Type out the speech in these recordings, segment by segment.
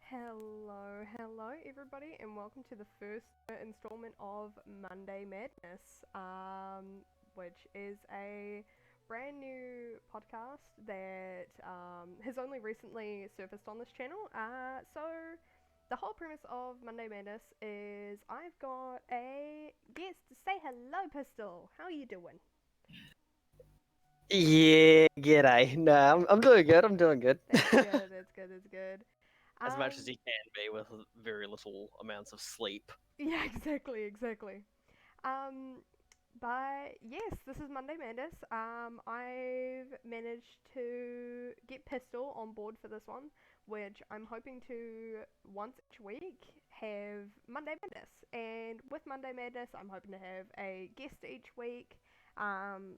Hello everybody, and welcome to the first installment of Monday Madness, which is a brand new podcast that has only recently surfaced on this channel. So the whole premise of Monday Madness is I've got a guest. Say hello, Pistol. How are you doing? Yeah, g'day. No, I'm doing good. I'm doing good. That's good. That's good. As much as Um, you can be with very little amounts of sleep. yeah, exactly. Um, But yes, this is Monday Madness. I've managed to get Pistol on board for this one, which I'm hoping to once each week have Monday Madness. And with Monday Madness, I'm hoping to have a guest each week.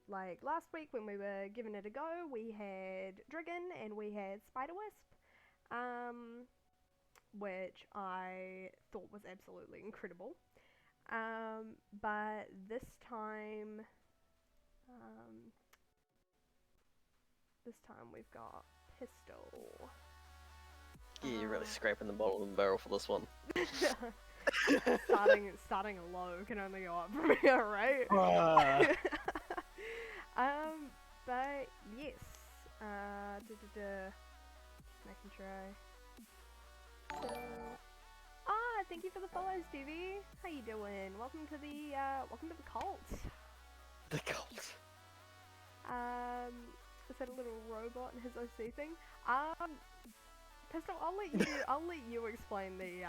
Like last week when we were giving it a go, we had Dragon and we had Spider Wisp, um, which I thought was absolutely incredible. But this time, um, this time we've got Pistol. Yeah, you're really Uh, scraping the bottom of the barrel for this one. starting low can only go up from here, right? Ah. um, but yes, just making sure I. Thank you for the follow, Stevie. How you doing? Welcome to the cult. The cult. Um, is that a little robot in his OC thing? Um, Pistol, I'll let you explain the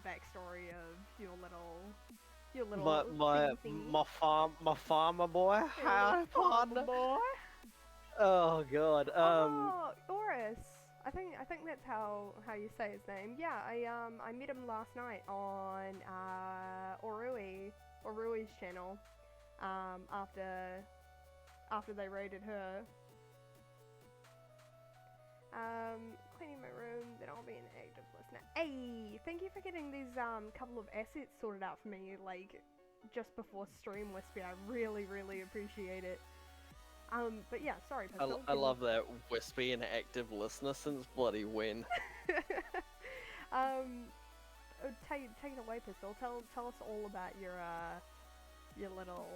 backstory of your My little my thingy. my farmer boy. Your little Hi, farmer partner. boy. Oh god. Oh, Oris. I think that's how you say his name. Yeah, I met him last night on Orui's channel. After they raided her. Cleaning my room, then I'll be an active listener. Hey, thank you for getting these couple of assets sorted out for me, like just before stream, Wispy. I really appreciate it. But yeah, sorry, Pistol. I love that Wispy an active listener since bloody when. um, take it away, Pistol. Tell us all about your little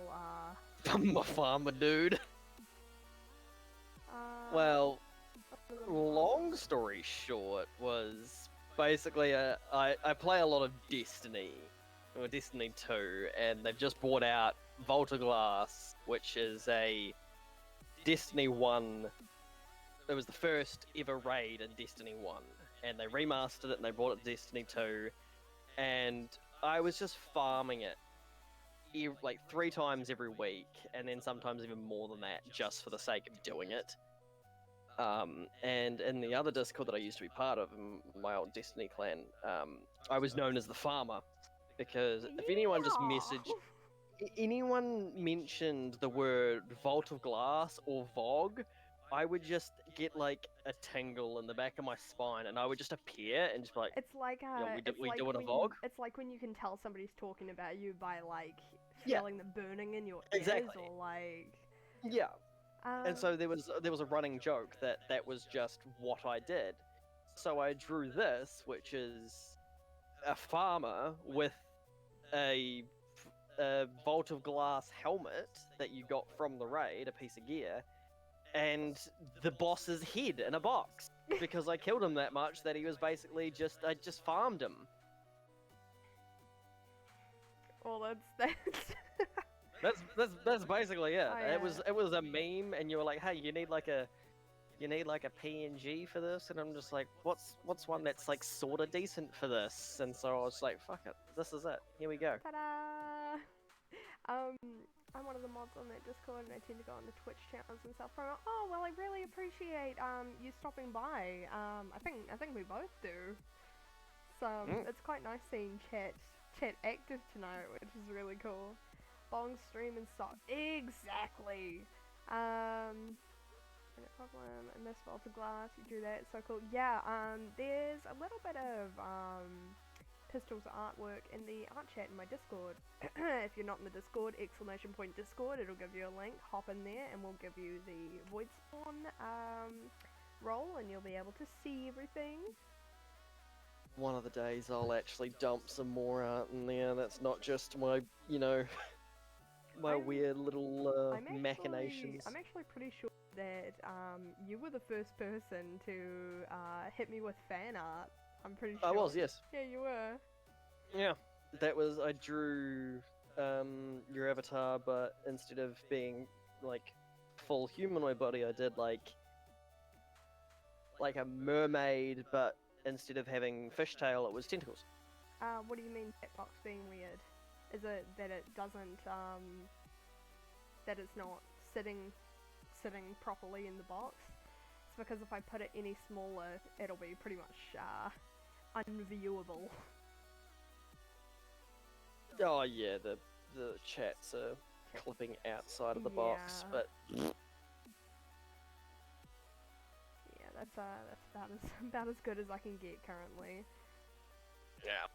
I'm a farmer dude. uh Well, little long story short was basically I play a lot of Destiny or Destiny 2, and they've just brought out Volta Glass, which is a Destiny 1. It was the first ever raid in Destiny 1, and they remastered it and they brought it to Destiny 2, and I was just farming it like 3 times every week, and then sometimes even more than that, just for the sake of doing it. And in the other Discord that I used to be part of, in my old Destiny clan, I was known as the farmer, because if anyone just yeah. anyone mentioned the word Vault of Glass or Vogue, I would just get like a tingle in the back of my spine, and I would just appear and just be like, It's like "Yo, we doing a Vogue?" it's like when you can tell somebody's talking about you by like Yeah, feeling the burning in your ears exactly. or like Yeah, and um so there was a running joke that that was just what I did. So I drew this, which is a farmer with a, a Vault of Glass helmet that you got from the raid, a piece of gear, and the boss's head in a box. Because I killed him that much that he was basically I just farmed him. well that's That's basically it. I It was a meme, and you were like, hey, you need like a PNG for this, and I'm just like, what's one that's like sort of decent for this? And so I was like, fuck it, this is it. Here we go. ta-da. Um I'm one of the mods on that Discord and I tend to go on the Twitch channels and stuff promo. Oh well, I really appreciate you stopping by. I think we both do. So Mm. it's quite nice seeing chat active tonight, which is really cool. Long stream and stuff. Exactly. No problem. I missed Volta Glass. You drew that. So cool. Yeah. There's a little bit of Pistol's artwork in the art chat in my Discord. If you're not in the Discord, exclamation point Discord. It'll give you a link. Hop in there, and we'll give you the Void Spawn role, and you'll be able to see everything. one of the days I'll actually dump some more art in there. That's not just my, you know, my I'm- weird little I'm machinations. actually pretty sure that you were the first person to hit me with fan art. I'm pretty sure. I was, yes. Yeah, you were. Yeah. That was, I drew your avatar, but instead of being like full humanoid body, I did like a mermaid, but instead of having fishtail, it was tentacles. What do you mean that box being weird? Is it that it doesn't that it's not sitting properly in the box? It's because if I put it any smaller, it'll be pretty much unviewable. Oh yeah, the chats are clipping outside of the box, Yeah. but Yeah, that's about as good as I can get currently. yeah.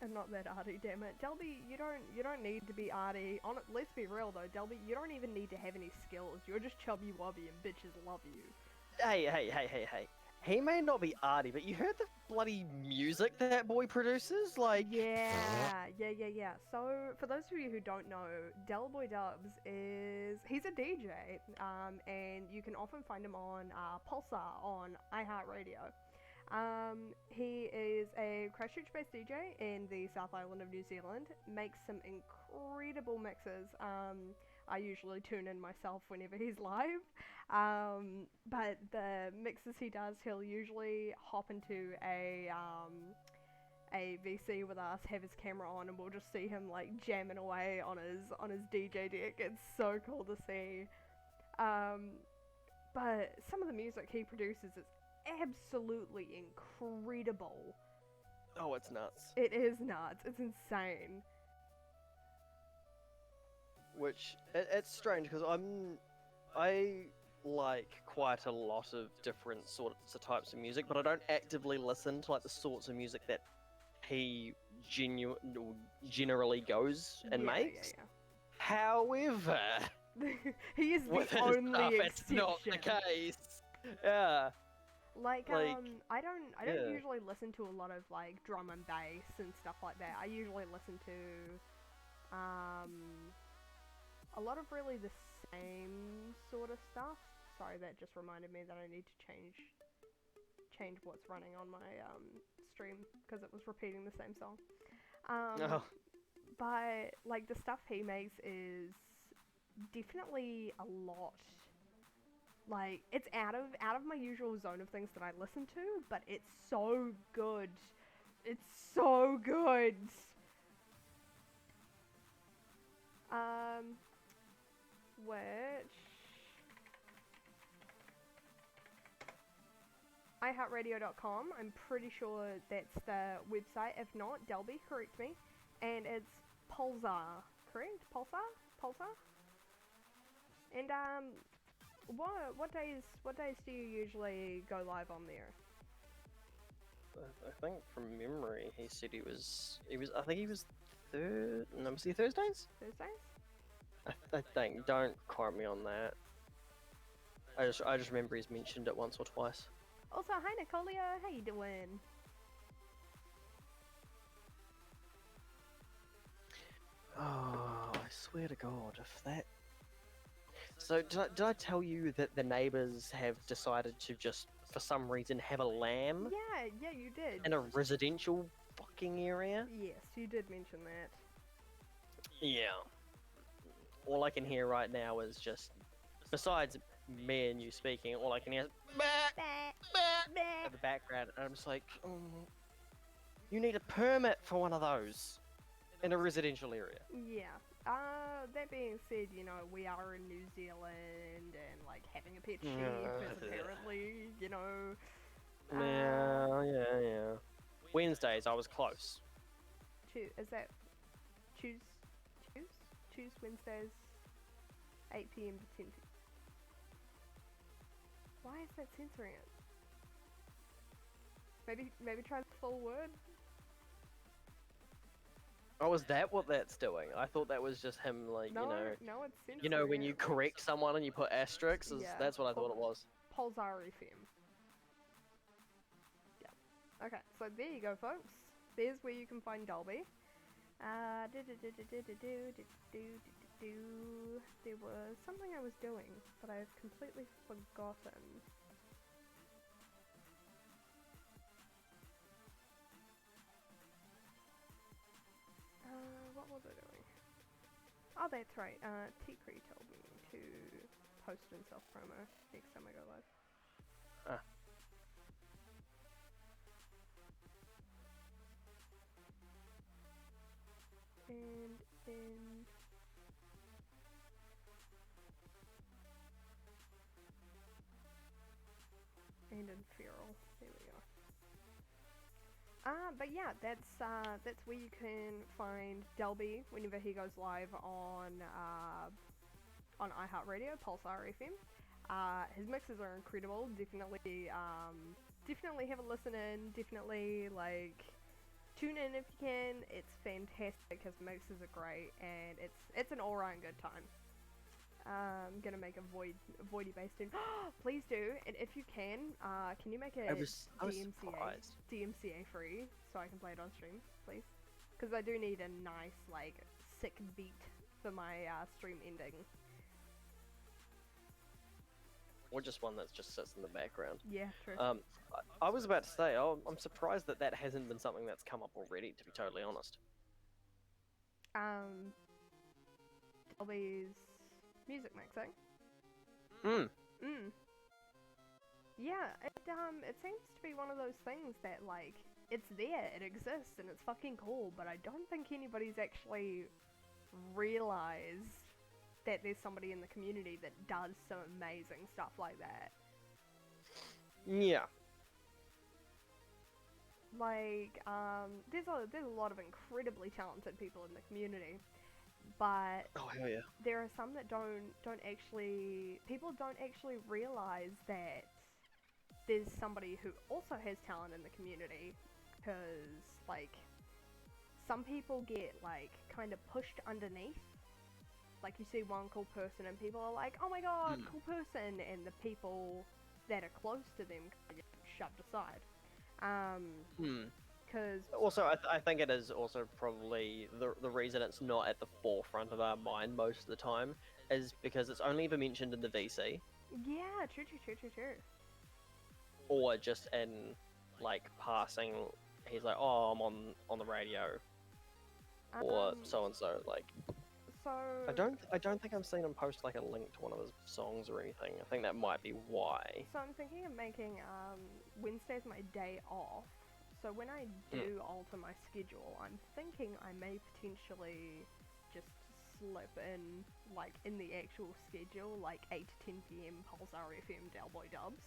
And not that arty, damn it. Delby, you don't need to be arty. Let's be real though, Delby, you don't even need to have any skills. You're just chubby wubby and bitches love you. Hey. He may not be arty, but you heard the bloody music that boy produces? Like... Yeah. So, for those of you who don't know, Delboy Dubs he's a DJ, and you can often find him on Pulsar on iHeartRadio. He is a Christchurch-based DJ in the South Island of New Zealand, makes some incredible mixes. I usually tune in myself whenever he's live, but the mixes he does, he'll usually hop into a VC with us, have his camera on, and we'll just see him like jamming away on his DJ deck. It's so cool to see. But some of the music he produces is absolutely incredible. Oh, it's nuts. It is nuts. It's insane. Which, it's strange, because I like quite a lot of different sorts of types of music, but I don't actively listen to like the sorts of music that he generally goes and makes. Yeah. However, He is with the his only stuff, exception. it's not the case. Yeah. Like, I don't yeah. usually listen to a lot of like drum and bass and stuff like that. I usually listen to a lot of really the same sort of stuff. Sorry, that just reminded me that I need to change what's running on my stream because it was repeating the same song. Oh. But like the stuff he makes is definitely a lot. Like, it's out of my usual zone of things that I listen to, but it's so good. It's so good. Which iHeartRadio.com, I'm pretty sure that's the website. If not, Delby, correct me. And it's Pulsar, correct? Pulsar? And what days do you usually go live on there? I think from memory, he said he was. I think he was was he Thursdays? Thursdays? I think. Don't quote me on that. I just remember he's mentioned it once or twice. Also, hi Nicolia, how you doing? Oh, I swear to God, if that... So, did I tell you that the neighbours have decided to just, for some reason, have a lamb Yeah, you did. in a residential fucking area? Yes, you did mention that. Yeah. All I can hear right now is just, besides me and you speaking, all I can hear is in the background, and I'm just like, you need a permit for one of those in a residential area. Yeah. That being said, you know, we are in New Zealand, and like having a pet sheep is apparently, you know. Yeah. Wednesdays, I was close. Is that choose Wednesdays, 8 p.m. to 10 p.m. Why is that censoring it? Maybe try the full word. Oh, is that what that's doing? I thought that was just him, like, No, it's censoring. you know, when you it. correct someone and you put asterisks. Yeah, That's what I thought it was. Pulsar FM. Yeah. Okay, so there you go, folks. There's where you can find Dolby. There was something I was doing, but I've completely forgotten. What was I doing? Oh, that's right. T-Cree told me to post in self-promo next time I go live. Ah. And in... And in Feral. There we go. But yeah, that's where you can find Delby whenever he goes live on iHeartRadio, Pulsar FM. His mixes are incredible. Definitely have a listen in. Definitely tune in if you can. It's fantastic. His mixes are great, and it's an all-round good time. I'm gonna make a voidy based in. Please do, and if you can you make a I was surprised. DMCA free so I can play it on stream, please? Because I do need a nice sick beat for my stream ending. Or just one that just sits in the background. Yeah, true. I was about to say, I'm surprised that hasn't been something that's come up already, to be totally honest. Dolby's music mixing. Yeah, it seems to be one of those things that it's there, it exists, and it's fucking cool, but I don't think anybody's actually realized that there's somebody in the community that does some amazing stuff like that. Yeah. There's a lot of incredibly talented people in the community, but Oh hell yeah. there are some that people don't actually realize that there's somebody who also has talent in the community, because some people get kind of pushed underneath. You see one cool person and people are like, oh my god, cool person, and the people that are close to them kind of get shoved aside. Because also, I think it is also probably the reason it's not at the forefront of our mind most of the time is because it's only ever mentioned in the VC. Yeah, true. Or just in passing, he's like, oh, I'm on the radio, or so and so. So I don't think I've seen him post a link to one of his songs or anything. I think that might be why. So I'm thinking of making Wednesdays my day off. So when I do alter my schedule, I'm thinking I may potentially just slip in in the actual schedule 8 to 10 PM Pulsar FM Delboy dubs.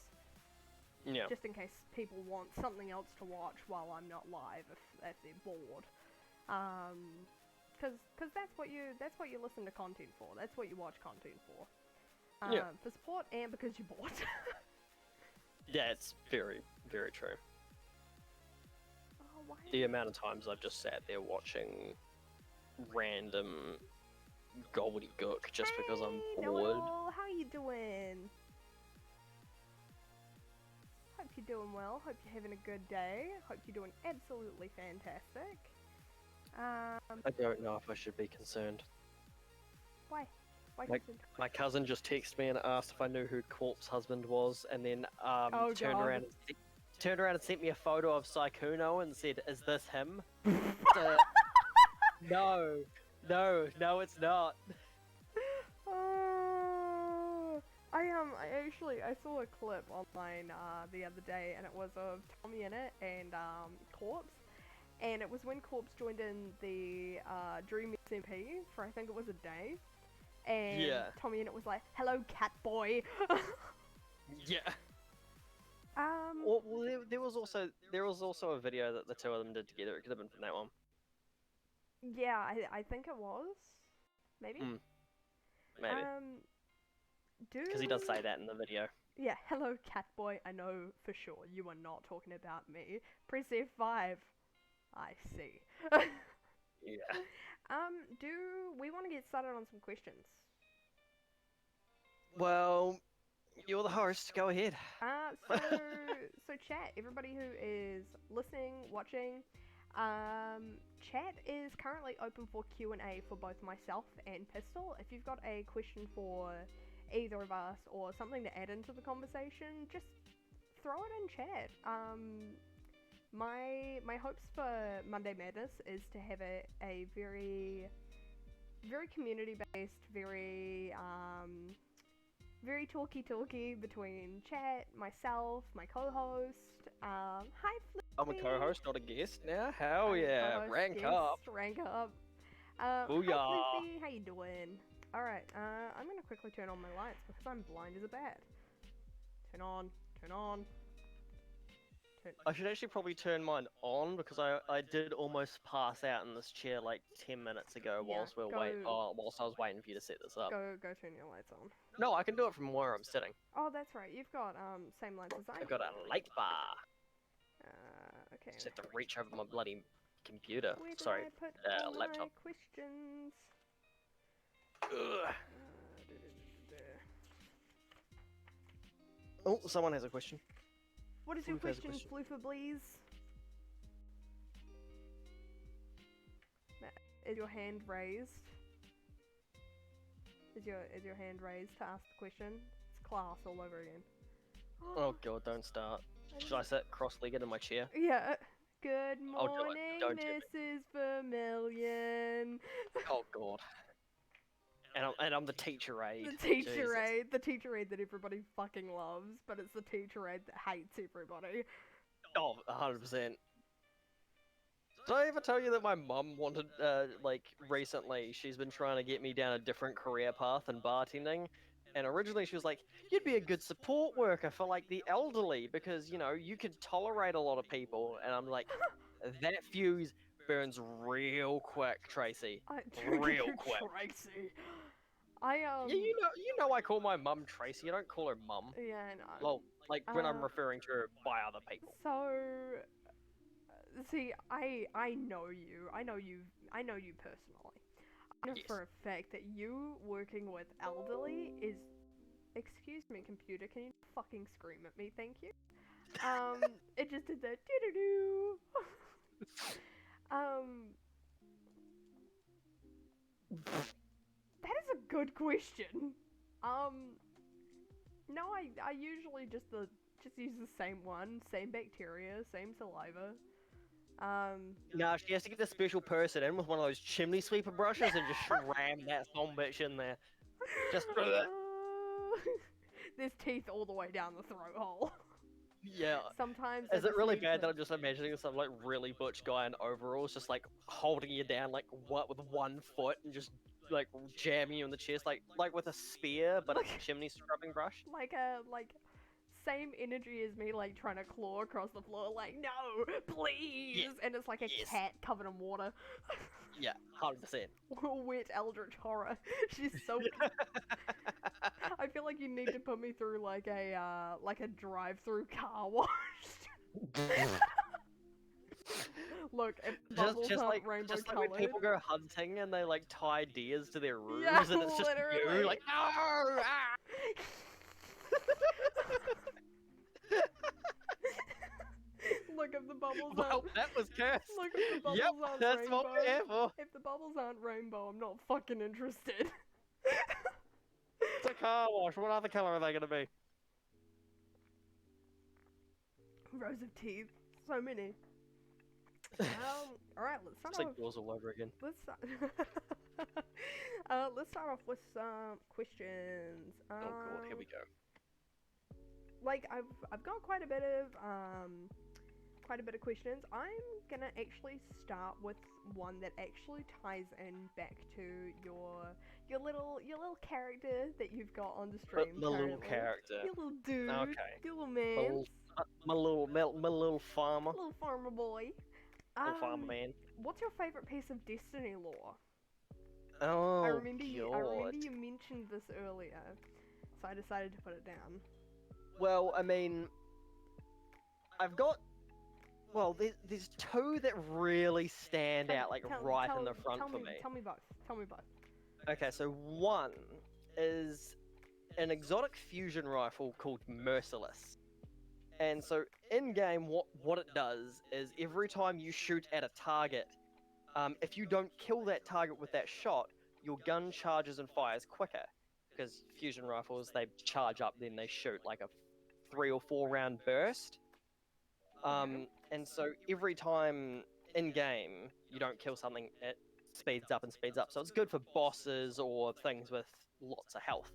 Yeah. Just in case people want something else to watch while I'm not live if they're bored. Because that's what you listen to content for. That's what you watch content for. For support and because you're bored. Yeah, it's very, very true. Oh, why? The amount of times I've just sat there watching random gobbledygook just because I'm bored. Noel, how you doing? Hope you're doing well. Hope you're having a good day. Hope you're doing absolutely fantastic. I don't know if I should be concerned. Why? Why? My cousin just texted me and asked if I knew who Corp's husband was, and then turned around and sent me a photo of Saikuno and said, "Is this him?" No, it's not. I saw a clip online the other day, and it was of Tommy in it and Corpse, and it was when Corpse joined in the Dream SMP for I think it was a day, and Tommy in it was like, "Hello, cat boy." Yeah. Well, there was also a video that the two of them did together. It could have been from that one. Yeah, I think it was. Maybe. Maybe. Because he does say that in the video. Yeah, hello Catboy, I know for sure you are not talking about me. Press F5. I see. Yeah. Do we want to get started on some questions? Well, You're the host. Go ahead. So chat, everybody who is listening, watching, chat is currently open for Q&A for both myself and Pistol. If you've got a question for either of us or something to add into the conversation, just throw it in chat. My hopes for Monday Madness is to have a very community based, very talky between chat, myself, my co-host. Hi, Flippy. I'm a co-host, not a guest now. Hell I'm a yeah, co-host, rank yes, up. rank up. Hi, Booyah. Flippy. How you doing? All right. I'm gonna quickly turn on my lights because I'm blind as a bat. Turn on. I should actually probably turn mine on because I did almost pass out in this chair like 10 minutes ago Yeah, whilst whilst I was waiting for you to set this up. Go turn your lights on. No, I can do it from where I'm sitting. Oh, that's right. You've got same lights as I do. I've got a light bar. Okay. Just have to reach over my bloody computer. Where did Sorry, I put all laptop. my questions? Ugh. Oh, someone has a question. What is your Floof has a question, question. Floofer, please? Is your hand raised? Is your hand raised to ask the question? It's class all over again. Oh god, don't start. Should I sit cross-legged in my chair? Yeah. Good I'll do it. morning, Don't tempt Mrs. Vermillion. Oh god. And I'm the teacher aide. The teacher Jesus. aide, the teacher aide that everybody fucking loves, but it's the teacher aide that hates everybody. Oh, 100%. Did I ever tell you that my mum wanted, like, recently, she's been trying to get me down a different career path in bartending, and originally she was like, you'd be a good support worker for, like, the elderly, because, you know, you could tolerate a lot of people, and I'm like, that fuse burns real quick, Tracy. Real quick. Tracy. Yeah, you know I call my mum Tracy, I don't call her mum. Yeah, I know. Well, like, when I'm referring to her by other people. So, see, I know you. I know you personally. I know Yes. for a fact that you working with elderly is. Excuse me, computer. Can you fucking scream at me? Thank you. It just did that doo-doo-doo. That is a good question. No, I usually just use the same one, same bacteria, same saliva. Nah, she has to get the special person in with one of those chimney sweeper brushes and just ram that son bitch in there. Just There's teeth all the way down the throat hole. yeah. Sometimes. Is it really bad that I'm just imagining some like really butch guy in overalls just like holding you down like what with one foot and just like jamming you in the chest like with a spear but a chimney scrubbing brush? Like same energy as me like trying to claw across the floor like no please Yes. And it's like a Yes. cat covered in water. Yeah, 100%. Wet eldritch horror. She's so. I feel like you need to put me through like a drive-through car wash. Look, if bubbles aren't rainbow just like colored. when people go hunting and they like tie deers to their roofs Yeah, and it's just literally. you like no. Ah! Look, if the bubbles Well, aren't. that was cursed. Look, if the bubbles Yep, aren't that's rainbow. what we're here for. If the bubbles aren't rainbow, I'm not fucking interested. It's a car wash. What other color are they gonna be? Rows of teeth. So many. Alright, let's start It's like off. yours all over again. Let's start. Let's start off with some questions. Oh god, here we go. Like I've got quite a bit of questions. I'm gonna actually start with one that actually ties in back to your little character that you've got on the stream. My little currently. character. Your little dude. Okay. Your little man. My little farmer. Little farmer boy. Little farmer man. What's your favorite piece of Destiny lore? Oh I remember god. you mentioned this earlier, so I decided to put it down. Well, I mean, I've got. Well, there's two that really stand out, like right in the front for me. Tell me both. Okay, so one is an exotic fusion rifle called Merciless. And so in game, what it does is every time you shoot at a target, if you don't kill that target with that shot, your gun charges and fires quicker. Because fusion rifles, they charge up, then they shoot like a 3 or 4 round burst. And so every time in game you don't kill something, it speeds up and speeds up. So it's good for bosses or things with lots of health.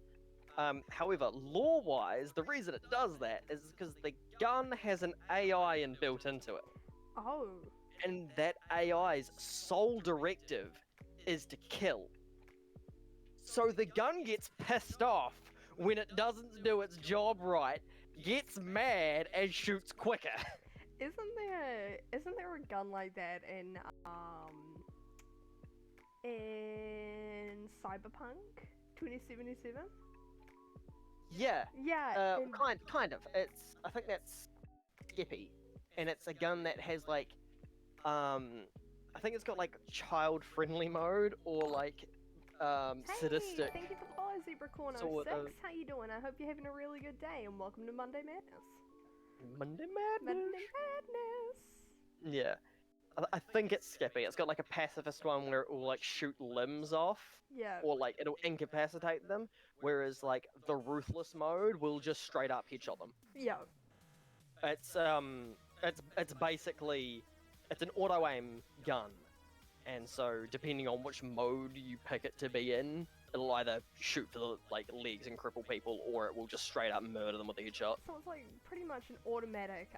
However, lore-wise, the reason it does that is because the gun has an AI inbuilt into it. Oh. And that AI's sole directive is to kill. So the gun gets pissed off when it doesn't do its job right, gets mad, and shoots quicker. Isn't there a gun like that in Cyberpunk 2077? Yeah. Yeah. Kind of. I think that's Skippy, and it's a gun that has like, I think it's got like child-friendly mode or like, sadistic. Thank you for the follow, Zebracorn06. sort of- How you doing? I hope you're having a really good day, and welcome to Monday Madness. Monday Madness. Monday Madness. Yeah. I think it's Skippy. It's got like a pacifist one where it will like shoot limbs off, Yeah. or like it'll incapacitate them, whereas like the ruthless mode will just straight up headshot them. Yeah. It's basically it's an auto aim gun, and so depending on which mode you pick it to be in, it'll either shoot for the like legs and cripple people, or it will just straight up murder them with a headshot. So it's like pretty much an automatic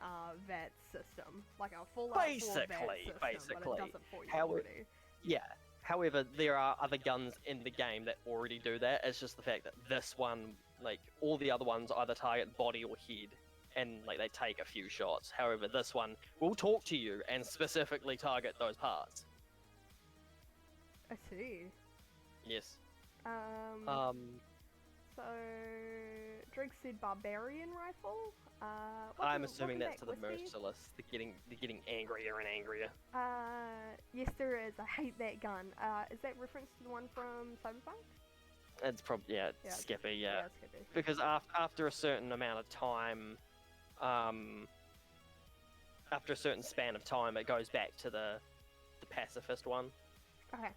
VAT system, like a full out Basically. But it does it for you already. Yeah. However, there are other guns in the game that already do that. It's just the fact that this one, like all the other ones, either target body or head, and like they take a few shots. However, this one will talk to you and specifically target those parts. I see. Yes. So Drake said barbarian rifle. I'm assuming that's to the Whiskey? Merciless. They're getting angrier and angrier. Yes, there is. I hate that gun. Is that reference to the one from Cyberpunk? It's probably Yeah, Skippy. Yeah. Yeah, it's Skippy. Because after a certain amount of time, after a certain span of time, it goes back to the pacifist one. Okay.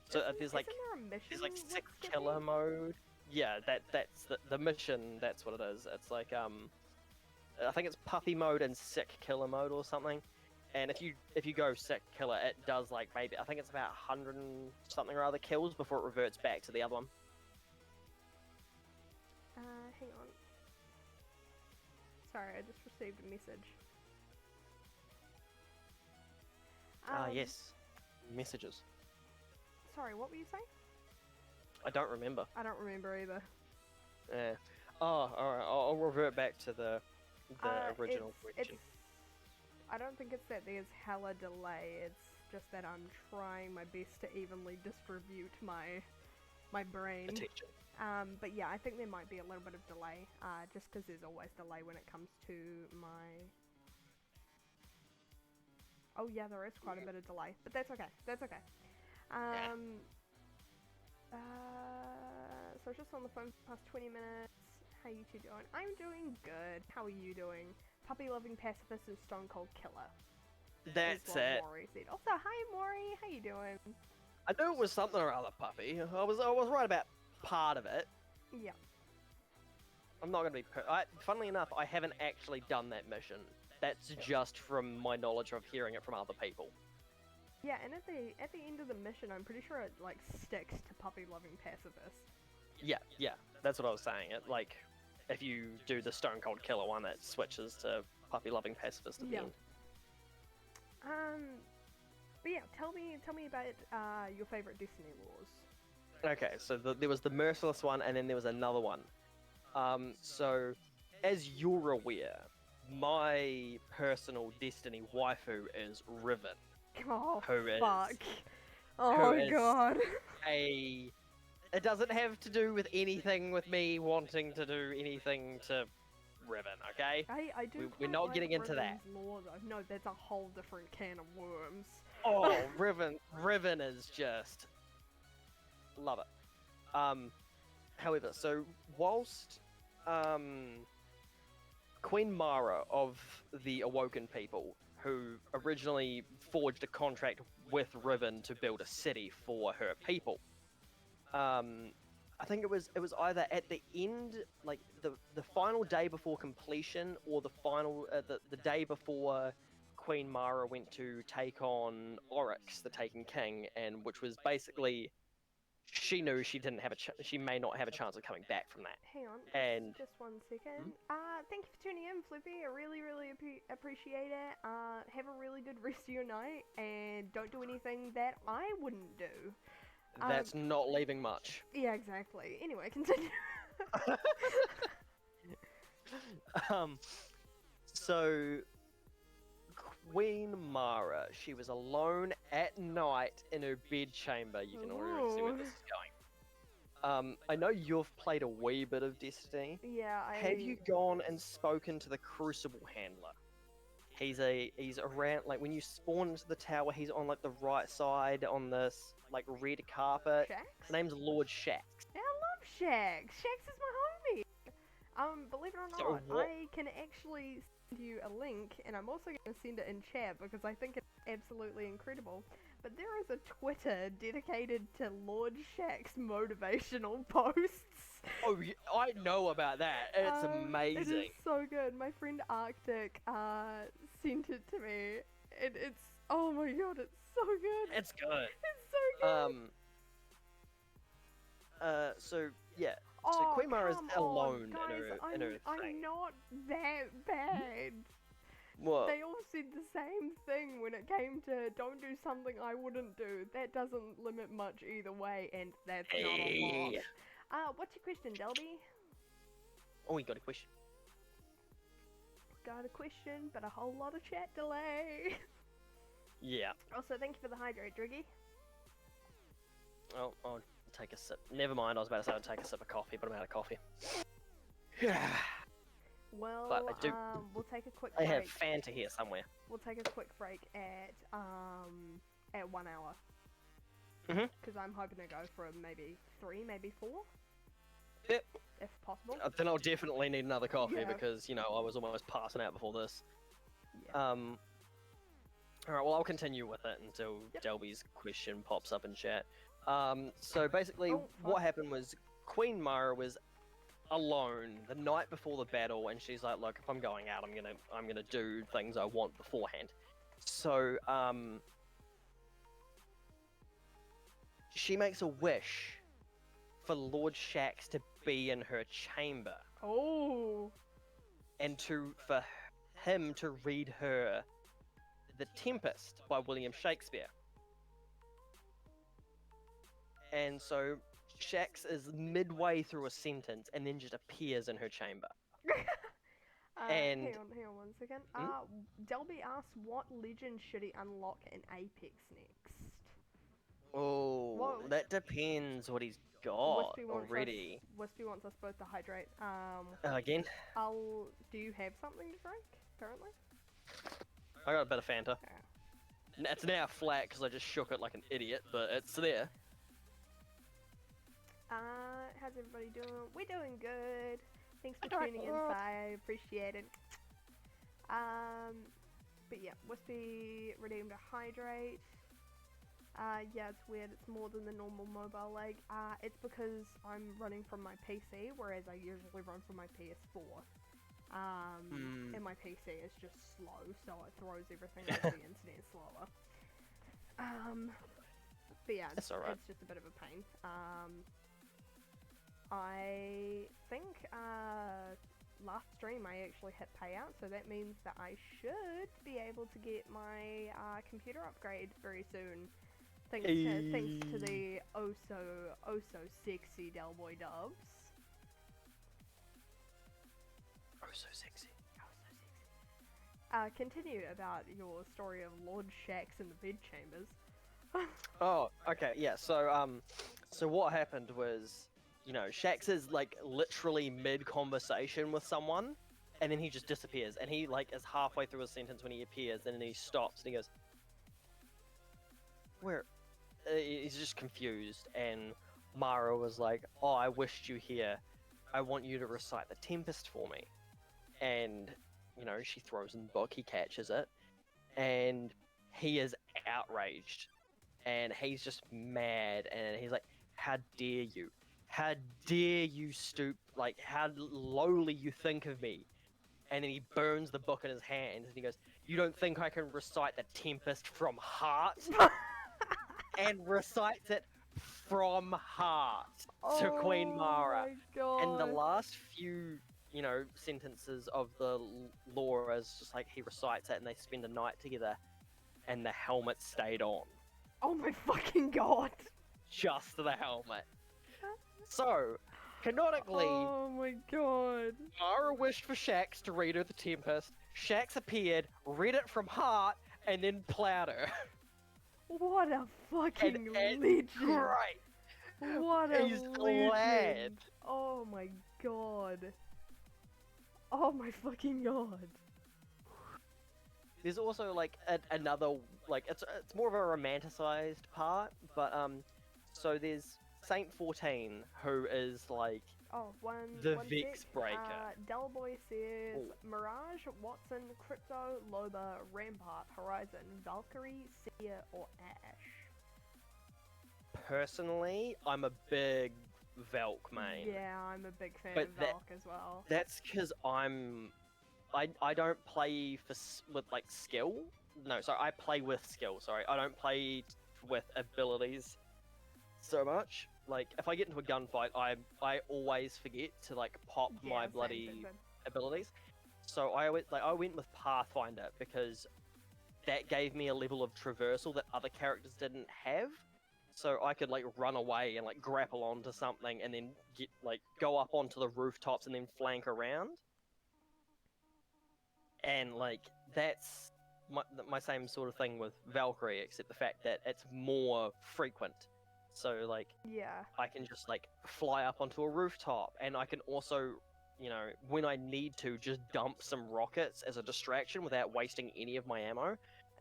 So there's like Isn't there a mission there's like with sick Skippy? killer mode. Yeah, that's the mission. That's what it is. It's like I think it's puppy mode and sick killer mode or something. And if you go sick killer, it does like maybe I think it's about 100 and something or other kills before it reverts back to the other one. Hang on. Sorry, I just received a message. Yes, messages. Sorry, what were you saying? I don't remember. I don't remember either. Yeah. Oh, alright. I'll revert back to the original question. I don't think it's that there's hella delay. It's just that I'm trying my best to evenly distribute my brain. Attention. But yeah, I think there might be a little bit of delay. Just because there's always delay when it comes to my. Oh yeah, there is quite a bit of delay, but that's okay. That's okay. So just on the phone for the past 20 minutes. How you two doing? I'm doing good. How are you doing? Puppy loving pacifist and stone cold killer. That's is what it. Maury said. Also, hi Maury. How you doing? I knew it was something or other, puppy. I was right about part of it. Yeah. I'm not gonna be. Funnily enough, I haven't actually done that mission. That's just from my knowledge of hearing it from other people. Yeah, and at the end of the mission, I'm pretty sure it like sticks to puppy loving pacifist. Yeah, that's what I was saying. It like, if you do the stone cold killer one, it switches to puppy loving pacifist at the end. But yeah, tell me about your favorite Destiny lores. Okay, so there was the Merciless one, and then there was another one. So, as you're aware, my personal Destiny waifu is Riven. Oh, Who is- fuck. Oh, is- God. It doesn't have to do with anything with me wanting to do anything to Riven, okay? I do We're quite not like getting into that. Riven's lore, though. No, that's a whole different can of worms. Oh, Riven is just... Love it. However, so whilst Queen Mara of the Awoken people, who originally forged a contract with Riven to build a city for her people, I think it was either at the end, like the final day before completion, or the final the day before Queen Mara went to take on Oryx, the Taken King, and which was basically she knew she didn't have she may not have a chance of coming back from that. Hang on, And just 1 second. Hmm? Thank you for tuning in, Flippy. I really, really appreciate it. Have a really good rest of your night, and don't do anything that I wouldn't do. That's not leaving much. Yeah, exactly. Anyway, continue. So Queen Mara, she was alone at night in her bedchamber. You can already see where this is going. I know you've played a wee bit of Destiny. Yeah, Have you gone and spoken to the Crucible handler? He's around, like when you spawn into the tower, he's on like the right side on this like red carpet. Shax? His name's Lord Shax. Yeah, I love Shax. Shax is my homie. Believe it or So not, what- I can actually send you a link, and I'm also going to send it in chat because I think it's absolutely incredible. But there is a Twitter dedicated to Lord Shax's motivational posts. Oh, I know about that. It's It amazing. is so good. My friend Arctic sent it to me. It's oh my god, it's so good. It's good. It's so good. So yeah. Oh, So Queen Mara is come alone on, in guys, her I'm thing. not that bad. What? They all said the same thing when it came to don't do something I wouldn't do. That doesn't limit much either way, and that's not a lot. Hey. What's your question, Delby? Oh, we got a question. Got a question, but a whole lot of chat delay. Yeah. Also, thank you for the hydrate, Driggy. Oh, I'll take a sip. Never mind. I was about to say I'd take a sip of coffee, but I'm out of coffee. Yeah. Well, But I do- we'll take a quick I break. have Fanta here somewhere. We'll take a quick break at 1 hour. Mhm. Because I'm hoping to go for maybe 3, maybe 4. Yep. If possible. Then I'll definitely need another coffee Yeah. because, you know, I was almost passing out before this. Yeah. Alright, well, I'll continue with it until Yep. Delby's question pops up in chat. So basically, Oh, what fuck. happened was Queen Mara was alone the night before the battle, and she's like, "Look, if I'm going out, I'm gonna do things I want beforehand." So, she makes a wish for Lord Shax to be in her chamber, Oh. and for him to read her The Tempest by William Shakespeare. And so Shax is midway through a sentence and then just appears in her chamber. And- Hang on 1 second. Delby asks, what legend should he unlock in Apex next? Oh, Whoa. that depends what he's got Wispy wants already. Wispy wants us both to hydrate. Again, Do you have something to drink currently? I got a bit of Fanta. It's now flat because I just shook it like an idiot, but it's there. How's everybody doing? We're doing good. Thanks for Alright. tuning in, Sai. I appreciate it. But yeah, Wispy redeemed a hydrate. Yeah, it's weird. It's more than the normal mobile lag. It's because I'm running from my PC, whereas I usually run from my PS4. And my PC is just slow, so it throws everything over the internet slower. But yeah, That's alright. it's just a bit of a pain. I think last stream I actually hit payout, so that means that I should be able to get my computer upgrade very soon. Thanks to the oh so sexy Delboy Dubs. Oh, so sexy. Continue about your story of Lord Shax in the bedchambers. Oh, okay, yeah. So what happened was, you know, Shax is like literally mid-conversation with someone, and then he just disappears, and he like is halfway through a sentence when he appears, and then he stops and he goes, "Where?" He's just confused, and Mara was like, "Oh, I wished you here. I want you to recite the Tempest for me." And, she throws in the book, he catches it, and he is outraged. And he's just mad, and he's like, "How dare you? How dare you stoop? Like, how lowly you think of me?" And then he burns the book in his hands, and he goes, "You don't think I can recite the Tempest from heart?" And recites it from heart to Queen Mara. my god. And the last few, sentences of the lore is just like he recites it, and they spend a night together, and the helmet stayed on. Oh my fucking god. Just the helmet. So, canonically, Oh my god. Mara wished for Shax to read her the Tempest. Shax appeared, read it from heart, and then plowed her. What a fucking And legend. great. What a He's legend. glad. Oh my god. Oh my fucking god. There's also like another it's more of a romanticized part, but so there's Saint 14 who is like Oh, the one Vex sec. Breaker. Delboy says Oh. Mirage, Watson, Crypto, Loba, Rampart, Horizon, Valkyrie, Seer, or Ash. Personally, I'm a big Velk main. Yeah, I'm a big fan But of Valk as well. That's because I don't play with like skill. No, sorry, I play with skill. Sorry, I don't play with abilities so much. Like if I get into a gunfight, I always forget to like pop my same, bloody same. abilities. So I went with Pathfinder because that gave me a level of traversal that other characters didn't have. So I could like run away and like grapple onto something and then go up onto the rooftops and then flank around. And like that's my same sort of thing with Valkyrie, except the fact that it's more frequent. So like Yeah. I can just like fly up onto a rooftop, and I can also, when I need to, just dump some rockets as a distraction without wasting any of my ammo.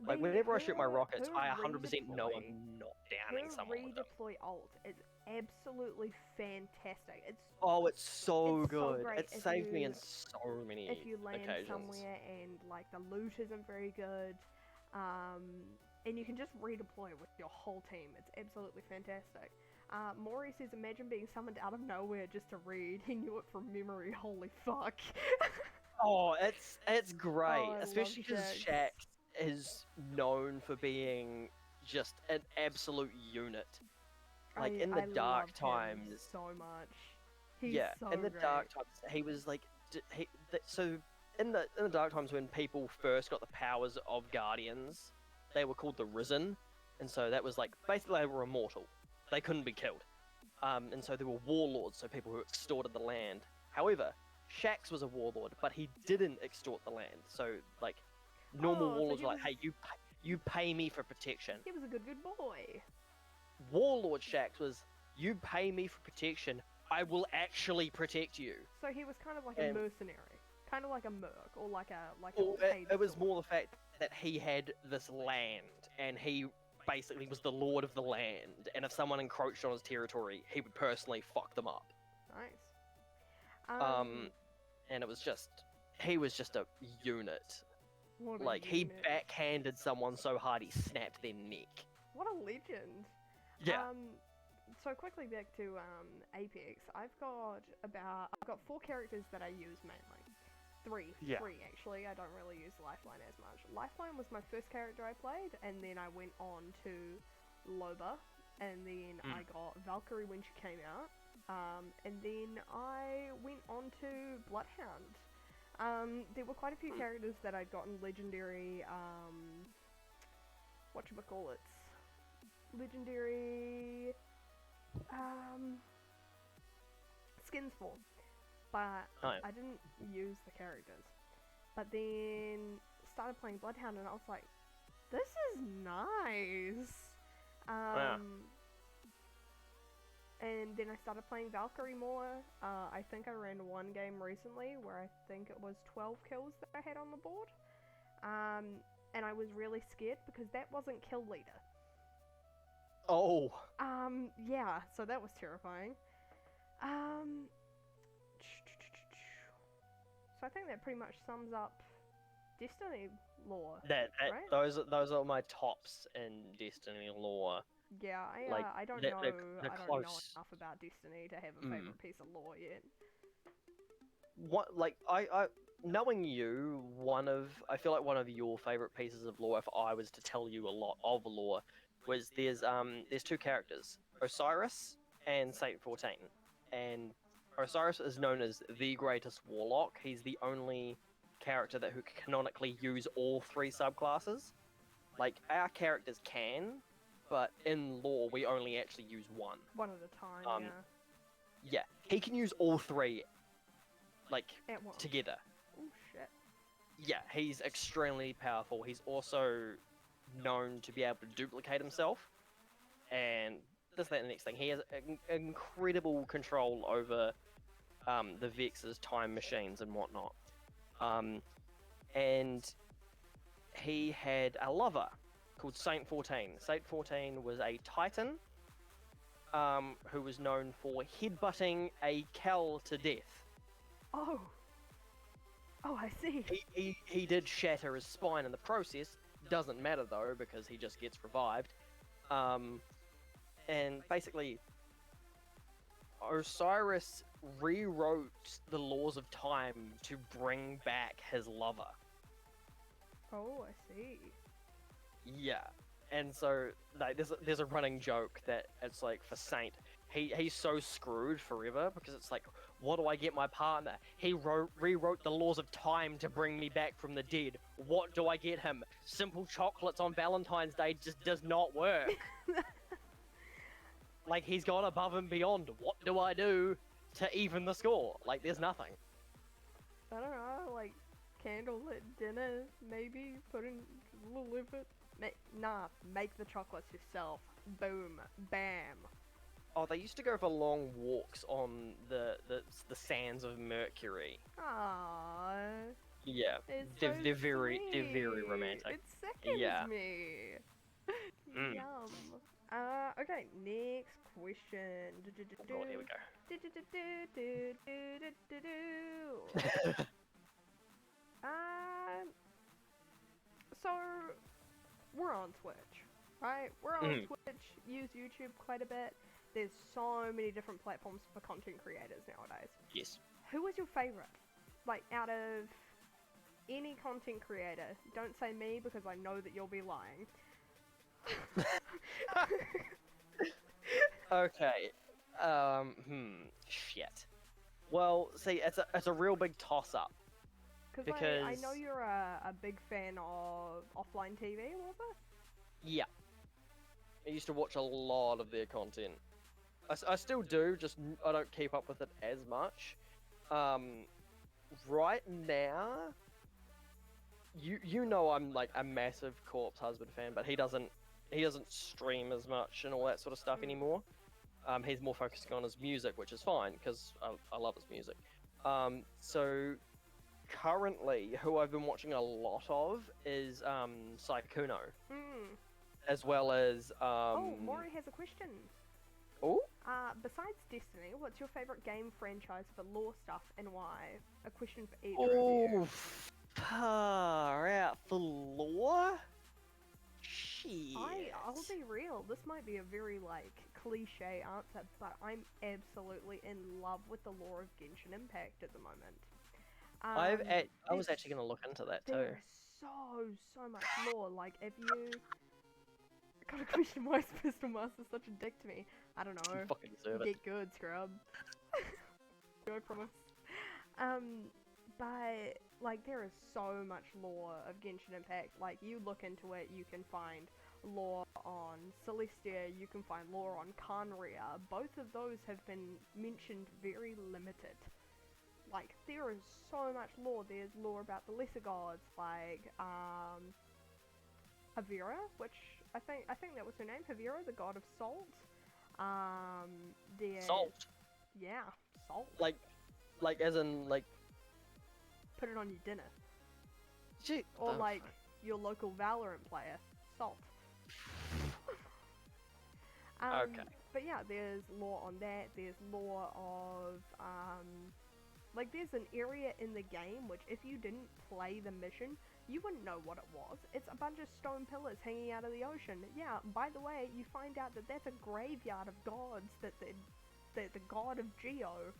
Like whenever I shoot my rockets, I 100% know I'm not downing her someone with them. redeploy ult is absolutely fantastic. It's Oh, it's so it's so good. great It if saved me you- in so many if you land occasions. somewhere and like the loot isn't very good, and you can just redeploy with your whole team. It's absolutely fantastic. Maury says, imagine being summoned out of nowhere just to read. He knew it from memory. Holy fuck. Oh, it's great, Oh, I especially love because Shax. Shax is known for being just an absolute unit. Like in the I dark loved him times, so much. He's yeah, so in the great. dark times, he was like, so in the dark times when people first got the powers of guardians, they were called the Risen, and so that was like basically they were immortal, they couldn't be killed, and so they were warlords, so people who extorted the land. However, Shax was a warlord, but he didn't extort the land. So like normal Oh, so warlords he were like, was- hey, you pay me for protection. He was a good boy. Warlord Shax was, you pay me for protection, I will actually protect you. So he was kind of like a And- mercenary, kind of like a merc, or like a Well, paid it was sword. more the fact that he had this land, and he basically was the lord of the land. And if someone encroached on his territory, he would personally fuck them up. Nice. And it was just, he was just a unit. What a Like he unit. backhanded someone so hard he snapped their neck. What a legend. Yeah. So quickly back to Apex. I've got 4 characters that I use mainly. Three actually. I don't really use Lifeline as much. Lifeline was my first character I played, and then I went on to Loba, and then I got Valkyrie when she came out, and then I went on to Bloodhound. There were quite a few characters that I'd gotten legendary, whatchamacallits, legendary, skins for, but Oh, yeah. I didn't use the characters. But then started playing Bloodhound, and I was like, this is nice. Yeah. And then I started playing Valkyrie more. I think I ran one game recently where I think it was 12 kills that I had on the board. And I was really scared because that wasn't kill leader. Oh, Yeah, so that was terrifying. So I think that pretty much sums up Destiny lore, right? those are my tops in Destiny lore. Yeah, Like I don't they're, know. they're, they're I don't know close. enough about Destiny to have a Mm. favorite piece of lore yet. What like I knowing you, I feel like one of your favorite pieces of lore, if I was to tell you a lot of lore, was there's two characters, Osiris and Saint 14, and Osiris is known as the greatest Warlock. He's the only character who can canonically use all three subclasses. Like our characters can, but in lore we only actually use one. One at a time, Um, yeah. Yeah, he can use all three, like At once. together. Oh shit. Yeah, he's extremely powerful. He's also known to be able to duplicate himself, and this, that, and the next thing. He has incredible control over the Vex's time machines and whatnot. And he had a lover called Saint 14. Saint 14 was a Titan who was known for headbutting a Kel to death. Oh. Oh, I see. He did shatter his spine in the process. Doesn't matter though, because he just gets revived. And basically, Osiris rewrote the laws of time to bring back his lover. Oh, I see. Yeah, and so like there's a running joke that it's like for Saint, he's so screwed forever because it's like, what do I get my partner? He rewrote the laws of time to bring me back from the dead. What do I get him? Simple chocolates on Valentine's Day just does not work. Like, he's gone above and beyond. What do I do to even the score? Like, there's nothing. I don't know, like candlelit dinner, maybe put in a little effort. Make the chocolates yourself. Boom, bam. Oh, they used to go for long walks on the sands of Mercury. Aww. Yeah, It's they're so very sweet. romantic. It seconds Yeah. me. Mm. Yum. Okay, next question. Oh, here we go. So we're on Twitch, right? We're on Twitch, use YouTube quite a bit. There's so many different platforms for content creators nowadays. Yes. Who was your favorite? Like, out of any content creator, don't say me because I know that you'll be lying. Okay. Shit. Well, see, it's a real big toss up. Because I know you're a big fan of offline TV, was it? Yeah. I used to watch a lot of their content. I still do, just I don't keep up with it as much. Right now, you know I'm like a massive Corpse Husband fan, but he doesn't stream as much and all that sort of stuff anymore. He's more focusing on his music, which is fine because I love his music. So currently, who I've been watching a lot of is Saikuno, as well as Oh, Maury has a question. Oh. Besides Destiny, what's your favorite game franchise for lore stuff and why? A question for each Oh, review. far out for lore? Shit. I'll be real, this might be a very, like, cliche answer, but I'm absolutely in love with the lore of Genshin Impact at the moment. I was actually going to look into that too. There's so much lore, like, if you... Got a question, why is Pistol Master such a dick to me? I don't know. You fucking deserve it. Get good, scrub. I promise. But, like, there is so much lore of Genshin Impact. Like, you look into it, you can find lore on Celestia, you can find lore on Khaenri'ah. Both of those have been mentioned very limited. Like, there is so much lore. There's lore about the lesser gods, like, Havira, which I think that was her name, Havira, the god of salt. Salt? Yeah, salt. Like as in, like... Put it on your dinner. Shit. Or like, your local Valorant player, salt. Okay. But yeah, there's lore on that. There's lore of like there's an area in the game which if you didn't play the mission, you wouldn't know what it was. It's a bunch of stone pillars hanging out of the ocean. Yeah, by the way, you find out that that's a graveyard of gods that the god of Geo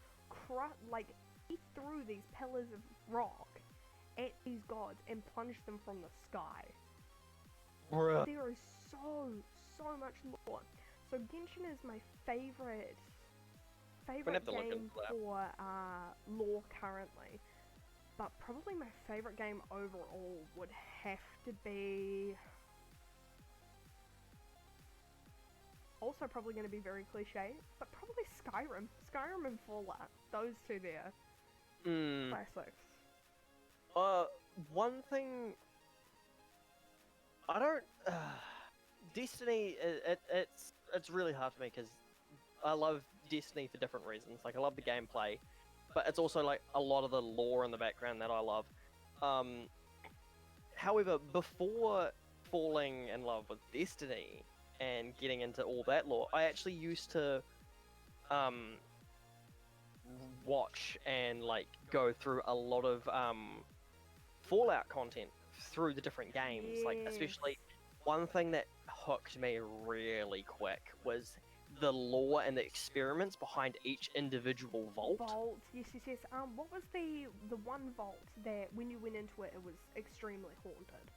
he threw these pillars of rock at these gods and plunged them from the sky. Bruh. There is so much lore. So Genshin is my favorite game for lore currently, but probably my favorite game overall would have to be also probably going to be very cliche, but probably Skyrim and Fallout, those two there. Classics. One thing I don't. Destiny, it's really hard for me because I love Destiny for different reasons. Like I love the gameplay, but it's also like a lot of the lore in the background that I love. However, before falling in love with Destiny and getting into all that lore, I actually used to watch and like go through a lot of Fallout content through the different games. Like especially one thing that hooked me really quick was the lore and the experiments behind each individual vault. Yes. What was the one vault that when you went into it, it was extremely haunted?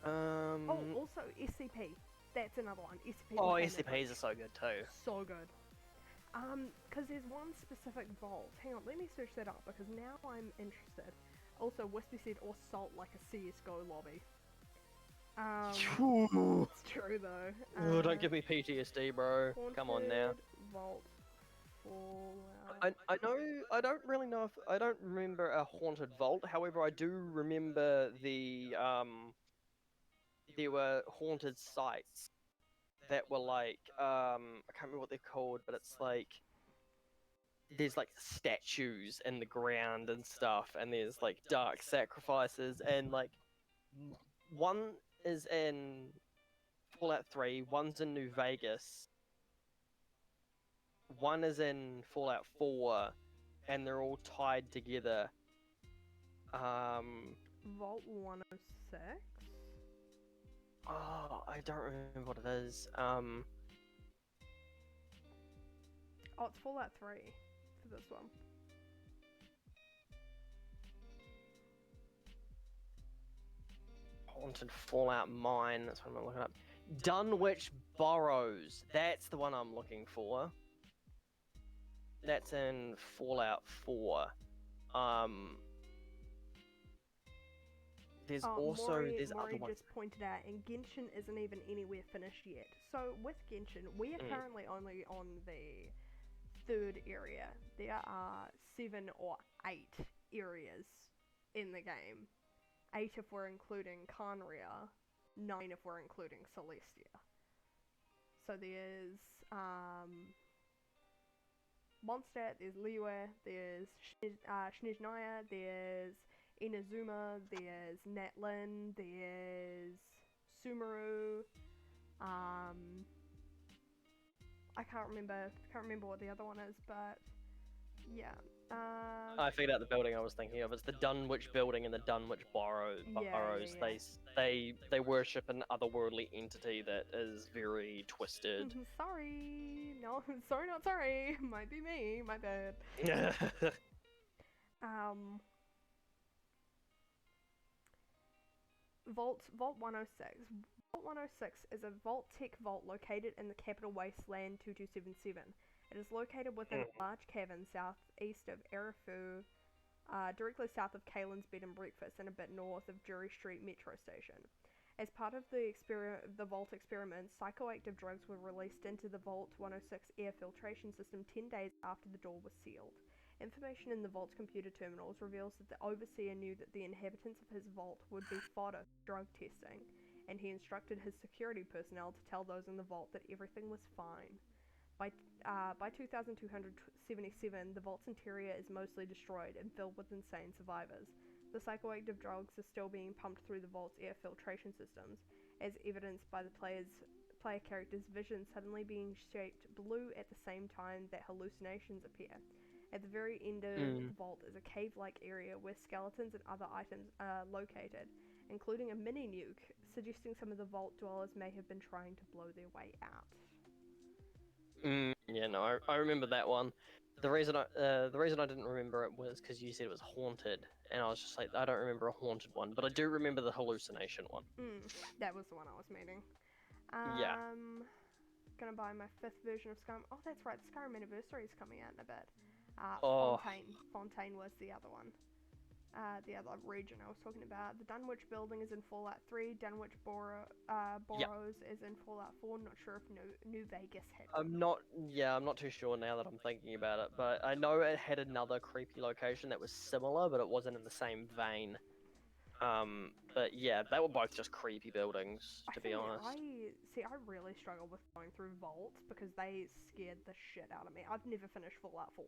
Oh, also SCP. That's another one. SCP. Oh, SCPs are so good too. So good. Because there's one specific vault. Hang on, let me search that up because now I'm interested. Also, Wispy said, or salt like a CSGO lobby. It's true though. Oh, don't give me PTSD, bro. Come on now. Vault. Fallout. I don't really know if I don't remember a haunted vault. However, I do remember there were haunted sites that were like I can't remember what they're called, but it's like there's like statues in the ground and stuff, and there's like dark sacrifices, and like one is in Fallout 3, one's in New Vegas, one is in Fallout 4, and they're all tied together. Vault 106? Oh, I don't remember what it is. Oh, it's Fallout 3 for this one. Haunted Fallout Mine, that's what I'm looking up. Dunwich Burrows, that's the one I'm looking for. That's in Fallout 4. There's Maury other ones. just pointed out, and Genshin isn't even anywhere finished yet. So with Genshin, we are currently only on the 3rd area. There are 7 or 8 areas in the game. 8 if we're including Khaenri'ah, 9 if we're including Celestia. So there's Mondstadt, there's Liyue, there's Snezhnaya, there's Inazuma, there's Natlin, there's Sumeru. I can't remember what the other one is, but yeah. I figured out the building I was thinking of. It's the Dunwich building and the Dunwich Burrows. Yeah. They worship an otherworldly entity that is very twisted. Sorry, no, sorry, not sorry. Might be me, my bad. Vault 106. Vault 106 is a vault tech vault located in the capital wasteland 2277. It is located within a large cavern southeast of Erifu, directly south of Kalen's Bed and Breakfast and a bit north of Jury Street Metro Station. As part of the vault experiment, psychoactive drugs were released into the Vault 106 air filtration system 10 days after the door was sealed. Information in the vault's computer terminals reveals that the overseer knew that the inhabitants of his vault would be fodder for drug testing, and he instructed his security personnel to tell those in the vault that everything was fine. By 2277, the vault's interior is mostly destroyed and filled with insane survivors. The psychoactive drugs are still being pumped through the vault's air filtration systems, as evidenced by the player's player character's vision suddenly being shaped blue at the same time that hallucinations appear. At the very end of the vault is a cave-like area where skeletons and other items are located, including a mini nuke, suggesting some of the vault dwellers may have been trying to blow their way out. Yeah, no, I remember that one. The reason I didn't remember it was because you said it was haunted, and I was just like, I don't remember a haunted one, but I do remember the hallucination one. That was the one I was meaning. Yeah. Gonna buy my 5th version of Skyrim. Oh, that's right, Skyrim Anniversary is coming out in a bit. Oh. Fontaine was the other one. The other region I was talking about. The Dunwich building is in Fallout 3. Dunwich Burrows is in Fallout 4. Not sure if New Vegas had one. I'm not too sure now that I'm thinking about it, but I know it had another creepy location that was similar, but it wasn't in the same vein. But yeah, they were both just creepy buildings, to be honest. I really struggle with going through vaults because they scared the shit out of me. I've never finished Fallout 4.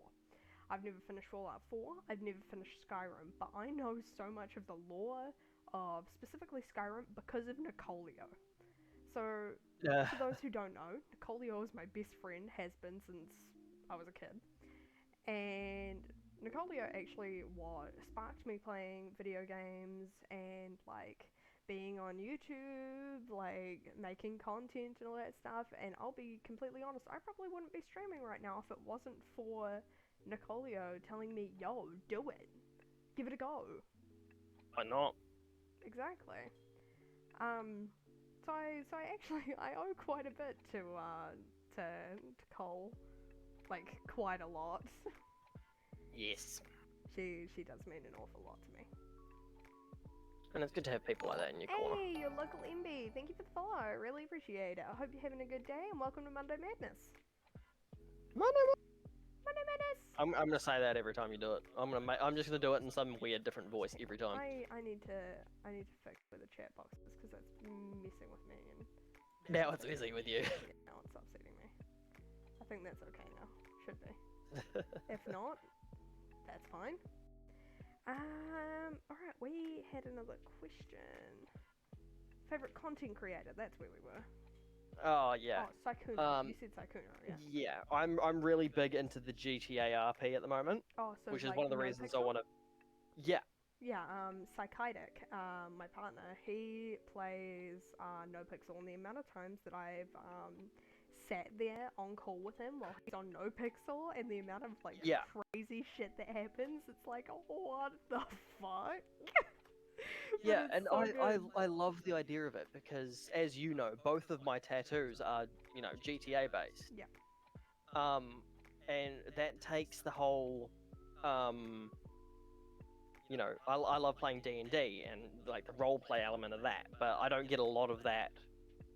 I've never finished Fallout 4, I've never finished Skyrim, but I know so much of the lore of specifically Skyrim because of Nicolio. So, for those who don't know, Nicolio is my best friend, has been since I was a kid. And Nicolio actually sparked me playing video games and like being on YouTube, like making content and all that stuff. And I'll be completely honest, I probably wouldn't be streaming right now if it wasn't for Nicolio telling me, yo, do it. Give it a go. Why not? Exactly. So I owe quite a bit to Cole. Like, quite a lot. Yes. She does mean an awful lot to me. And it's good to have people like that in your corner. Hey, your local MB, thank you for the follow. I really appreciate it. I hope you're having a good day and welcome to Monday Madness. Monday Madness! I'm gonna say that every time you do it. I'm just gonna do it in some weird different voice every time. I need to fix with the chat boxes because that's messing with me and now it's messing with you. Yeah, now it's upsetting me. I think that's okay now. Should be. If not, that's fine. Alright, we had another question. Favorite content creator, that's where we were. Oh yeah. Oh, Sykkuno. You said Sykkuno, yeah. Yeah, I'm really big into the GTA RP at the moment. Oh, so which is like one of the reasons I want to. Yeah. Yeah, Psychitic, my partner, he plays No Pixel, and the amount of times that I've sat there on call with him while he's on No Pixel, and the amount of like crazy shit that happens, it's like, what the fuck? Yeah, and so I love the idea of it because, as you know, both of my tattoos are, GTA based. Yeah. And that takes the whole, I love playing D&D and like the role play element of that, but I don't get a lot of that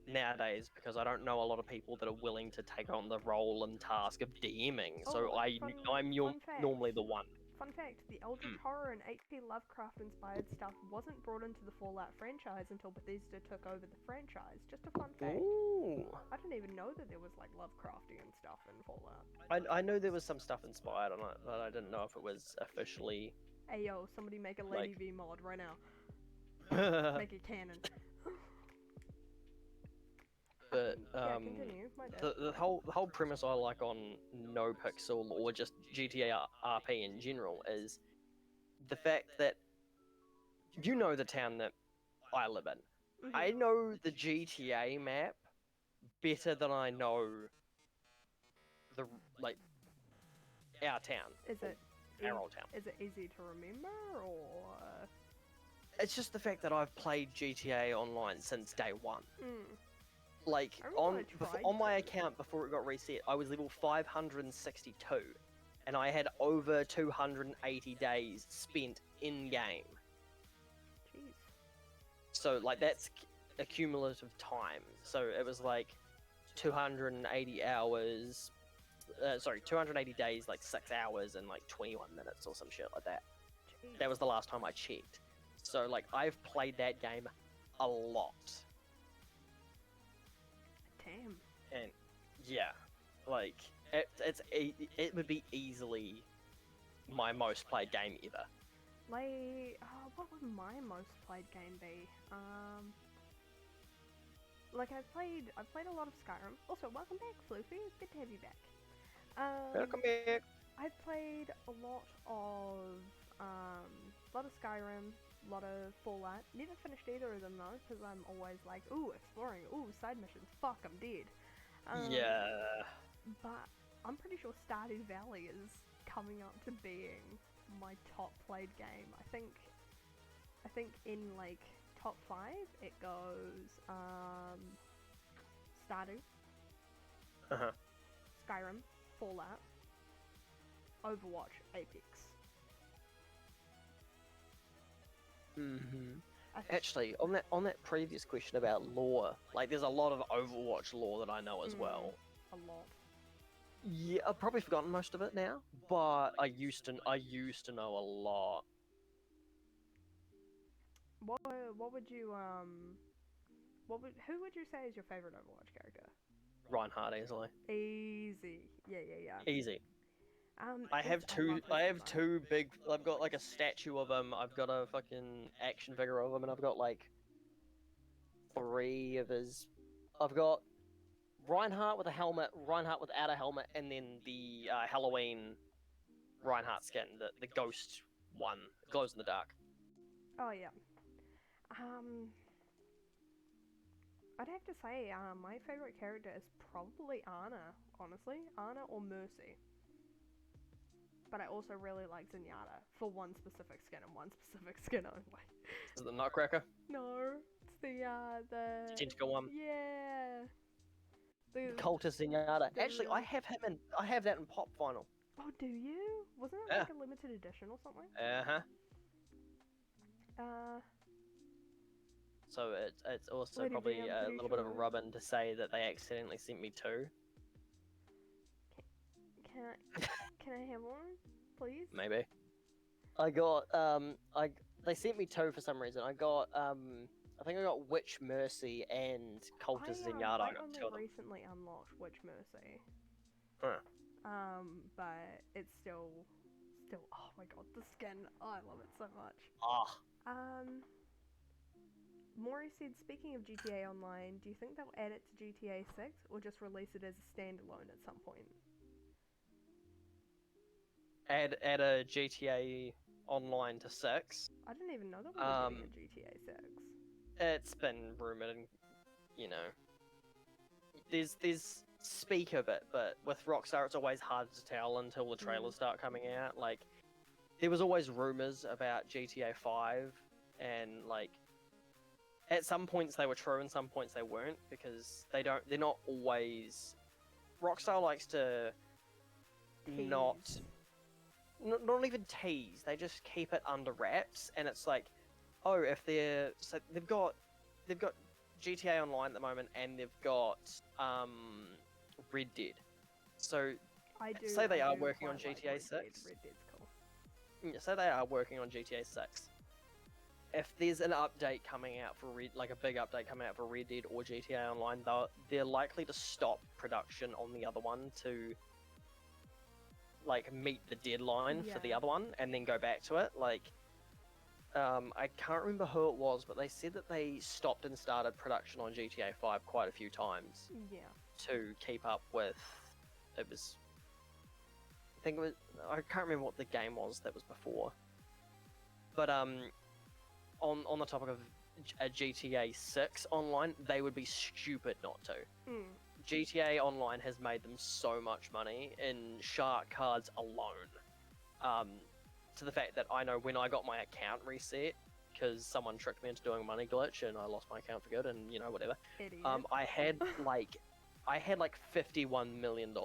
nowadays because I don't know a lot of people that are willing to take on the role and task of DMing. So I'm normally the one. Fun fact, the Eldritch Horror and H.P. Lovecraft inspired stuff wasn't brought into the Fallout franchise until Bethesda took over the franchise. Just a fun fact. Ooh. I didn't even know that there was like Lovecraftian stuff in Fallout. I know there was some stuff inspired on it, but I didn't know if it was officially... Hey yo, somebody make a LadyV mod right now. Make it canon. But continue. the whole premise I like on No Pixel or just GTA RP in general is the fact that you know the town that I live in. Mm-hmm. I know the GTA map better than I know our town. Our old town. Is it easy to remember or? It's just the fact that I've played GTA Online since day one. Like, on my account before it got reset, I was level 562, and I had over 280 days spent in-game. Jeez. So, like, that's a cumulative time. So, it was like 280 hours, 280 days, like 6 hours and like 21 minutes or some shit like that. Jeez. That was the last time I checked. So, like, I've played that game a lot. Damn. And yeah, like it would be easily my most played game ever. Like, what would my most played game be? like I've played a lot of Skyrim. Also, welcome back, Floofy. It's good to have you back. Welcome back. I've played a lot of Skyrim, a lot of Fallout. Never finished either of them though, because I'm always like, ooh, exploring, ooh, side missions. Fuck, I'm dead. Yeah. But I'm pretty sure Stardew Valley is coming up to being my top played game. I think in like top 5 it goes Stardew, Uh-huh. Skyrim, Fallout, Overwatch, Apex. Mm-hmm. I Actually, on that previous question about lore, like there's a lot of Overwatch lore that I know as well. A lot. Yeah, I've probably forgotten most of it now, but I used to know a lot. What would you who would you say is your favorite Overwatch character? Reinhardt easily. Easy. Yeah. Easy. I I have love his design. two big. I've got like a statue of him. I've got a fucking action figure of him, and I've got like 3 of his. I've got Reinhardt with a helmet, Reinhardt without a helmet, and then the Halloween Reinhardt skin, the ghost one, glows in the dark. Oh yeah. I'd have to say, my favorite character is probably Ana, honestly. Ana or Mercy. But I also really like Zenyatta for one specific skin and one specific skin only. Is it the Nutcracker? No, it's the Tentacle one. yeah. The Cultist Zenyatta. the Actually, I have that in Pop Final. Oh, do you? Wasn't it Yeah. like a limited edition or something? Uh-huh. Uh, So it's also Lady probably V, I'm a pretty little bit of a sure. rub-in to say that they accidentally sent me 2. can I have one, please? Maybe. I got they sent me 2 for some reason. I got I think I got Witch Mercy and Cultist Zenyatta. I got 2 only of them. recently unlocked Witch Mercy. Huh. But it's still, oh my god, the skin, oh, I love it so much. Ah. Maury said, speaking of GTA Online, do you think they'll add it to GTA 6 or just release it as a standalone at some point? Add a GTA Online to 6. I didn't even know that we were getting a GTA 6. It's been rumored, and you know, there's speak of it, but with Rockstar, it's always hard to tell until the trailers start coming out. Like, there was always rumors about GTA 5, and like, at some points they were true, and some points they weren't, because they're not always. Rockstar likes to not even tease. They just keep it under wraps, and it's like, oh, if they've got GTA Online at the moment, and they've got Red Dead. So say they are working on GTA 6. Red Dead's cool. Yeah, say they are working on GTA 6. If there's an update coming out for a big update coming out for Red Dead or GTA Online, they're likely to stop production on the other one to like meet the deadline for the other one, and then go back to it. Like, I can't remember who it was, but they said that they stopped and started production on GTA 5 quite a few times. Yeah. To keep up with, I can't remember what the game was that was before. But on the topic of a GTA 6 Online, they would be stupid not to. GTA Online has made them so much money in shark cards alone. To the fact that I know when I got my account reset, because someone tricked me into doing a money glitch and I lost my account for good, and whatever. Idiot. I had like $51 million,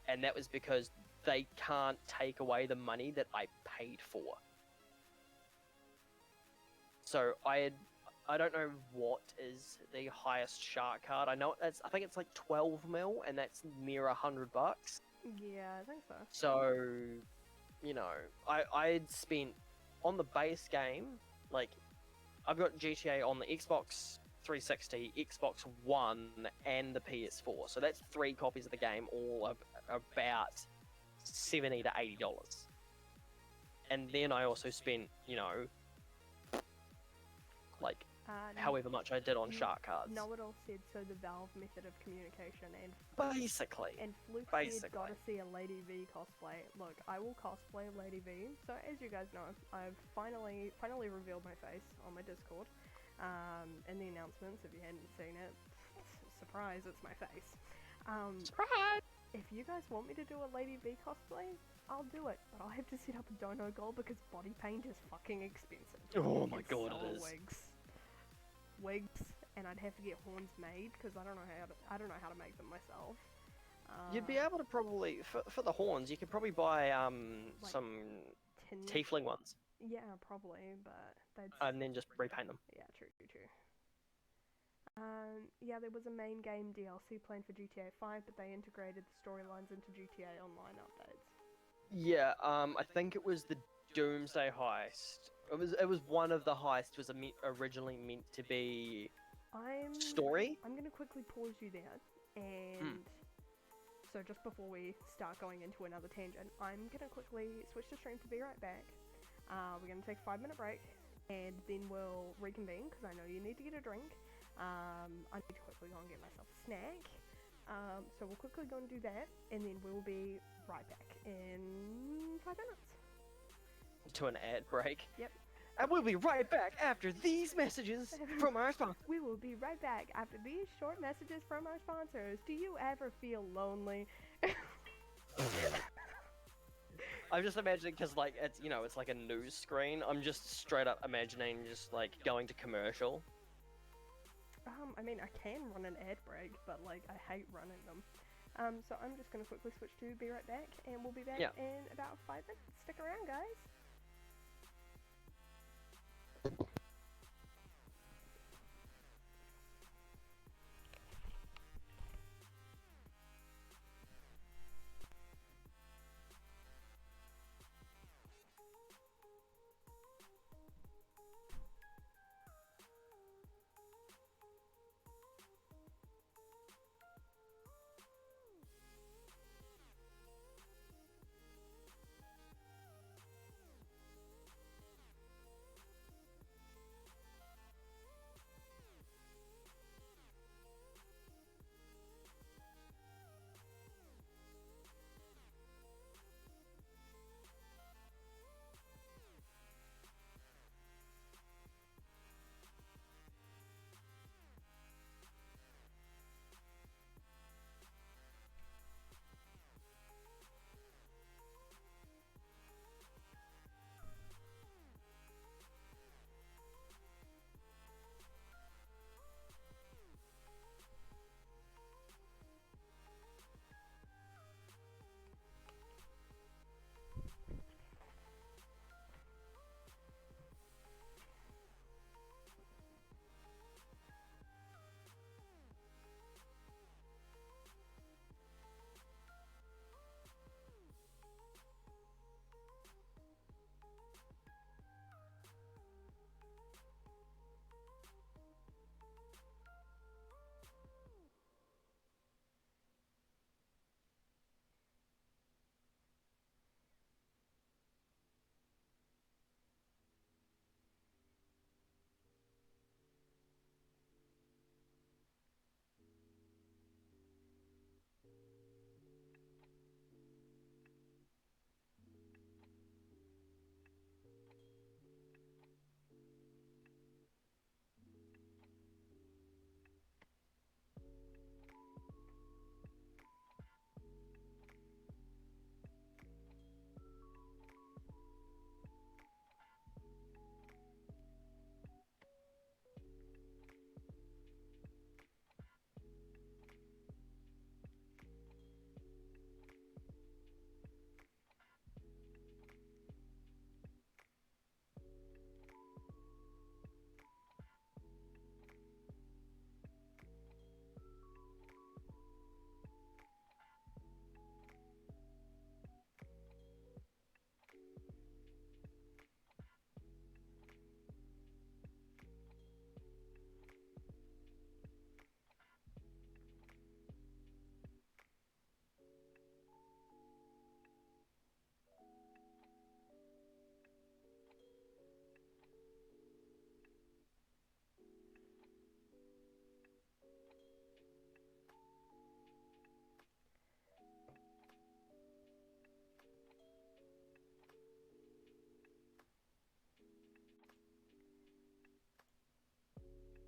and that was because they can't take away the money that I paid for. So I don't know what is the highest shark card. I think it's like 12 mil, and that's near $100. Yeah, I think so. So, I'd spent on the base game, like, I've got GTA on the Xbox 360, Xbox One, and the PS4. So that's 3 copies of the game, all about $70 to $80. And then I also spent, like however much I did on shark cards. No, it all said so. The Valve method of communication and Basically. and Fluke said gotta see a Lady V cosplay. Look, I will cosplay Lady V. So as you guys know, I've finally revealed my face on my Discord. In the announcements, if you hadn't seen it, surprise, it's my face. Surprise! If you guys want me to do a Lady V cosplay, I'll do it, but I'll have to set up a dono goal because body paint is fucking expensive. Oh my god, so it is. Wigs, and I'd have to get horns made because I don't know how to make them myself. You'd be able to probably for the horns. You could probably buy some tiefling ones. Yeah, probably, but they'd. And then just repaint them. Yeah, true. Yeah, there was a main game DLC planned for GTA 5, but they integrated the storylines into GTA Online updates. Yeah, I think it was the Doomsday heist. It was one of the heists was originally meant to be story. I'm gonna quickly pause you there, and so just before we start going into another tangent, I'm gonna quickly switch the stream to be right back. We're gonna take a 5-minute break, and then we'll reconvene because I know you need to get a drink. I need to quickly go and get myself a snack. So we'll quickly go and do that, and then we'll be right back in 5 minutes. To an ad break. Yep. And we'll be right back after these messages from our sponsors. We will be right back after these short messages from our sponsors. Do you ever feel lonely? I'm just imagining, because like it's it's like a news screen. I'm just straight up imagining just like going to commercial. I mean, I can run an ad break, but like I hate running them. So I'm just gonna quickly switch to be right back, and we'll be back in about 5 minutes. Stick around, guys.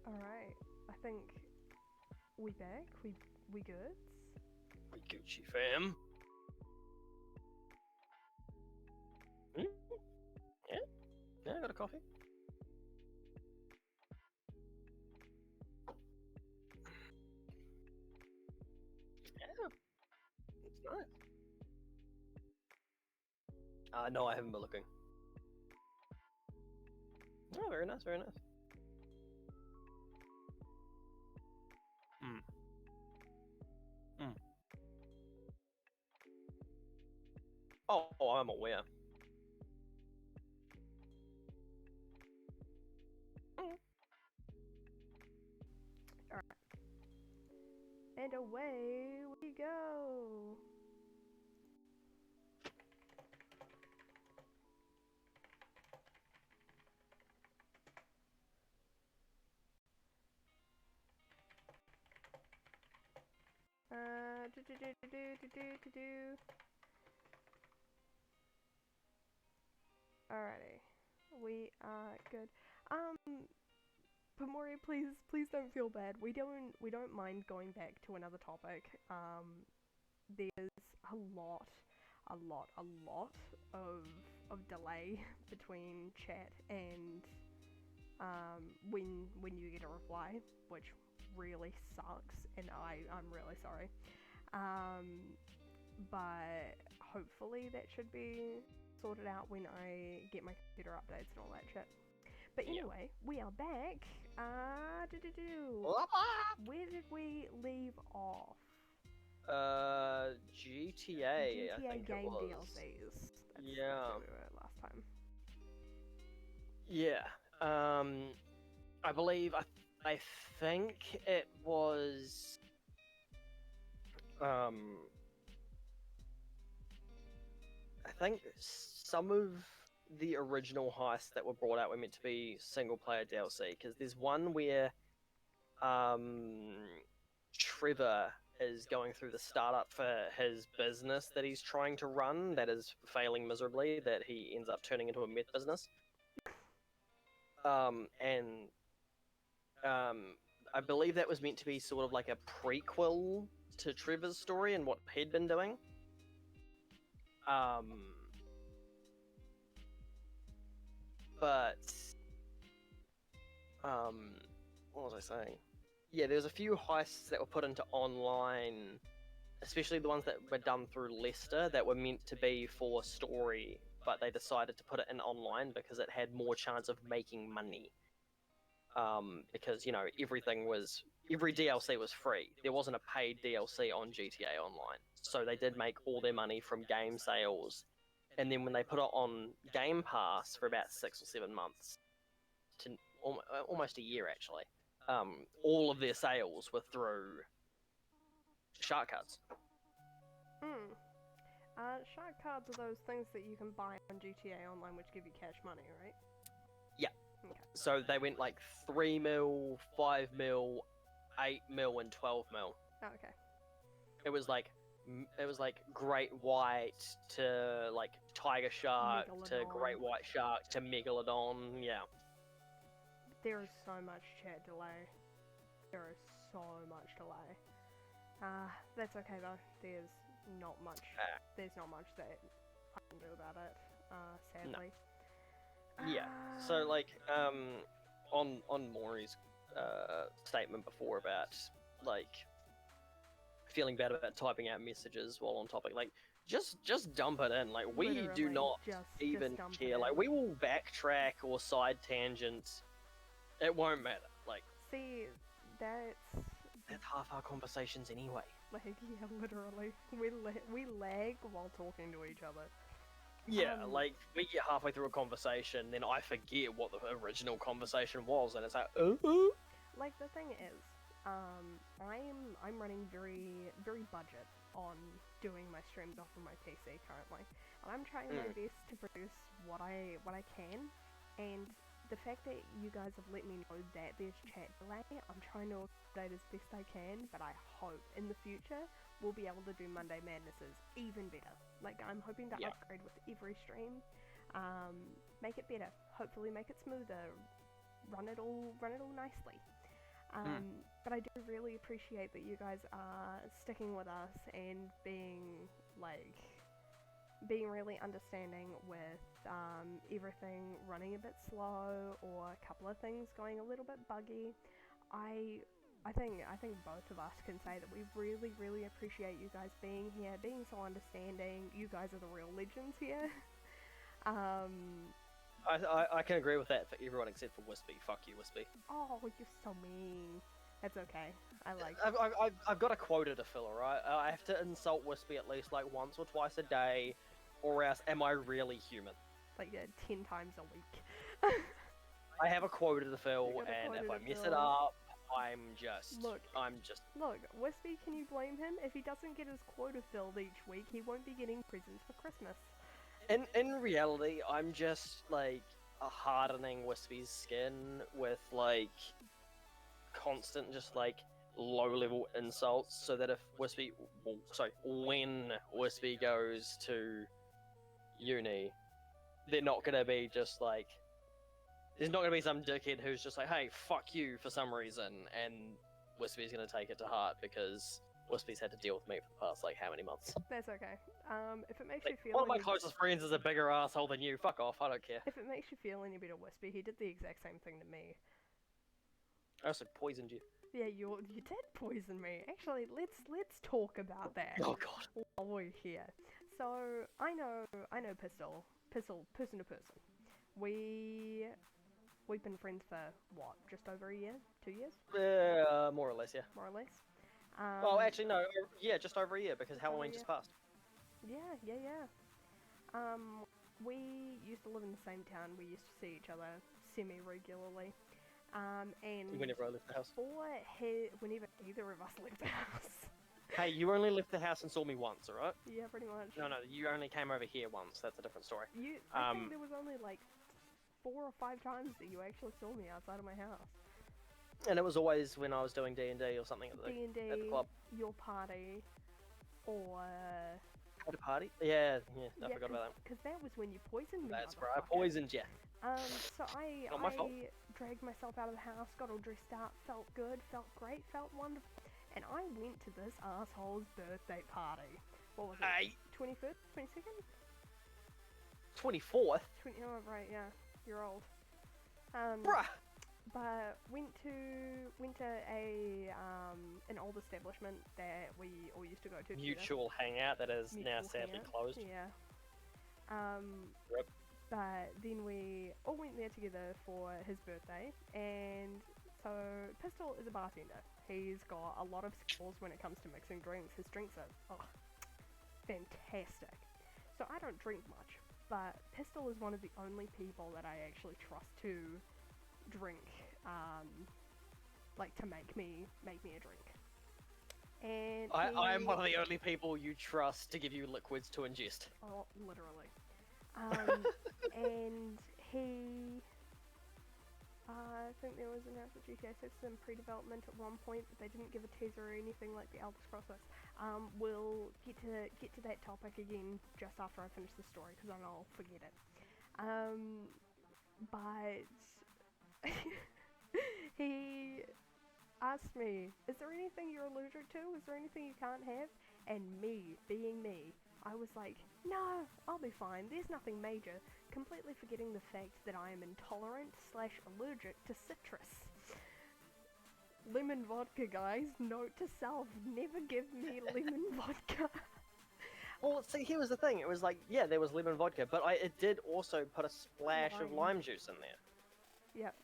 Alright, I think we back? We good? We Gucci fam. Hmm? Yeah? Yeah, I got a coffee. Yeah. It's nice. No, I haven't been looking. Oh, very nice, very nice. Hmm. Oh, I'm aware. Alright. And away we go! Do. Alrighty. We are good. Pamori, please don't feel bad. We don't mind going back to another topic. There's a lot of delay between chat and when you get a reply, which really sucks, and I'm really sorry. But hopefully that should be sorted out when I get my computer updates and all that shit. But anyway, we are back. Where did we leave off? GTA, I think game it was. DLCs. That's Yeah. where we were last time. Yeah. I believe I think it was I think some of the original heists that were brought out were meant to be single player DLC, because there's one where Trevor is going through the startup for his business that he's trying to run that is failing miserably, that he ends up turning into a meth business. I believe that was meant to be sort of like a prequel to Trevor's story and what he'd been doing. But what was I saying? Yeah, there's a few heists that were put into online, especially the ones that were done through Leicester, that were meant to be for story, but they decided to put it in online because it had more chance of making money. Because, you know, every DLC was free. There wasn't a paid DLC on GTA Online. So they did make all their money from game sales. And then when they put it on Game Pass for about 6 or 7 months, to almost a year actually, all of their sales were through shark cards. Shark cards are those things that you can buy on GTA Online which give you cash money, right? Yeah. Okay. So they went like 3 mil, 5 mil, 8 mil, and 12 mil. Oh, okay. It was like great white to like tiger shark to great white shark to megalodon. Yeah. There is so much chat delay. There is so much delay. That's okay though. There's not much that I can do about it. Sadly. No. Yeah. So like on Maury's statement before about like feeling bad about typing out messages while on topic, like just dump it in. Like we Literally, do not even just care. Like we will backtrack or side tangents. It won't matter. Like see, that's half our conversations anyway. Like, yeah, literally. We lag while talking to each other. Yeah, like, we get halfway through a conversation, then I forget what the original conversation was, and it's like, Like, the thing is, I'm running very budget on doing my streams off of my PC currently, and I'm trying my best to produce what I can, and the fact that you guys have let me know that there's chat delay, I'm trying to update as best I can, but I hope in the future we'll be able to do Monday Madnesses even better. Like, I'm hoping to upgrade with every stream, make it better, hopefully make it smoother, run it all nicely. But I do really appreciate that you guys are sticking with us and being really understanding with everything running a bit slow or a couple of things going a little bit buggy. I think both of us can say that we really, really appreciate you guys being here, being so understanding. You guys are the real legends here. I can agree with that for everyone except for Wispy. Fuck you, Wispy. Oh, you're so mean. That's okay. I like I've got a quota to fill, alright? I have to insult Wispy at least like once or twice a day, or else am I really human? like 10 times a week. I have a quota to fill, You got a and quota if I to mess fill. it up, I'm just... Look, Look, Wispy, can you blame him? If he doesn't get his quota filled each week, he won't be getting presents for Christmas. in reality, I'm just, like, hardening Wispy's skin with, like, constant, just, like, low-level insults, so that if Wispy... when Wispy goes to uni, they're not gonna be just, like... There's not gonna be some dickhead who's just like, hey, fuck you for some reason, and Wispy's gonna take it to heart because Wispy's had to deal with me for the past, like, how many months? That's okay. If it makes Like, you feel one of my any... closest friends is a bigger asshole than you. Fuck off, I don't care. If it makes you feel any better, Wispy, he did the exact same thing to me. I also poisoned you. Yeah, you did poison me. Actually, let's talk about that. Oh god. While we're here. So I know Pistol, person to person. We've been friends for what, just over a year, 2 years, More or less, yeah. more or less. Oh, actually, no. Yeah, just over a year because Halloween just passed. Yeah. We used to live in the same town. We used to see each other semi-regularly. And Whenever I left the house. whenever either of us left the house. Hey, you only left the house and saw me once, alright? Yeah, pretty much. No, you only came over here once. That's a different story. I think there was only like 4 or 5 times that you actually saw me outside of my house. And it was always when I was doing D&D or something at the club. Your party, or... At a party? Yeah, I forgot about that. Because that was when you poisoned me. That's right, I poisoned you. So I Not my fault. dragged myself out of the house, got all dressed up, felt good, felt great, felt wonderful, and I went to this asshole's birthday party. What was it? Hey! 21st? 22nd? 24th? Oh, right, yeah. You're old. Bruh! But went to an old establishment that we all used to go to. Mutual hangout that is now sadly closed. Yeah. Rip. But then we all went there together for his birthday, and so Pistol is a bartender. He's got a lot of skills when it comes to mixing drinks. His drinks are fantastic. So I don't drink much, but Pistol is one of the only people that I actually trust to drink, like to make me a drink. And I am one of the only people you trust to give you liquids to ingest. Oh, literally. And he, I think there was an announced that GTA 6 in pre-development at one point, but they didn't give a teaser or anything like the Elder Scrolls 6. We'll get to that topic again just after I finish the story, because then I'll forget it. But he asked me, is there anything you're allergic to? Is there anything you can't have? And me, being me, I was like, no, I'll be fine, there's nothing major, completely forgetting the fact that I am intolerant / allergic to citrus. Lemon vodka, guys, note to self, never give me lemon vodka. Well, see, here was the thing, it was like, yeah, there was lemon vodka, but it did also put a splash of lime juice in there. Yep.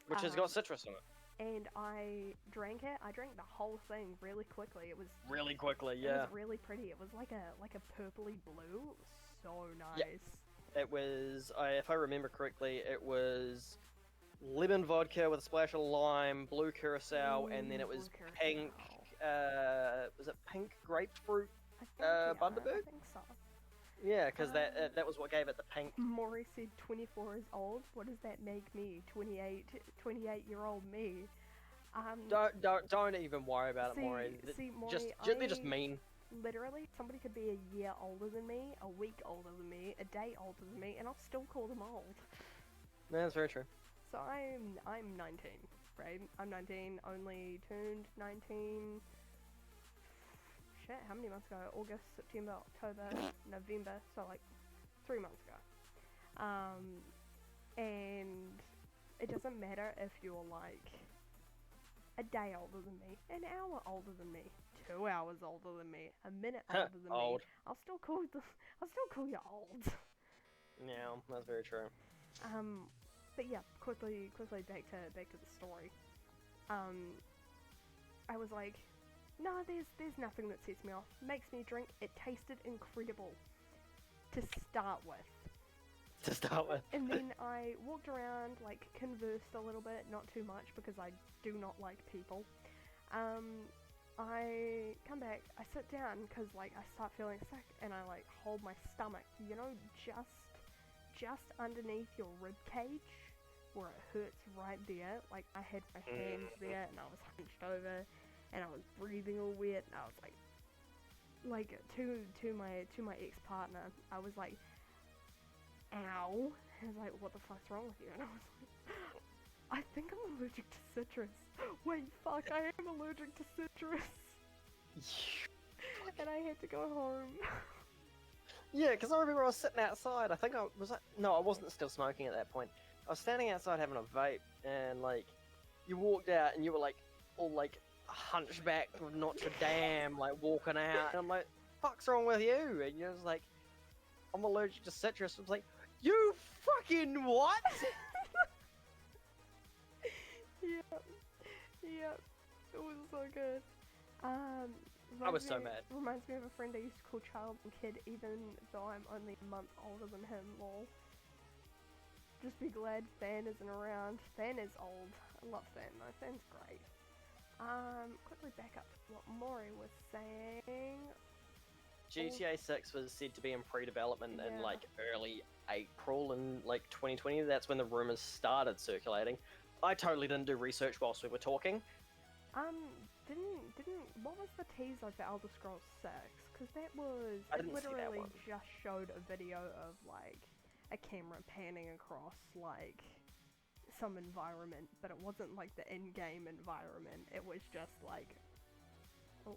Which has got citrus in it. And I drank it. I drank the whole thing really quickly. It was really quickly, yeah. It was really pretty. It was like a purpley blue. It was so nice. Yep. It was, if I remember correctly, it was lemon vodka with a splash of lime, blue curacao, and then it was pink. Was it pink grapefruit? Bundaberg? I think so. Yeah, because that was what gave it the pink. Maury said 24 is old. What does that make me? 28-year-old me. Don't even worry about it, Maury. Maury, They're just mean. Literally, somebody could be a year older than me, a week older than me, a day older than me, and I'll still call them old. No, that's very true. So I'm 19. grade. I'm 19, only turned 19. Shit, how many months ago? August, September, October, November. So like 3 months ago. And it doesn't matter if you're like a day older than me, an hour older than me, 2 hours older than me, a minute older than Old. me. I'll still call you old. Yeah, that's very true. But yeah, quickly back to the story. I was like, no, there's nothing that sets me off. Makes me drink. It tasted incredible to start with. And then I walked around, like, conversed a little bit, not too much because I do not like people. I come back, I sit down because, like, I start feeling sick and I, like, hold my stomach, you know, just underneath your rib cage where it hurts right there. Like, I had my hands there and I was hunched over and I was breathing all wet and I was like to my ex-partner, I was like, ow. I was like, what the fuck's wrong with you? And I was like, I think I'm allergic to citrus. Wait, fuck, I am allergic to citrus. And I had to go home. Yeah, because I remember I was sitting outside. I think I was. No, I wasn't still smoking at that point. I was standing outside having a vape, and like, you walked out, and you were like, all like hunchbacked with Notre Dame, like walking out. And I'm like, "Fuck's wrong with you?" And you was like, "I'm allergic to citrus." I was like, "You fucking what?" Yep. It was so good. I was so mad. Reminds me of a friend I used to call Child and Kid, even though I'm only a month older than him. Lol. Just be glad Fan isn't around. Fan is old. I love Fan though. Fan's great. Quickly back up to what Maury was saying. GTA 6 was said to be in pre-development in Yeah. like early April in like 2020. That's when the rumors started circulating. I totally didn't do research whilst we were talking. Didn't what was the teaser for Elder Scrolls 6? Because that was, I it didn't see that literally one. just showed a video of like a camera panning across like some environment, but it wasn't like the in-game environment. It was just like, oh,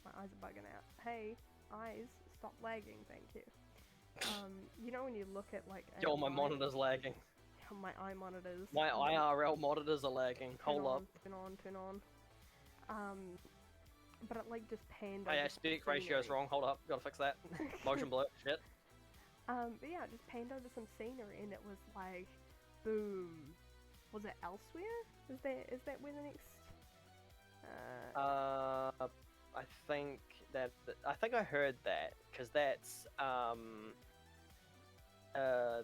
my eyes are bugging out. Hey, eyes, stop lagging, thank you. You know when you look at like Yo, my monitor's lagging. my eye monitors. My IRL monitors are lagging. Hold up. Turn on. But it like just panned over Hey, some aspect ratio's scenery. wrong. Hold up. Gotta fix that. Motion blur. Shit. But yeah, it just panned over some scenery and it was like, boom. Was it elsewhere? Is that where the next? I think I heard that because that's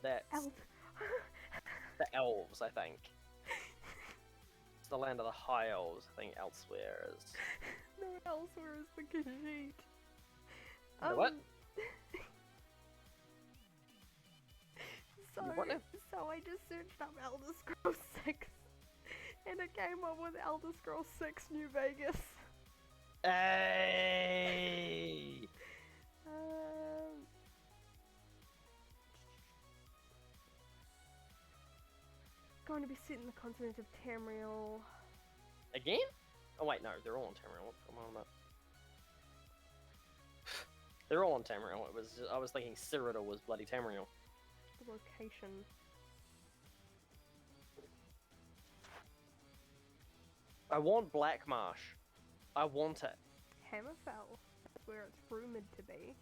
that's the elves. I think it's the land of the high elves. I think elsewhere is. No, elsewhere is the Khajiit. What? What now? So I just searched up Elder Scrolls 6 and it came up with Elder Scrolls 6 New Vegas. Hey! Going to be set in the continent of Tamriel. Again? Oh wait, no, they're all on Tamriel. What am I on about? They're all on Tamriel. I was thinking Cyrodiil was bloody Tamriel. The location. I want Black Marsh. I want it. Hammerfell. That's where it's rumored to be.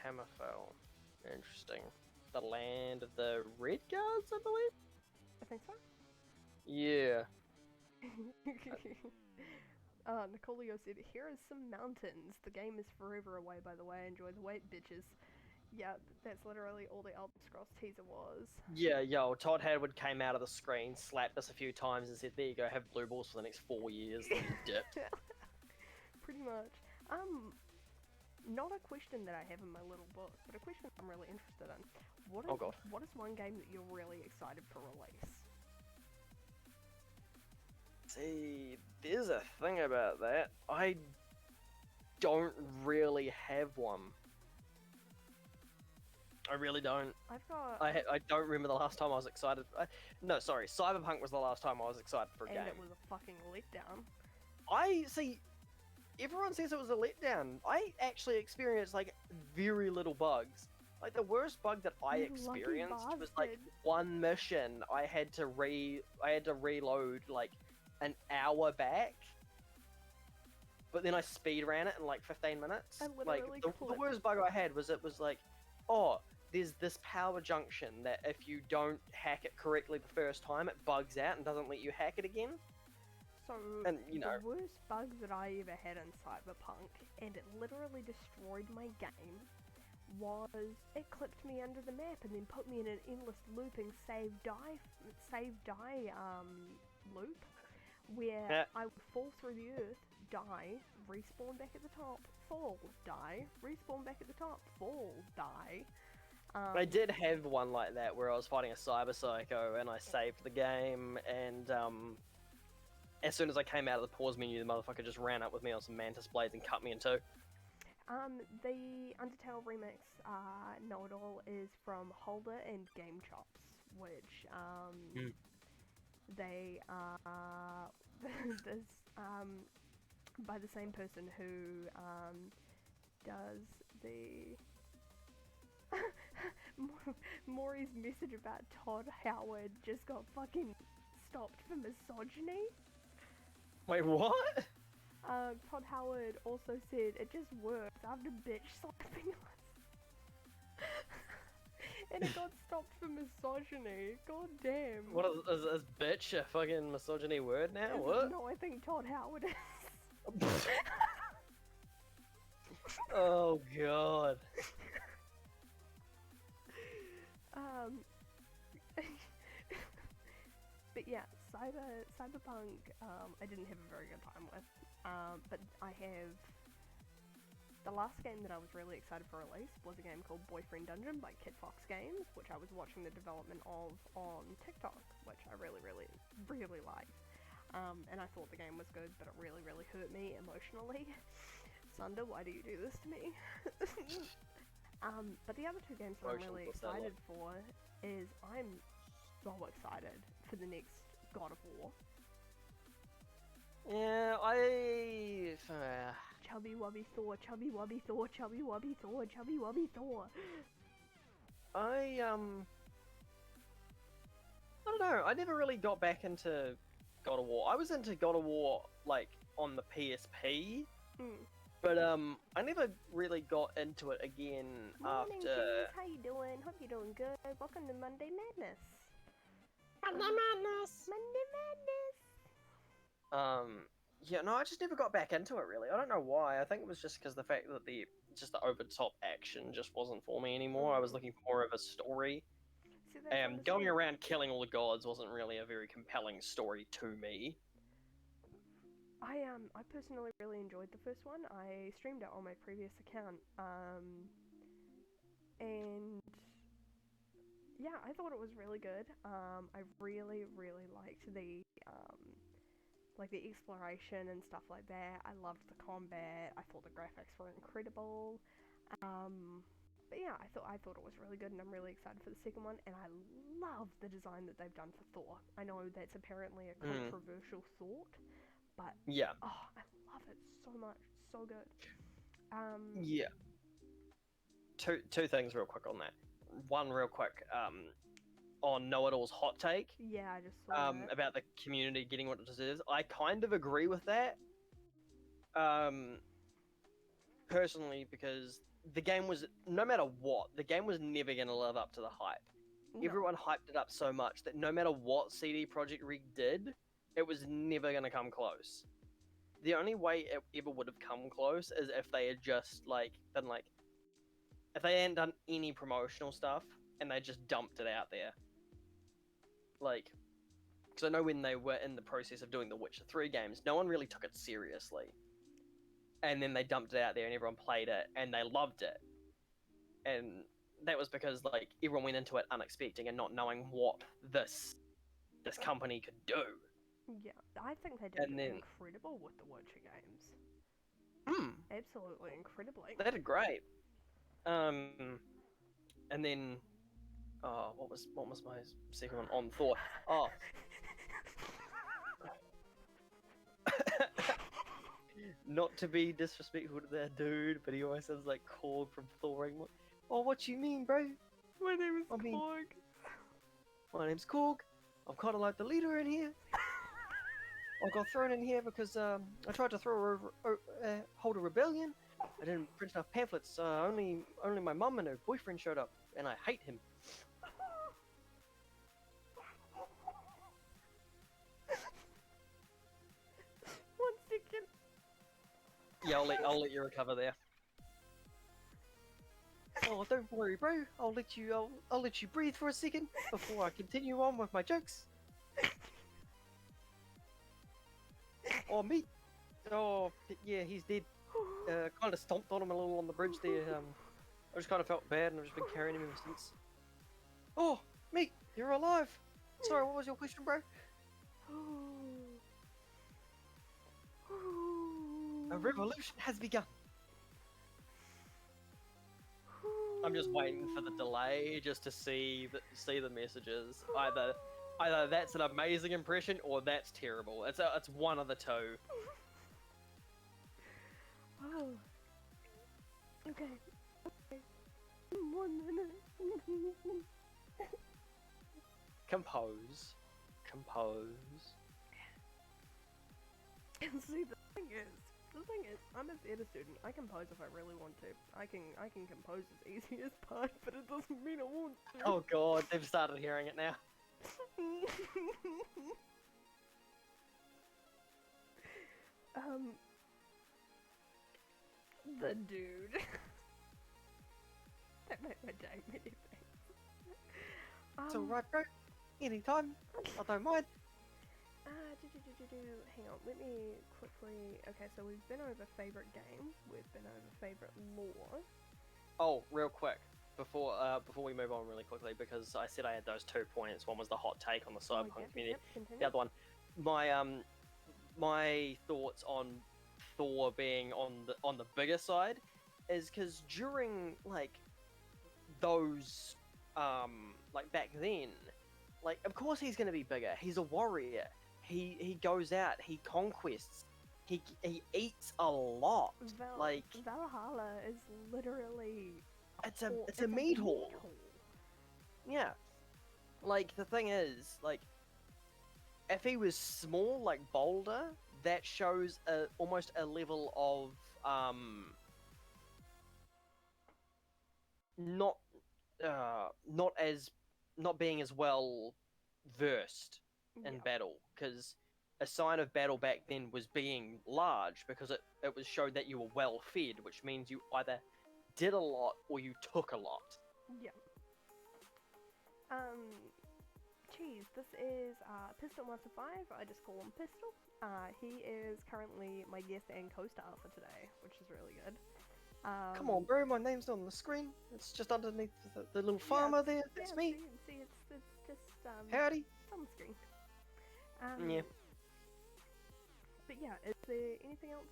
Hammerfell. Interesting. The land of the Red Guards, I believe? I think so. Yeah. Nicolio said, here are some mountains. The game is forever away, by the way. Enjoy the wait, bitches. Yeah, that's literally all the Elder Scrolls teaser was. Yeah, yo, Todd Hadwood came out of the screen, slapped us a few times and said, there you go, have blue balls for the next 4 years, then he dipped. Pretty much. Not a question that I have in my little book, but a question I'm really interested in. What is one game that you're really excited for release? See, there's a thing about that. I don't really have one. I really don't. I've got. I don't remember the last time I was excited. No, sorry. Cyberpunk was the last time I was excited for a and game. it was a fucking letdown. I see. Everyone says it was a letdown. I actually experienced like very little bugs. Like the worst bug that I You experienced lucky was like bastard. one mission. I had to reload like an hour back. But then I speed ran it in like 15 minutes. I Like literally the clicked. worst bug I had was it was like, oh, there's this power junction that if you don't hack it correctly the first time, it bugs out and doesn't let you hack it again. So, And, you know. the worst bug that I ever had in Cyberpunk, and it literally destroyed my game, was it clipped me under the map and then put me in an endless looping save die loop, where I would fall through the earth, die, respawn back at the top, fall, die, respawn back at the top, fall, die. I did have one like that where I was fighting a cyber psycho and I saved the game and as soon as I came out of the pause menu, the motherfucker just ran up with me on some mantis blades and cut me in two. The Undertale remix, Know It All, is from Holder and Game Chops, which they are this by the same person who does the Maury's message about Todd Howard just got fucking stopped for misogyny. Wait, what? Todd Howard also said it just works after bitch slapping us. And it got stopped for misogyny. God damn. What is bitch a fucking misogyny word now? What? No, I think Todd Howard is. Oh god. But yeah, Cyberpunk, I didn't have a very good time with. But I have... The last game that I was really excited for release was a game called Boyfriend Dungeon by Kid Fox Games, which I was watching the development of on TikTok, which I really, really, really liked. And I thought the game was good, but it really, really hurt me emotionally. Sunder, why do you do this to me? But the other two games that I'm really excited for is I'm so excited for the next God of War. Yeah, Chubby Wubby Thor, Chubby Wubby Thor, Chubby Wubby Thor, Chubby Wubby Thor. I don't know. I never really got back into God of War. I was into God of War like on the PSP, but I never really got into it again Morning, after. James. How you doing? Hope you're doing good. Welcome to Monday Madness. Monday Madness. Monday Madness. Yeah, no, I just never got back into it really. I don't know why. I think it was just because the fact that the over the top action just wasn't for me anymore. I was looking for more of a story. See, Going around killing all the gods wasn't really a very compelling story to me. I personally really enjoyed the first one. I streamed it on my previous account. And yeah, I thought it was really good. I really, really liked the like the exploration and stuff like that. I loved the combat. I thought the graphics were incredible. But yeah, I thought it was really good, and I'm really excited for the second one. And I love the design that they've done for Thor. I know that's apparently a controversial thought, but yeah, oh, I love it so much, so good. Yeah. Two things real quick on that. One real quick, on Know It All's hot take. Yeah, I just saw that. About the community getting what it deserves. I kind of agree with that. Personally, because the game was, no matter what, the game was never going to live up to the hype. No. Everyone hyped it up so much that no matter what CD Projekt Red did, it was never going to come close. The only way it ever would have come close is if they had just, if they hadn't done any promotional stuff and they just dumped it out there. Because I know when they were in the process of doing the Witcher 3 games, no one really took it seriously. And then they dumped it out there and everyone played it and they loved it. And that was because, everyone went into it unexpecting and not knowing what this company could do. Yeah, I think they did incredible with the Witcher games. Absolutely incredibly. They did great. And then, what was my second one on Thor? Oh, not to be disrespectful to that dude, but he always sounds like Korg from Thor. Oh, what you mean, bro? My name is I mean, Korg. my name's Korg. I'm kind of like the leader in here. I got thrown in here because I tried to hold a rebellion. I didn't print enough pamphlets. Only my mum and her boyfriend showed up, and I hate him. One second. Yeah, I'll let you recover there. Oh, don't worry, bro. I'll let you breathe for a second before I continue on with my jokes. Oh, me. Oh, yeah, he's dead. Kind of stomped on him a little on the bridge there. I just kind of felt bad, and I've just been carrying him ever since. Oh, me, you're alive. Sorry, what was your question, bro? A revolution has begun. I'm just waiting for the delay just to see the messages. Either that's an amazing impression or that's terrible. It's one of the two. Oh. Okay. 1 minute. Compose. See, the thing is, I'm a theatre student. I compose if I really want to. I can compose as easy as pie, but it doesn't mean I want to. Oh god, they've started hearing it now. The dude. That made my day, many things. It's alright, bro. Anytime. I don't mind. Hang on, let me quickly... Okay, so we've been over favourite game, we've been over favourite lore. Oh, real quick. Before we move on really quickly, because I said I had those 2 points. One was the hot take on the cyberpunk community. Continue. The other one, my thoughts on Thor being on the bigger side is because during like those like back then, like of course he's gonna be bigger. He's a warrior. He goes out. He conquests. He eats a lot. Valhalla is literally it's a meat haul. Yeah. Like the thing is, like if he was small like Boulder, that shows almost a level of not being as well versed in battle, because a sign of battle back then was being large, because it showed that you were well fed, which means you either did a lot or you took a lot. Yeah. Cheese, this is Pistol Master 5, I just call him Pistol. He is currently my guest and co-star for today, which is really good. Come on, bro, my name's not on the screen. It's just underneath the little farmer there. That's me. See, it's just Howdy. on the screen. Yeah. But yeah, is there anything else?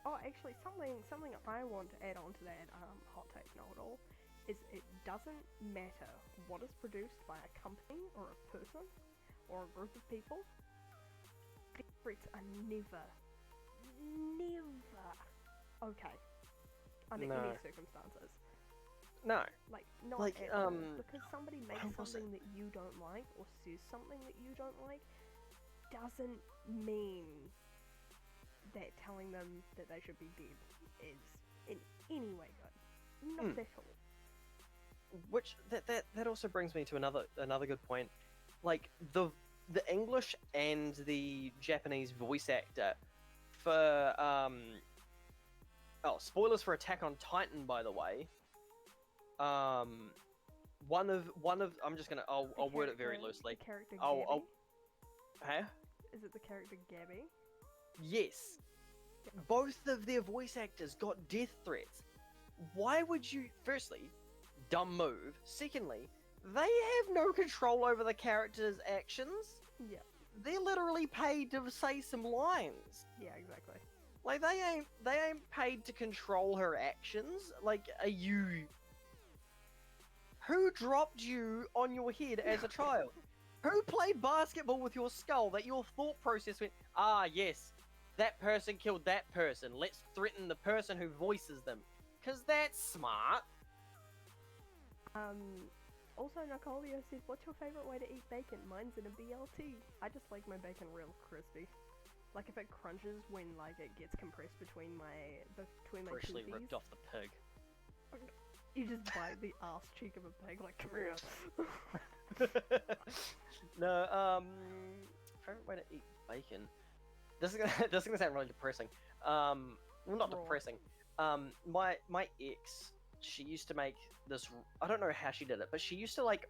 Oh, actually, something I want to add on to that hot take know-it-all is it doesn't matter what is produced by a company or a person or a group of people. Death threats are never okay under any circumstances. No. Like, not at all. Because somebody makes something that you don't like or says something that you don't like doesn't mean that telling them that they should be dead is in any way good. Not at all. Which that also brings me to another good point. Like the English and the Japanese voice actor for spoilers for Attack on Titan, by the way. One of I'm just gonna I'll word it very loosely. The character Gabby. Huh? Is it the character Gabby? Yes. Both of their voice actors got death threats. Why would you? Firstly, dumb move. Secondly, they have no control over the character's actions. Yeah. They're literally paid to say some lines. Yeah, exactly. Like they ain't paid to control her actions. Like, are you? Who dropped you on your head as a child? Who played basketball with your skull that your thought process went, ah, yes, that person killed that person. Let's threaten the person who voices them. Because that's smart. Also, Nicolio says, what's your favourite way to eat bacon? Mine's in a BLT. I just like my bacon real crispy. Like if it crunches when like it gets compressed between my Freshly toothies. ripped off the pig. You just bite the ass cheek of a pig, like, come here. No, favorite way to eat bacon. This is gonna sound really depressing. Well, not Raw. depressing. My ex, she used to make this. I don't know how she did it, but she used to like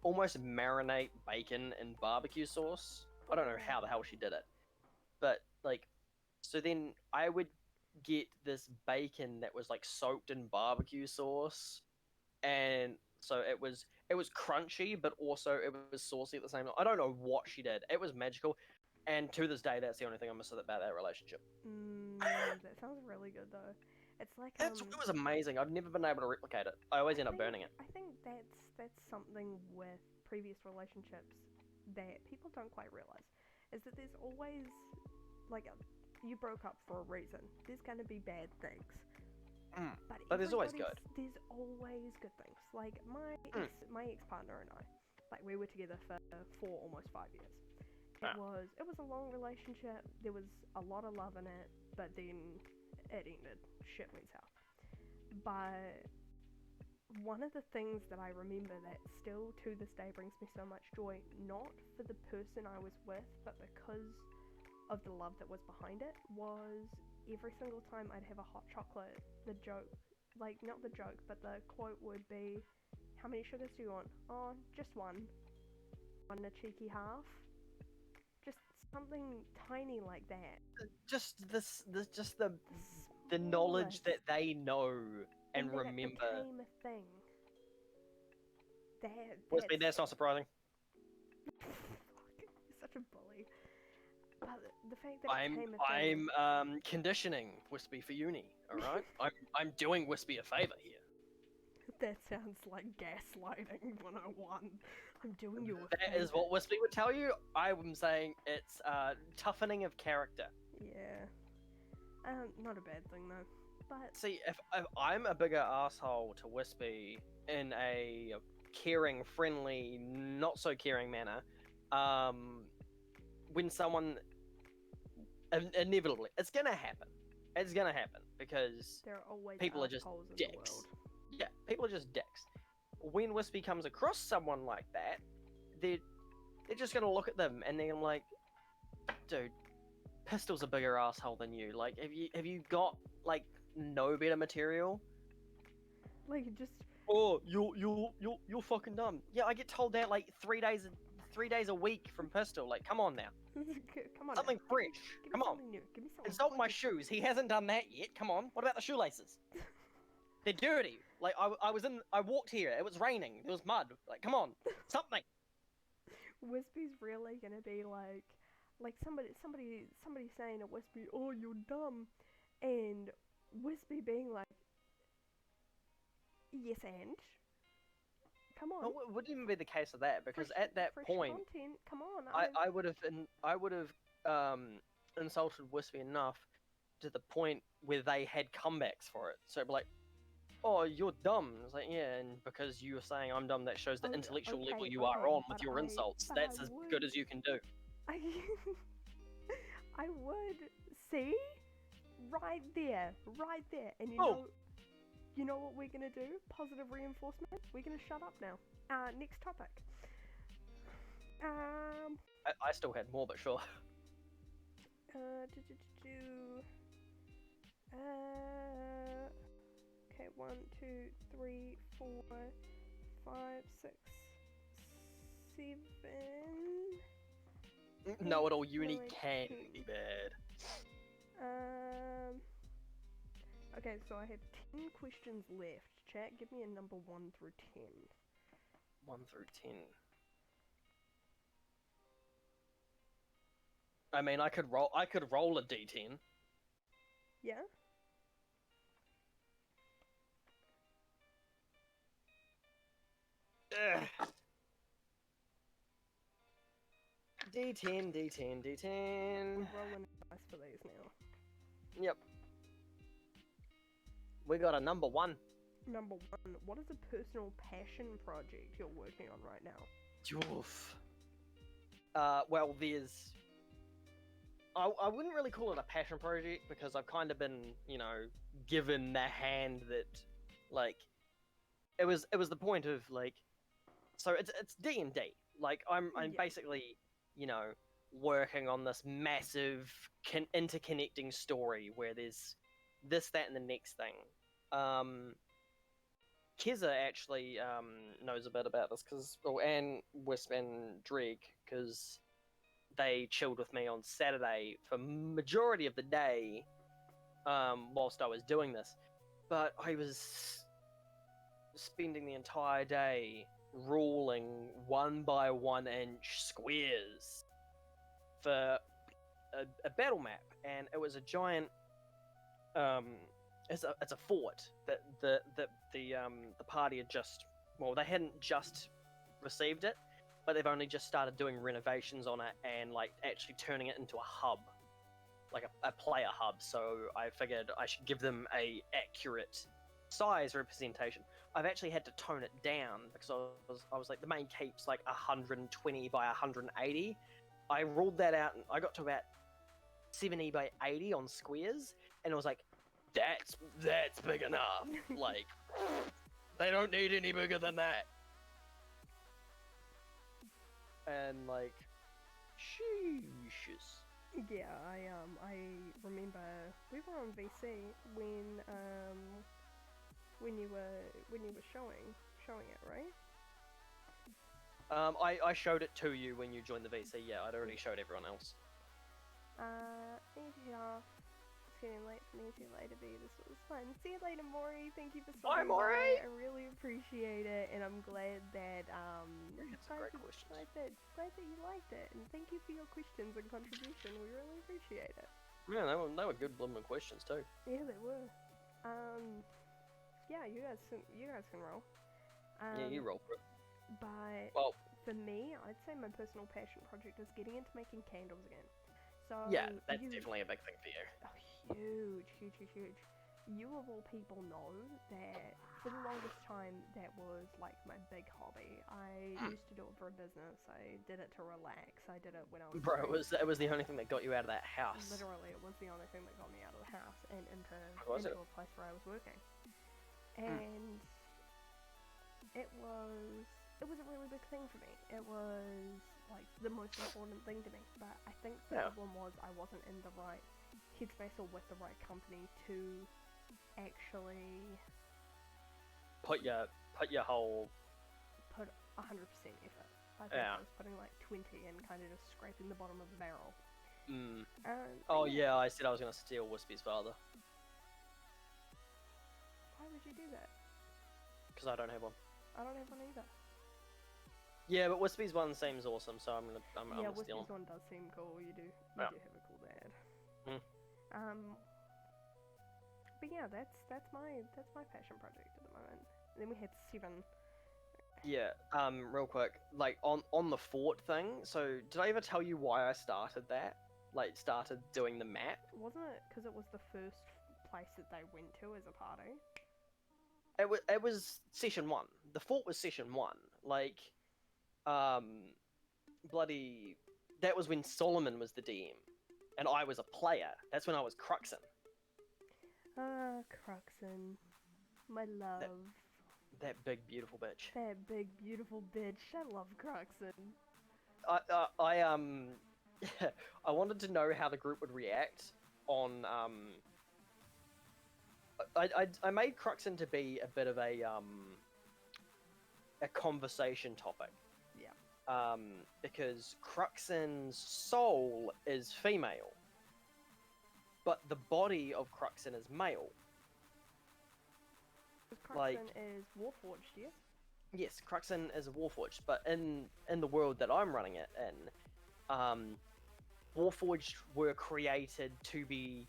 almost marinate bacon in barbecue sauce. I don't know how the hell she did it, but like, so then I would get this bacon that was like soaked in barbecue sauce, and so it was crunchy, but also it was saucy at the same time. I don't know what she did. It was magical, and to this day, that's the only thing I miss about that relationship. That sounds really good though. It's like It was amazing. I've never been able to replicate it. I always end up burning it. I think that's something with previous relationships that people don't quite realize is that there's always like you broke up for a reason. There's gonna be bad things. But there's always good. There's always good things. Like my ex-partner and I, like we were together for almost 5 years. It was a long relationship. There was a lot of love in it, but then it ended. Shit went south. But one of the things that I remember that still to this day brings me so much joy, not for the person I was with, but because of the love that was behind it, was every single time I'd have a hot chocolate, the joke, like not the joke, but the quote would be, how many sugars do you want? Oh, just one. One a cheeky half. Just something tiny like that. Just the knowledge that they know and remember. It became a thing. That's not surprising. You're such a bully. But the fact that it became a thing. I'm conditioning Wispy for uni. All right, I'm doing Wispy a favor here. That sounds like gaslighting 101. I'm doing you a favor. That is what Wispy would tell you. I'm saying it's toughening of character. Yeah. Not a bad thing though. But see, if I'm a bigger asshole to Wispy in a caring, friendly, not so caring manner, when someone inevitably, it's gonna happen. It's gonna happen because there are always people are just dicks. In the world. Yeah, people are just dicks. When Wispy comes across someone like that, they're just gonna look at them and they're like, dude, Pistol's a bigger asshole than you. Like, have you got like no better material? Like just. Oh, you're fucking dumb. Yeah, I get told that like 3 days a week from Pistol. Like, come on now. Come on. Something now. fresh. Come on. New. Give me something. Insult my shoes. He hasn't done that yet. Come on. What about the shoelaces? They're dirty. Like I walked here. It was raining. There was mud. Like, come on. Something. Wispy's really gonna be like somebody saying to Wispy, "Oh, you're dumb," and Wispy being like, "Yes, and." Come on. Well, it wouldn't even be the case of that because at that fresh point, content. Come on. I would have insulted Wispy enough to the point where they had comebacks for it. So it'd be like, oh, you're dumb. It's like, yeah, and because you were saying I'm dumb, that shows the intellectual level you are on with your insults. That's as good as you can do. I would see right there, and you know what we're gonna do? Positive reinforcement. We're gonna shut up now. Next topic. I still had more, but sure. Okay, 1, 2, 3, 4, 5, 6, 7. Know-it-all uni can be bad. Okay, so I have 10 questions left. Chat, give me a number 1 through 10. 1 through 10. I mean, I could roll a d10. Yeah? D10, D10, D10. We're rolling dice for these now. Yep. We got a number 1. Number 1, what is a personal passion project you're working on right now? Oof. Well, there's... I wouldn't really call it a passion project because I've kind of been, you know, given the hand that, like, it was the point of, like, so it's D&D. Like, I'm Yeah. basically, you know, working on this massive interconnecting story where there's this, that, and the next thing. Keza actually knows a bit about this because, and Wisp and Dreg, because they chilled with me on Saturday for majority of the day, whilst I was doing this. But I was spending the entire day ruling 1 by 1 inch squares for a battle map, and it was a giant. It's a fort that the party had just, well, they hadn't just received it, but they've only just started doing renovations on it and like actually turning it into a hub, like a player hub. So I figured I should give them a accurate size representation. I've actually had to tone it down because I was like, the main keep's like 120 by 180. I ruled that out and I got to about 70 by 80 on squares, and I was like, that's big enough. Like, they don't need any bigger than that. And like, sheesh. Yeah, I remember we were on VC when you were showing it, right? I showed it to you when you joined the VC. Yeah, I'd already showed everyone else. Thank you, y'all. It's getting late for me. See you later, B. This was fun. See you later, Maury. Thank you for stopping Bye, Maury. by. I really appreciate it, and I'm glad that It's a great question. glad that you liked it, and thank you for your questions and contribution. We really appreciate it. Yeah, they were good blooming questions too. Yeah, they were. Yeah, you guys can roll. Yeah, you roll for it. But Well, for me, I'd say my personal passion project is getting into making candles again. So yeah, that's definitely a big thing for you. Huge. You of all people know that for the longest time that was like my big hobby. I used to do it for a business. I did it to relax. I did it when I was Bro, it was the only thing that got you out of that house. literally, it was the only thing that got me out of the house and into Was it? a place where I was working. And it was a really big thing for me. It was like the most important thing to me. But I think the problem was I wasn't in the right headspace or with the right company to actually Put your whole... put 100% effort. I think I was putting like 20 and kind of just scraping the bottom of the barrel. Oh yeah, I said I was going to steal Wispy's father. Why would you do that? Because I don't have one. I don't have one either. Yeah, but Wispy's one seems awesome, so I'm gonna steal him. Wispy's one does seem cool. You do have a cool dad. But yeah, that's my passion project at the moment. And then we had 7. Yeah, real quick, like on the fort thing. So did I ever tell you why I started that? Like started doing the map? Wasn't it because it was the first place that they went to as a party? It was session 1. The fort was session 1. Like, bloody, that was when Solomon was the DM, and I was a player. That's when I was Cruxin. Ah, Cruxin, my love. That big beautiful bitch. That big beautiful bitch. I love Cruxin. I wanted to know how the group would react on I made Cruxin to be a bit of a conversation topic. Yeah. Because Cruxin's soul is female, but the body of Cruxin is male. Cruxin is Warforged, yes? Yes, Cruxin is a Warforged, but in the world that I'm running it in, Warforged were created to be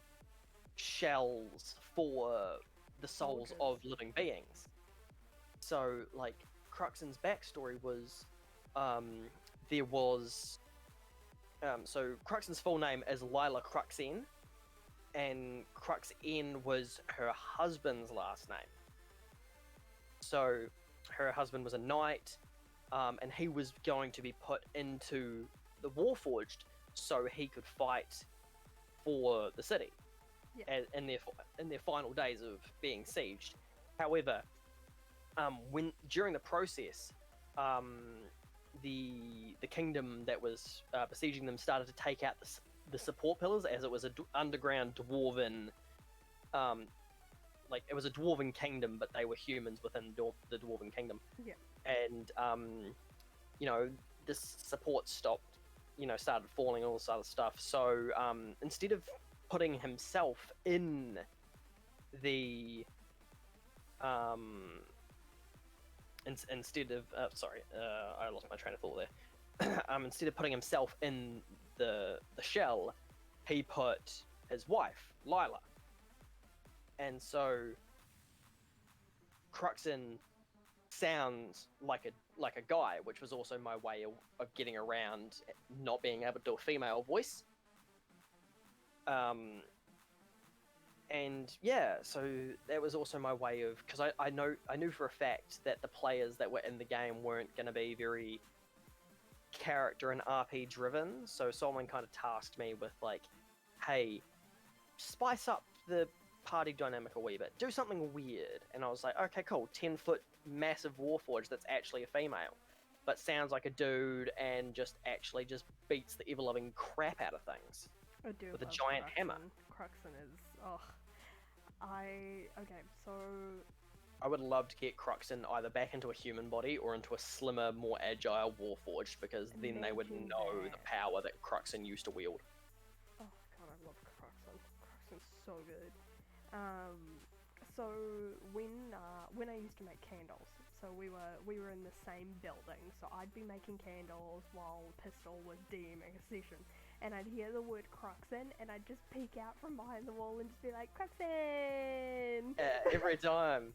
shells for the souls of living beings. So, like, Cruxen's backstory was, there was, so Cruxen's full name is Lila Cruxen, and Cruxen was her husband's last name. So her husband was a knight, and he was going to be put into the Warforged so he could fight for the city in their final days of being sieged. However, during the process, the kingdom that was besieging them started to take out the support pillars, as it was an underground dwarven, like it was a dwarven kingdom, but they were humans within the dwarven kingdom. Yeah. And this support stopped, started falling, all this other stuff. So instead of putting himself in the instead of I lost my train of thought there. Instead of putting himself in the shell, he put his wife, Lila. And so Cruxen sounds like a guy, which was also my way of getting around not being able to do a female voice. And yeah, so that was also my way of, because I knew for a fact that the players that were in the game weren't going to be very character and RP driven, so someone kind of tasked me with like, hey, spice up the party dynamic a wee bit, do something weird. And I was like, okay, cool, 10-foot massive Warforged that's actually a female, but sounds like a dude and just beats the ever-loving crap out of things. I do with a love giant hammer. Cruxen is, okay, so I would love to get Cruxen either back into a human body or into a slimmer, more agile Warforged, because then they would know the power that Cruxen used to wield. Oh god, I love Cruxen. Cruxen's so good. So when I used to make candles, so we were in the same building, so I'd be making candles while Pistol was DMing a session, and I'd hear the word Cruxen, and I'd just peek out from behind the wall and just be like, Cruxen! Yeah, every time.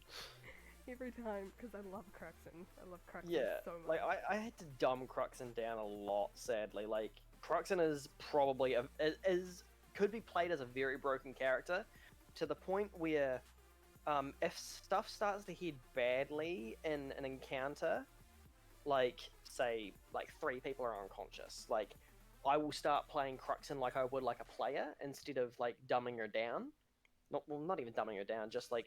Every time, because I love Cruxen. I love Cruxen so much. Like, I had to dumb Cruxen down a lot, sadly. Like, Cruxen is probably, could be played as a very broken character, to the point where, if stuff starts to head badly in an encounter, like, say, like 3 people are unconscious, like, I will start playing Cruxen like I would like a player, instead of, like, dumbing her down. Not even dumbing her down, just, like,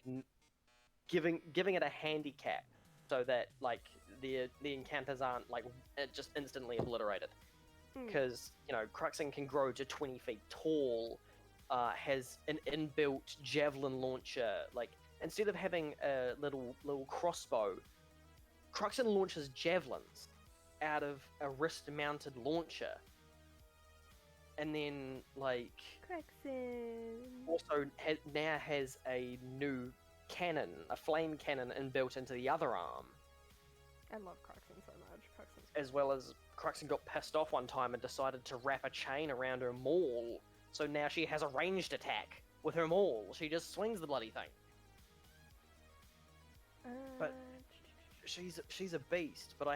giving it a handicap, so that, like, the encounters aren't, like, just instantly obliterated. Because, Cruxen can grow to 20 feet tall, has an inbuilt javelin launcher. Like, instead of having a little crossbow, Cruxen launches javelins out of a wrist-mounted launcher. And then, like, Cruxen also now has a new cannon, a flame cannon inbuilt into the other arm. I love Cruxen so much. Cruxen's As well as Cruxen got pissed off one time and decided to wrap a chain around her maul, so now she has a ranged attack with her maul. She just swings the bloody thing. But she's a beast. But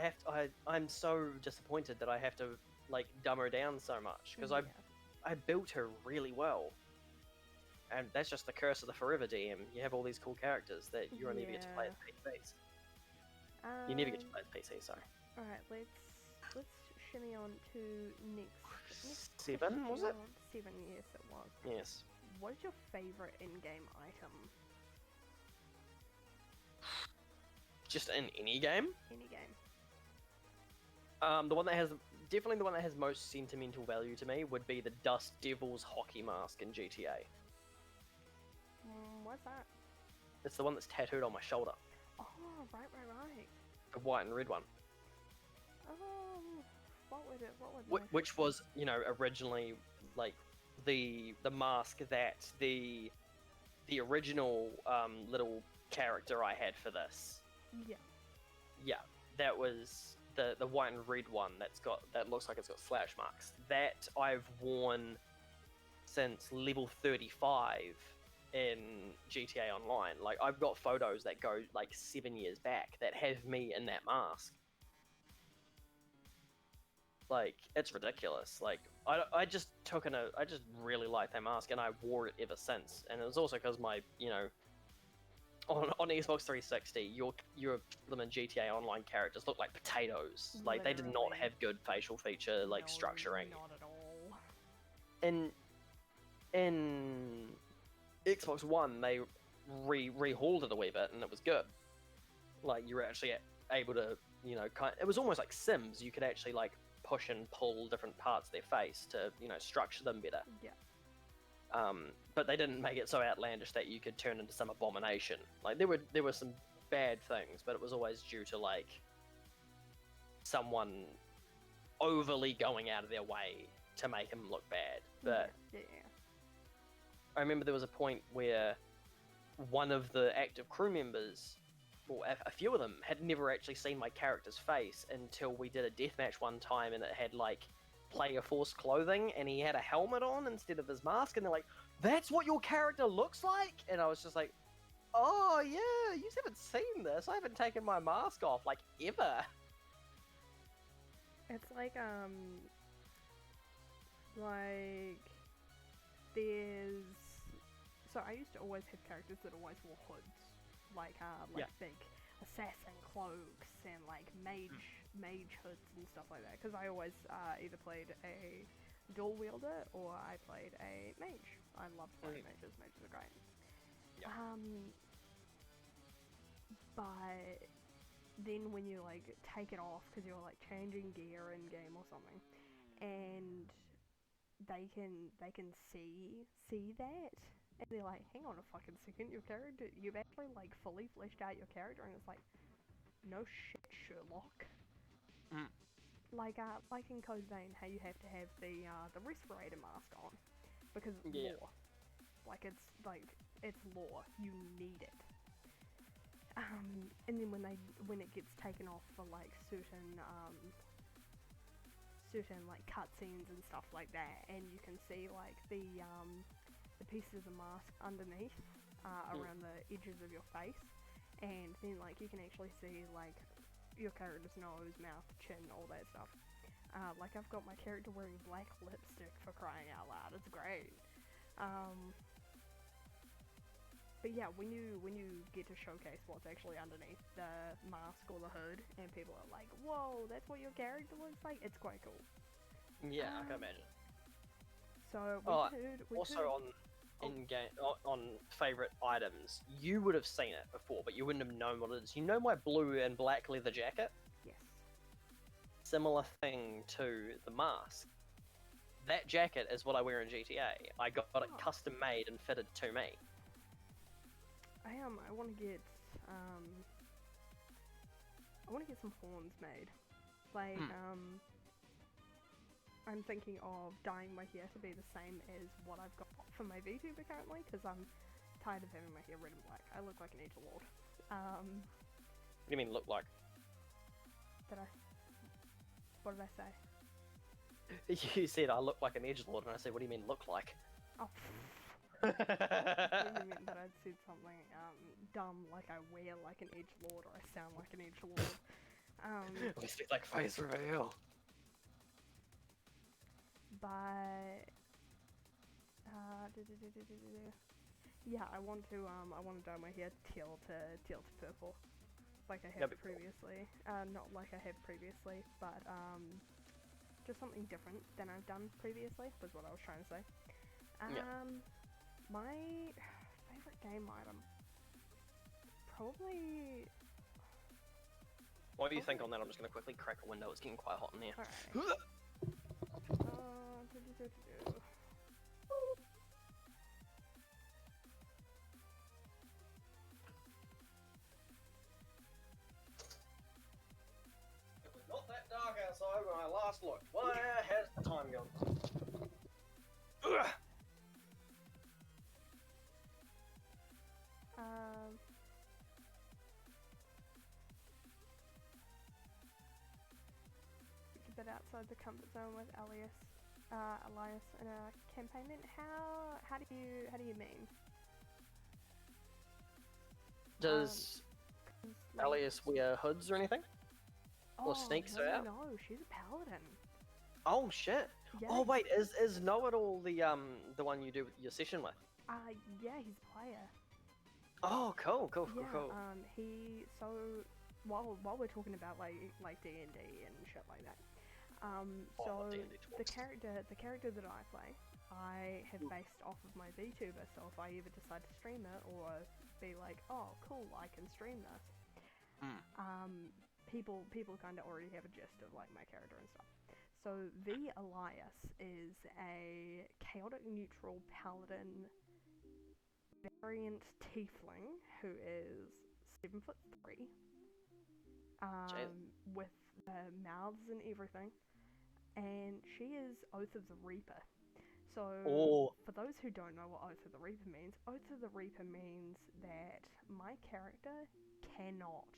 I'm so disappointed that I have to, like, dumb her down so much, because I built her really well. And that's just the curse of the Forever DM. You have all these cool characters that you only get to play as PCs. You never get to play as PC, sorry. Alright, let's shimmy on to next 7, question. was it? 7, yes it was. Yes. What is your favourite in-game item? Just in any game? Any game. The one that has most sentimental value to me would be the Dust Devil's hockey mask in GTA. What's that? It's the one that's tattooed on my shoulder. Oh, right. The white and red one. What was it? Which was, originally, like, the mask that the original little character I had for this. Yeah. Yeah, that was the white and red one that looks like it's got slash marks. That I've worn since level 35, in GTA Online. Like, I've got photos that go like 7 years back that have me in that mask. Like, it's ridiculous. Like, I just I just really like that mask, and I wore it ever since. And it was also because my, on Xbox 360, your them in GTA Online characters look like potatoes. Like, they did not Literally. have good facial feature like No, structuring. not at all. In Xbox One, they rehauled it a wee bit, and it was good. Like, you were actually able to, it was almost like Sims. You could actually like push and pull different parts of their face to, structure them better. Yeah. But they didn't make it so outlandish that you could turn into some abomination. Like, there were some bad things, but it was always due to like someone overly going out of their way to make him look bad. But yeah. I remember there was a point where one of the active crew members, or a few of them, had never actually seen my character's face until we did a deathmatch one time, and it had like player force clothing, and he had a helmet on instead of his mask, and they're like, "That's what your character looks like?" And I was just like, "Oh yeah, you haven't seen this. I haven't taken my mask off like ever." It's like there's so I used to always have characters that always wore hoods, like big assassin cloaks and like mage hoods and stuff like that, because I always either played a dual wielder or I played a mage. I love playing mages. Mages are great. Yeah. But then when you like take it off because you're like changing gear in game or something, and they can see that, and they're like, hang on a fucking second, you've actually like fully fleshed out your character, and it's like, no shit, Sherlock. Like in Code Vein, how you have to have the respirator mask on because it's lore. Like it's lore. You need it. And then when it gets taken off for like certain like cutscenes and stuff like that, and you can see like the pieces of the mask underneath around the edges of your face, and then like you can actually see like your character's nose, mouth, chin, all that stuff. Like I've got my character wearing black lipstick, for crying out loud. It's great. But yeah, when you get to showcase what's actually underneath the mask or the hood, and people are like, "Whoa, that's what your character looks like," it's quite cool. Yeah, I can imagine. So on favorite items, you would have seen it before, but you wouldn't have known what it is. You know my blue and black leather jacket? Yes. Similar thing to the mask. That jacket is what I wear in GTA. I got it custom made and fitted to me. I want to get some horns made. Like I'm thinking of dyeing my hair to be the same as what I've got for my VTuber currently, because I'm tired of having my hair red and black. I look like an edgelord. What do you mean look like? What did I say? You said I look like an edgelord, and I said, what do you mean look like? Oh. You meant that I'd said something dumb, like I wear like an edgelord, or I sound like an edgelord. We speak like face reveal. But yeah, I want to dye my hair teal to purple, like I have previously. Not like I have previously, but just something different than I've done previously was what I was trying to say. My favorite game item, probably. What do you think on that? I'm just gonna quickly crack a window. It's getting quite hot in here. Alright. It was not that dark outside when I last looked. Where has the time gone? A bit outside the comfort zone with Elias in a campaign. How do you mean? Does 'Cause, like, Alias wear hoods or anything? Or sneaks her out? No, she's a paladin. Oh shit! Yeah. Oh wait, is Know-It-All the one you do your session with? Yeah, he's a player. Oh, cool. Yeah, while we're talking about like D&D and shit like that, so D&D the talks. character that I play, I have based off of my VTuber. So if I ever decide to stream it or be like, oh cool, I can stream this, people kind of already have a gist of like my character and stuff. So the Elias is a chaotic neutral paladin variant tiefling who is 7'3", with mouths and everything, and she is Oath of the Reaper. So, for those who don't know what Oath of the Reaper means, Oath of the Reaper means that my character cannot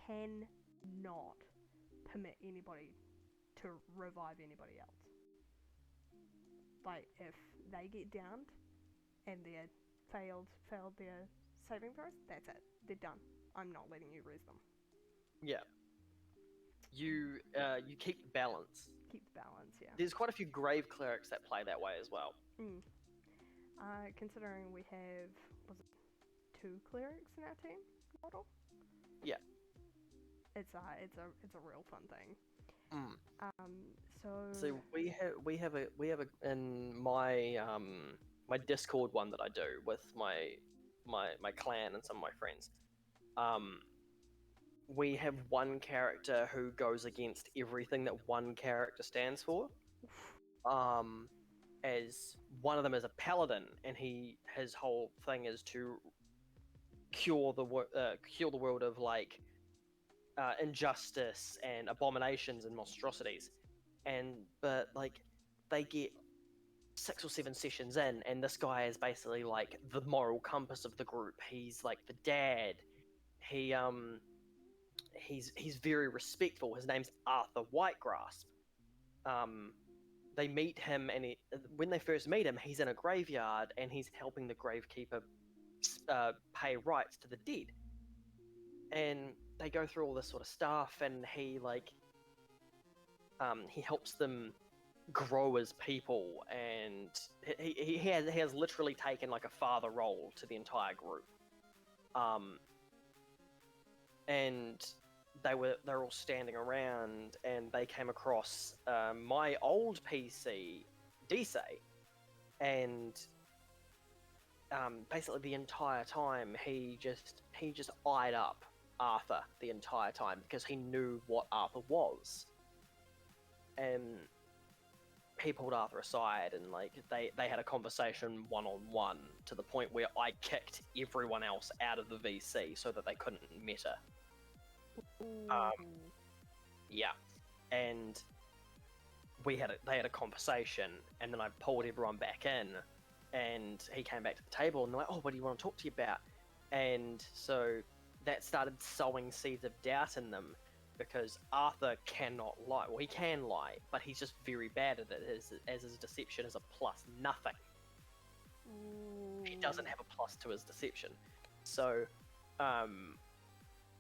permit anybody to revive anybody else. Like, if they get downed and they're failed their saving throws, that's it. They're done. I'm not letting you res them. Yeah. You keep the balance. Keep the balance, yeah. There's quite a few grave clerics that play that way as well. Considering we have, was it 2 clerics in our team model? Yeah. It's a real fun thing. So we have a in my my Discord one that I do with my clan and some of my friends. We have one character who goes against everything that one character stands for. As one of them is a paladin, and his whole thing is to cure the world of like injustice and abominations and monstrosities. But like they get 6 or 7 sessions in, and this guy is basically like the moral compass of the group. He's like the dad. He's very respectful. His name's Arthur Whitegrasp. They meet him, and when they first meet him, he's in a graveyard and he's helping the gravekeeper pay rights to the dead. And they go through all this sort of stuff, and he helps them grow as people, and he has literally taken like a father role to the entire group. And they're all standing around, and they came across my old PC, DC, and basically the entire time he just eyed up Arthur the entire time because he knew what Arthur was, and he pulled Arthur aside, and like they had a conversation one-on-one to the point where I kicked everyone else out of the VC so that they couldn't meta. Yeah, and they had a conversation, and then I pulled everyone back in, and he came back to the table, and they're like, "Oh, what do you want to talk to you about?" And so that started sowing seeds of doubt in them, because Arthur cannot lie. Well, he can lie, but he's just very bad at it, as his deception is a plus nothing. He doesn't have a plus to his deception. So,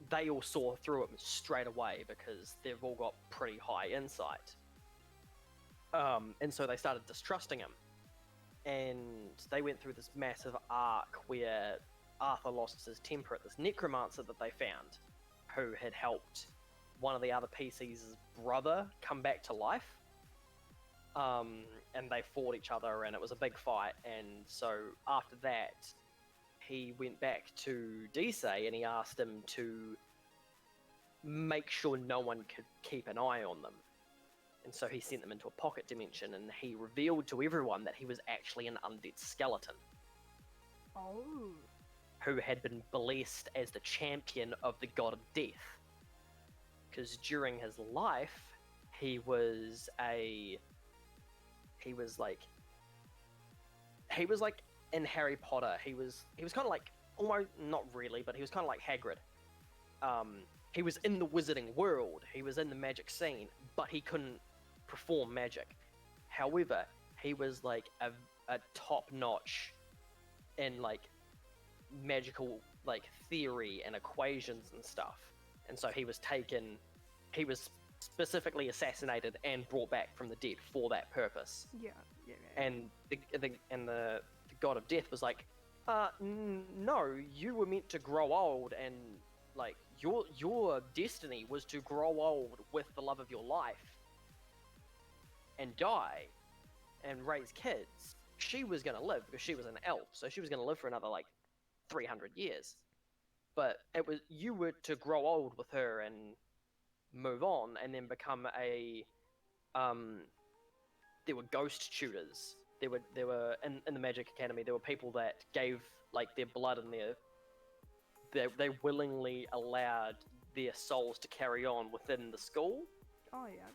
they all saw through him straight away because they've all got pretty high insight. And so they started distrusting him. And they went through this massive arc where Arthur lost his temper at this necromancer that they found, who had helped one of the other PC's brother come back to life. And they fought each other, and it was a big fight. And so after that, he went back to DC, and he asked him to make sure no one could keep an eye on them. And so he sent them into a pocket dimension, and he revealed to everyone that he was actually an undead skeleton. Oh. Who had been blessed as the champion of the god of death. Because during his life, he was like in Harry Potter. He was kind of like, almost, not really, but he was kind of like Hagrid. He was in the wizarding world. He was in the magic scene, but he couldn't perform magic. However, he was like a top notch in like magical like theory and equations and stuff, and so he was specifically assassinated and brought back from the dead for that purpose. Yeah. And the god of death was like, no, you were meant to grow old, and like your destiny was to grow old with the love of your life and die and raise kids. She was going to live because she was an elf, so she was going to live for another like 300 years. But you were to grow old with her and move on, and then become a there were ghost tutors. There were in the Magic Academy, there were people that gave like their blood and they willingly allowed their souls to carry on within the school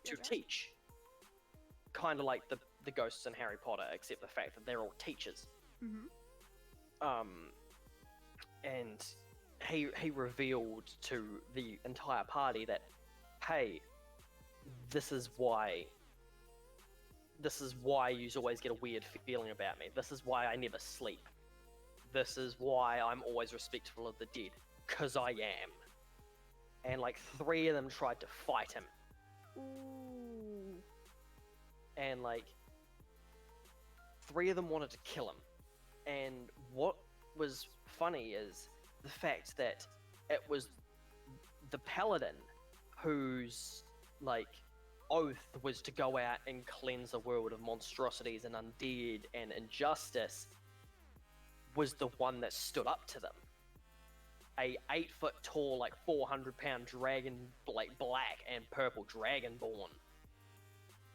to teach. Kind of like the ghosts in Harry Potter, except the fact that they're all teachers. And he revealed to the entire party that, hey, this is why you always get a weird feeling about me. This is why I never sleep. This is why I'm always respectful of the dead. 'Cause I am. And like 3 of them tried to fight him. Ooh. And like 3 of them wanted to kill him. And what was funny is the fact that it was the paladin whose like oath was to go out and cleanse the world of monstrosities and undead and injustice was the one that stood up to them. A 8-foot tall, like 400-pound dragon, like black and purple dragonborn,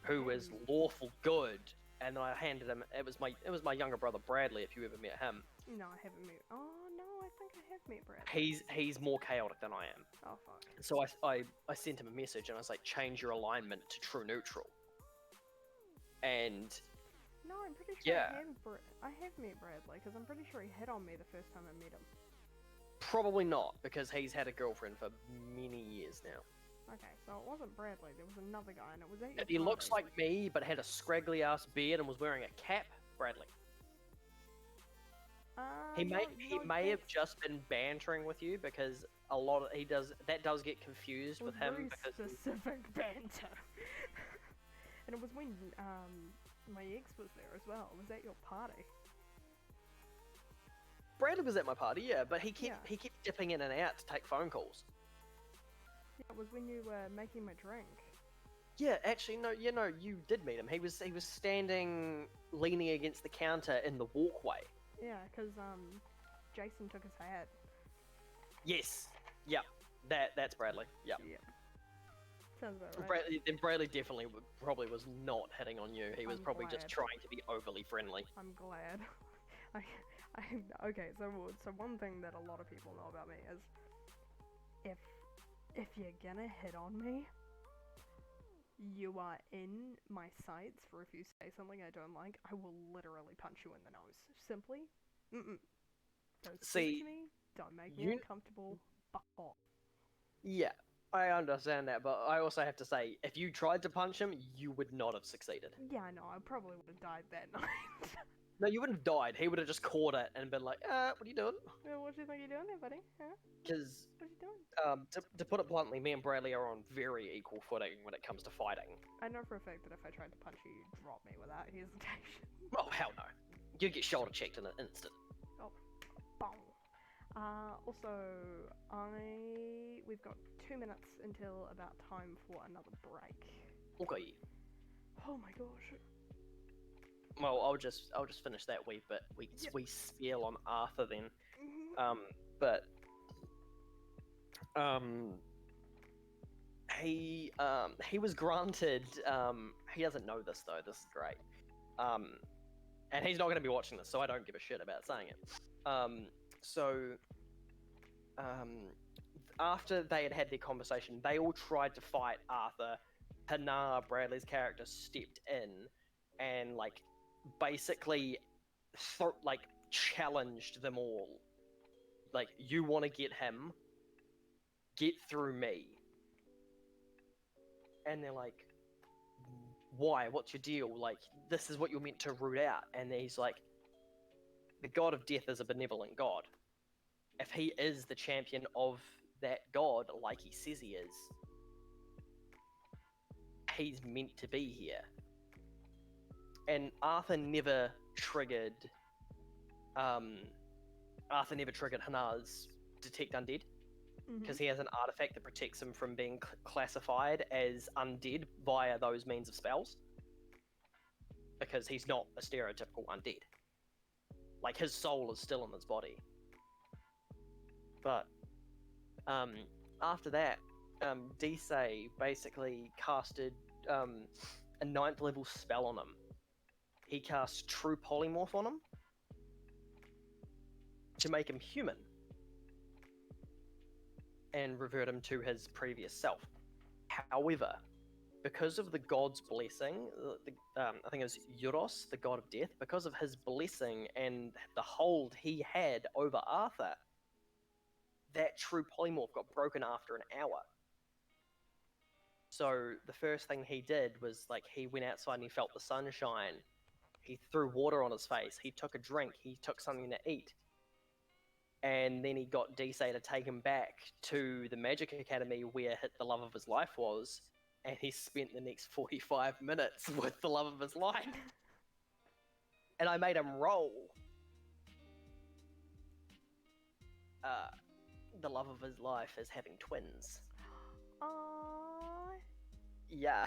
who was lawful good. And I handed him. It was my younger brother Bradley. If you ever met him. No, I haven't met. Oh no, I think I have met Bradley. He's more chaotic than I am. Oh fuck. So I sent him a message and I was like, change your alignment to true neutral. And no, I'm pretty sure yeah, I have met Bradley because I'm pretty sure he hit on me the first time I met him. Probably not, because he's had a girlfriend for many years now. Okay, so it wasn't Bradley. There was another guy, and it was at your He party. looks like me, but had a scraggly ass beard and was wearing a cap. Bradley. He may have just been bantering with you because a lot of that does get confused with him very because specific banter. And it was when my ex was there as well. It was at your party. Bradley was at my party, yeah, but he kept dipping in and out to take phone calls. Yeah, it was when you were making my drink. Yeah, actually, no, you did meet him. He was standing, leaning against the counter in the walkway. Yeah, because Jason took his hat. Yes, yep, that's Bradley. Yep. Yeah. Sounds about right. Bradley definitely probably was not hitting on you. He was probably just trying to be overly friendly. I'm glad. Okay, so one thing that a lot of people know about me is if you're gonna hit on me, you are in my sights for if you say something I don't like, I will literally punch you in the nose. Simply, don't speak to me, don't make me uncomfortable, fuck off. Yeah, I understand that, but I also have to say, if you tried to punch him, you would not have succeeded. Yeah, I know, I probably would have died that night. No, you wouldn't have died. He would have just caught it and been like, what are you doing? What do you think you're doing there, buddy? Huh? Because, what are you doing? To put it bluntly, me and Bradley are on very equal footing when it comes to fighting. I know for a fact that if I tried to punch you, you'd drop me without hesitation. Oh, hell no. You'd get shoulder checked in an instant. Oh, bong. Also, we've got 2 minutes until about time for another break. Okay. Oh my gosh. Well, I'll just finish that wee bit. We spiel on Arthur then. He was granted. He doesn't know this though. This is great. And he's not going to be watching this, so I don't give a shit about saying it. After they had their conversation, they all tried to fight Arthur. Hanar, Bradley's character, stepped in and basically challenged them all. Like, you want to get him, get through me. And they're like, why? What's your deal? Like, this is what you're meant to root out. And he's like, the god of death is a benevolent god. if he is the champion of that god, like he says he is, he's meant to be here. And Arthur never triggered Hanar's Detect Undead, because he has an artifact that protects him from being classified as undead via those means of spells. Because he's not a stereotypical undead. Like, his soul is still in his body. But after that, Disay basically casted a 9th level spell on him. He cast True Polymorph on him to make him human and revert him to his previous self. However, because of the god's blessing, I think it was Euros, the god of death, because of his blessing and the hold he had over Arthur, that true polymorph got broken after an hour. So the first thing he did was, like, he went outside and he felt the sunshine. He threw water on his face. He took a drink. He took something to eat. And then he got Disay to take him back to the Magic Academy where the love of his life was. And he spent the next 45 minutes with the love of his life. And I made him roll the love of his life as having twins. Aww. Yeah.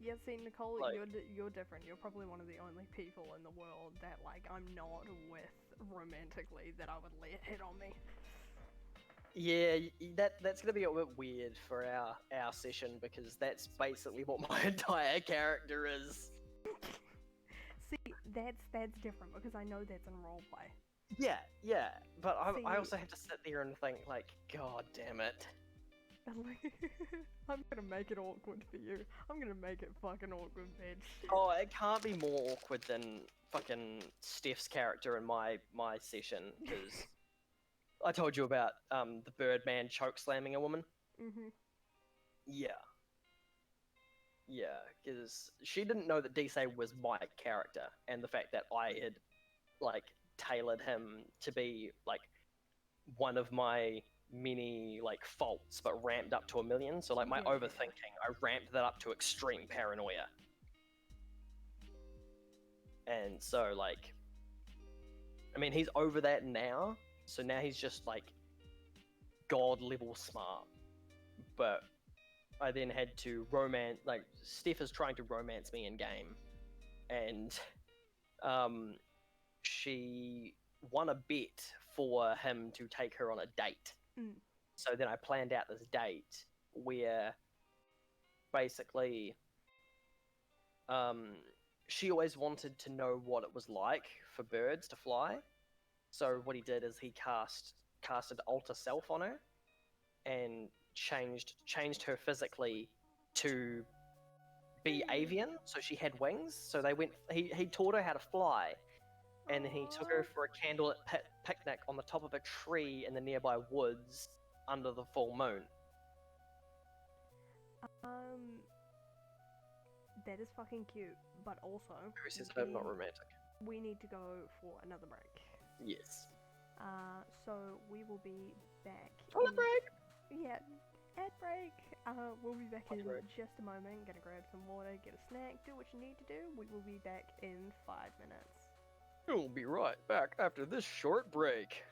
Yeah, see, Nicole, Like, you're different. You're probably one of the only people in the world that, like, I'm not with romantically that I would let hit on me. yeah, that's gonna be a bit weird for our session, because that's basically what my entire character is. See, that's different because I know that's in roleplay. Yeah, but See, I also have to sit there and think, like, god damn it. I'm gonna make it awkward for you. I'm gonna make it fucking awkward, bitch. Oh, it can't be more awkward than fucking Steph's character in my session, because I told you about the Birdman choke slamming a woman. Mhm. Yeah, because she didn't know that Disay was my character, and the fact that I had, like, tailored him to be, like, one of my many, like, faults, but ramped up to 1,000,000. So, like, my Yeah. overthinking, I ramped that up to extreme paranoia. And so, like, I mean, he's over that now, so now he's just, like, god level smart. But I then had to romance, like, Steph is trying to romance me in game, and she won a bet for him to take her on a date. So then I planned out this date where basically she always wanted to know what it was like for birds to fly. So what he did is he casted Alter Self on her and changed her physically to be avian, so she had wings. So he taught her how to fly, and then he took her for a candlelit picnic on the top of a tree in the nearby woods under the full moon. That is fucking cute, but also Who says I'm not romantic? we need to go for another break. Yes. So we will be back. On a break. Yeah, ad break. We'll be back in break. just a moment. Gonna grab some water, get a snack, do what you need to do. We will be back in 5 minutes. We'll be right back after this short break.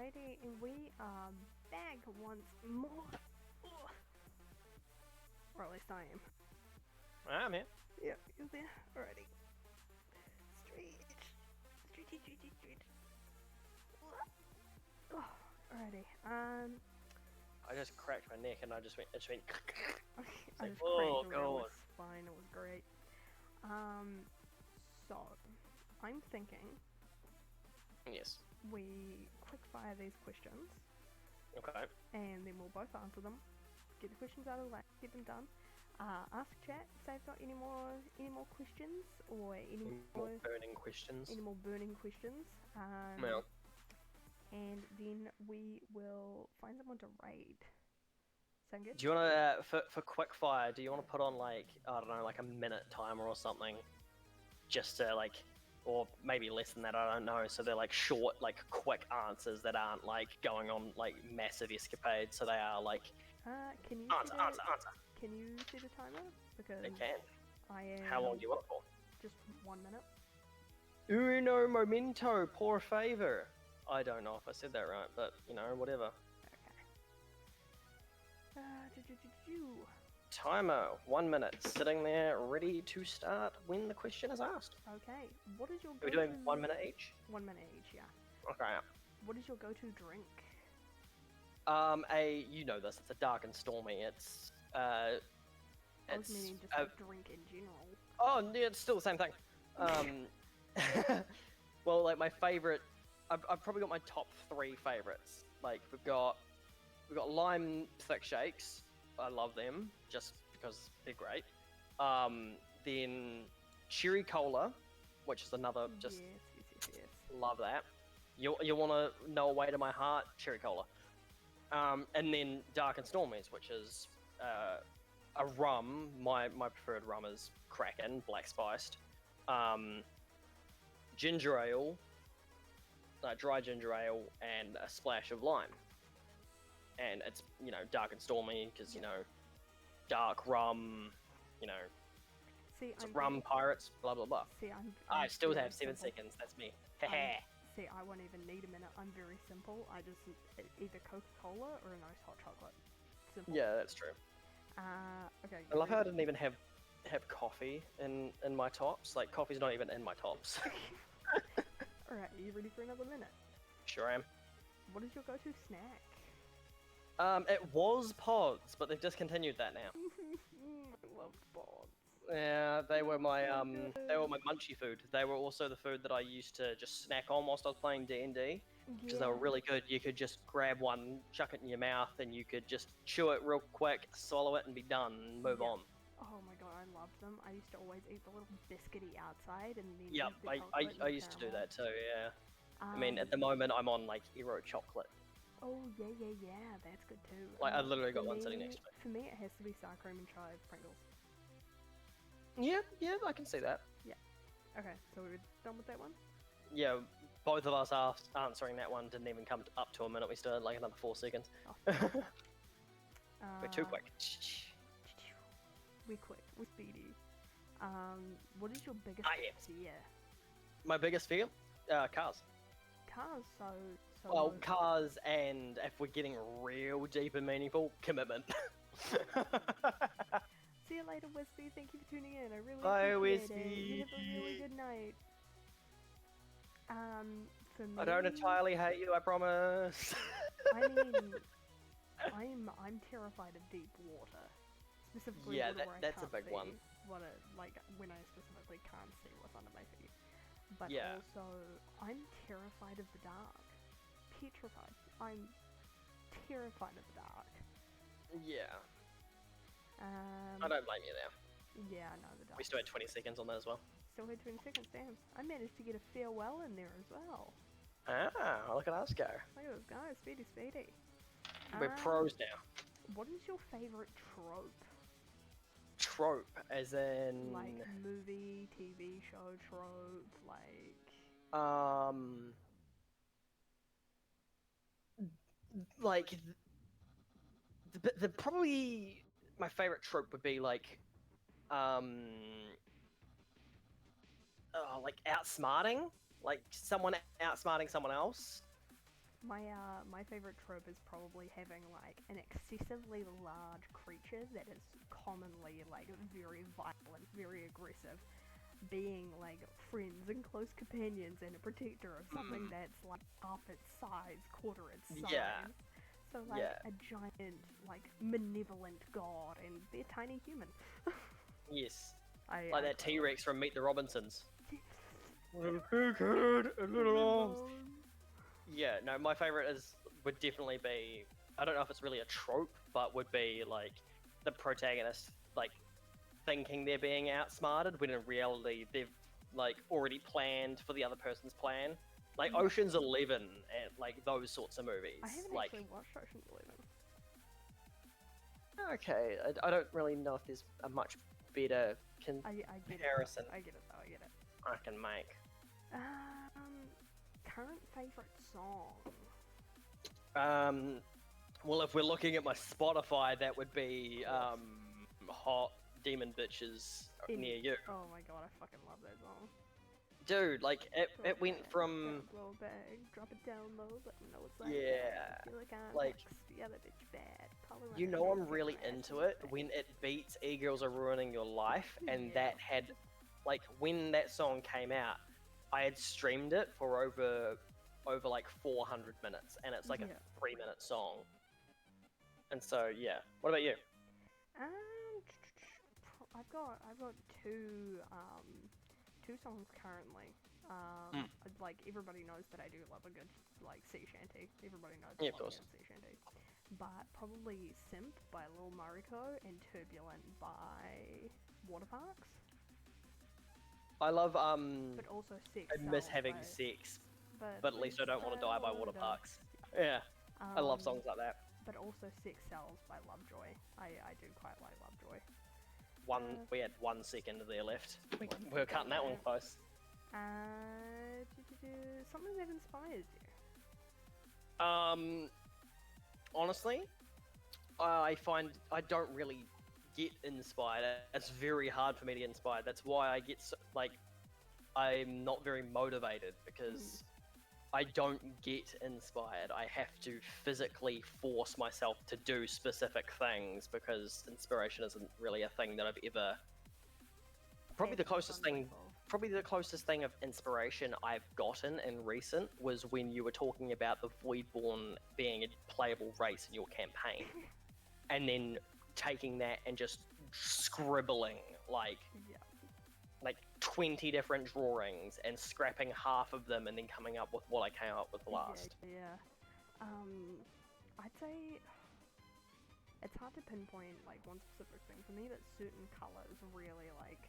Alrighty, and we are back once more. Ugh. Or at least I am. Ah, man. Yeah, you're there. Alrighty. Street. Oh, alrighty. I just cracked my neck and I just went. I just cracked oh, around my God. spine. It was great. So I'm thinking Yes. we quick fire these questions, Okay. and then we'll both answer them. Get the questions out of the way. Get them done. Ask chat if they've got any more questions or any More burning questions. any more burning questions. Well, And then we will find someone to raid. Sound good? do you want to, for quick fire, do you want to put on, like, I don't know, like a minute timer or something? Just to, like, or maybe less than that, I don't know. So they're, like, short, like, quick answers that aren't, like, going on, like, massive escapades. So they are, like, Can you answer. Can you see the timer? Because They can. I am. How long do you want it for? Just 1 minute. Uno momento, por favor. I don't know if I said that right, but, you know, whatever. Okay. Timer, 1 minute, sitting there, ready to start when the question is asked. Okay. What is your Are go-to? we doing 1 minute each? 1 minute each, yeah. Okay. What is your go-to drink? You know this, it's a dark and stormy. It's, I was it's, meaning just like drink in general. oh, yeah, it's still the same thing. Well, like my favorite, I've probably got my top 3 favorites. Like we've got lime thick shakes. I love them just because they're great. Then cherry cola, which is another just Yes. love that. You want to know a way to my heart? Cherry cola. And then dark and stormies, which is a rum. My preferred rum is Kraken, black spiced. Ginger ale, dry ginger ale, and a splash of lime. And it's, you know, dark and stormy because, you know, dark rum, you know, See, it's rum pirates, blah blah blah. See, I still very have 7 simple. seconds. That's me. See, I won't even need a minute. I'm very simple. I just either Coca-Cola or a nice hot chocolate. Simple. Yeah, that's true. Okay. I love how I didn't even have coffee in my tops. Like coffee's not even in my tops. Alright, are you ready for another minute? Sure am. What is your go-to snack? It was pods, but they've discontinued that now. I love pods. Yeah, they were my munchie food. They were also the food that I used to just snack on whilst I was playing D&D. Because they were really good. You could just grab one, chuck it in your mouth, and you could just chew it real quick, swallow it, and be done, and move on. Oh my god, I loved them. I used to always eat the little biscuity outside, and then Yep, eat the chocolate I and used to do caramel. that too, yeah. I mean, at the moment, I'm on, like, Hero Chocolate. Oh yeah, that's good too. Like, I've literally got for one me- sitting next to me. For me, it has to be sour cream and chive Pringles. Yeah, I can see that. Okay, so we're done with that one? Yeah, both of us answering that one didn't even come up to a minute. We still had, like, another 4 seconds. Oh. We're too quick. We're quick. We're speedy. What is your biggest fear? My biggest fear? Cars. Cars, so Well, cars, and if we're getting real deep and meaningful, commitment. See you later, Wispy. Thank you for tuning in. I really Bye, appreciate it. Wispy. You have a really good night. For me, I don't entirely hate you, I promise. I mean, I'm terrified of deep water. Specifically, Yeah, water where that's I a can't big one. see like when I specifically can't see what's under my feet. But Yeah. also, I'm terrified of the dark. Petrified. I'm terrified of the dark. Yeah, I don't blame you there. Yeah, no, the dark. We still had 20 seconds on that as well. Still had 20 seconds, damn. I managed to get a farewell in there as well. Ah, look at us go. Look at those guys, speedy. We're pros now. What is your favorite trope? Trope, as in... Like movie, TV show trope, like... Like, the probably my favorite trope would be like, like outsmarting, like someone outsmarting someone else. My favorite trope is probably having like an excessively large creature that is commonly like very violent, very aggressive, being like friends and close companions and a protector of something that's like half its size, quarter its size. Yeah. So like a giant, like malevolent god, and they're tiny human. Yes. I Like that T-Rex from Meet the Robinsons. Little big head and little arms. Yeah, no, my favorite would definitely be, I don't know if it's really a trope, but would be like the protagonist like thinking they're being outsmarted when in reality they've like already planned for the other person's plan. Like Ocean's 11 and like those sorts of movies. I haven't like, actually watched Ocean's 11. Okay, I don't really know if there's a much better I get comparison it. I get it though. I get it. I can make. Current favorite song. Well, if we're looking at my Spotify, that would be Hot Demon Bitches Near You. Oh my god, I fucking love that song. Dude, like it went from Roll back, drop it down low, let them know it's like yeah, feel like I'm like next, the other bitch bad. you know I'm really into it when it beats E-Girls Are Ruining Your Life, and that had like when that song came out, I had streamed it for over like 400 minutes, and it's like a 3-minute song. And so yeah, what about you? I've got two songs currently. Like everybody knows that I do love a good like sea shanty. Everybody knows I love a good sea shanty. But probably Simp by Lil Mariko and Turbulent by Waterparks. I love but also Sex I miss having sex, but at least I don't want to die by Waterparks. Yeah, I love songs like that. But also Sex Sells by Lovejoy. I do quite like Lovejoy. We had 1 second there left. We were cutting that one close. Something that inspires you. Honestly, I find I don't really get inspired. It's very hard for me to get inspired. That's why I get I'm not very motivated, because I don't get inspired. I have to physically force myself to do specific things, because inspiration isn't really a thing that I've ever. Probably the closest thing of inspiration I've gotten in recent was when you were talking about the Voidborn being a playable race in your campaign, and then taking that and just scribbling like 20 different drawings and scrapping half of them and then coming up with what I came up with last. I'd say it's hard to pinpoint like one specific thing for me, but certain colors really like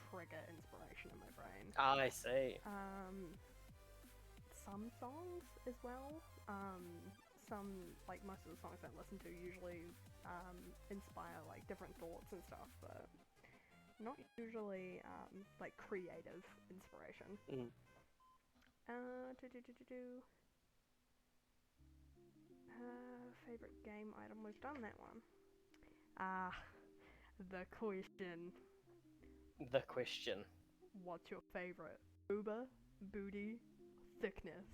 trigger inspiration in my brain. I see. Some songs as well. Some, like most of the songs I listen to usually inspire like different thoughts and stuff, but not usually like creative inspiration. Favorite game item, we've done that one. The question. The question. What's your favorite? Booba, booty, thickness.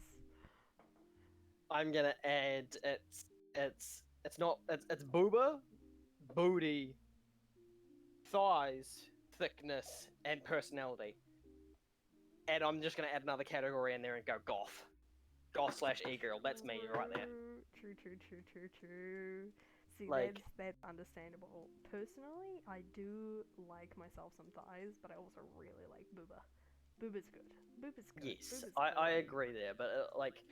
I'm gonna add it's booba, booty, thighs, thickness, and personality. And I'm just gonna add another category in there and go goth. Goth / e-girl. That's me right there. True. See, like, that's understandable. Personally, I do like myself some thighs, but I also really like booba. Booba's good. Yes, I agree there, but like,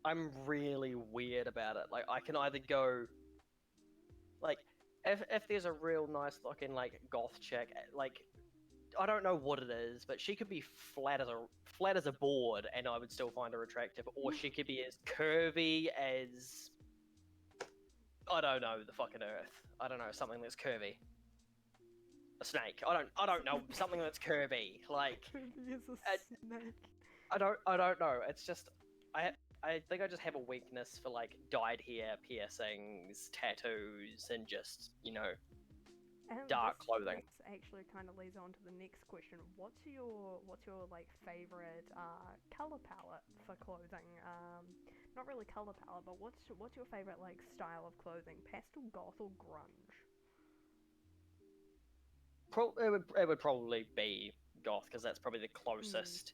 I'm really weird about it. Like, I can either go, like, if there's a real nice looking like goth chick, like, I don't know what it is, but she could be flat as a board, and I would still find her attractive, or she could be as curvy as, I don't know, the fucking earth. I don't know, something that's curvy. A snake. I don't know, something that's curvy. Like, curvy as a snake. I don't know. It's just I think I just have a weakness for like dyed hair, piercings, tattoos, and just, you know, dark clothing. This actually kind of leads on to the next question. What's your like favorite color palette for clothing? Not really color palette, but what's your favorite like style of clothing? Pastel, goth, or grunge? It would probably be goth because that's probably the closest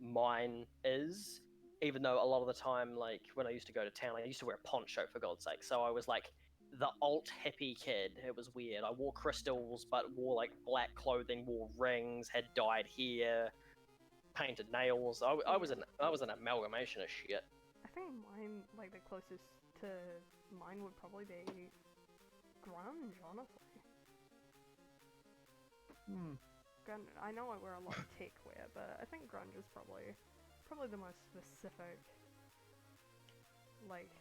mine is. Even though a lot of the time, like when I used to go to town, I used to wear a poncho for God's sake. So I was like the alt hippie kid. It was weird. I wore crystals, but wore like black clothing, wore rings, had dyed hair, painted nails. I was an amalgamation of shit. I think mine, like the closest to mine, would probably be grunge, honestly. I know I wear a lot of tech wear, but I think grunge is probably the most specific, like,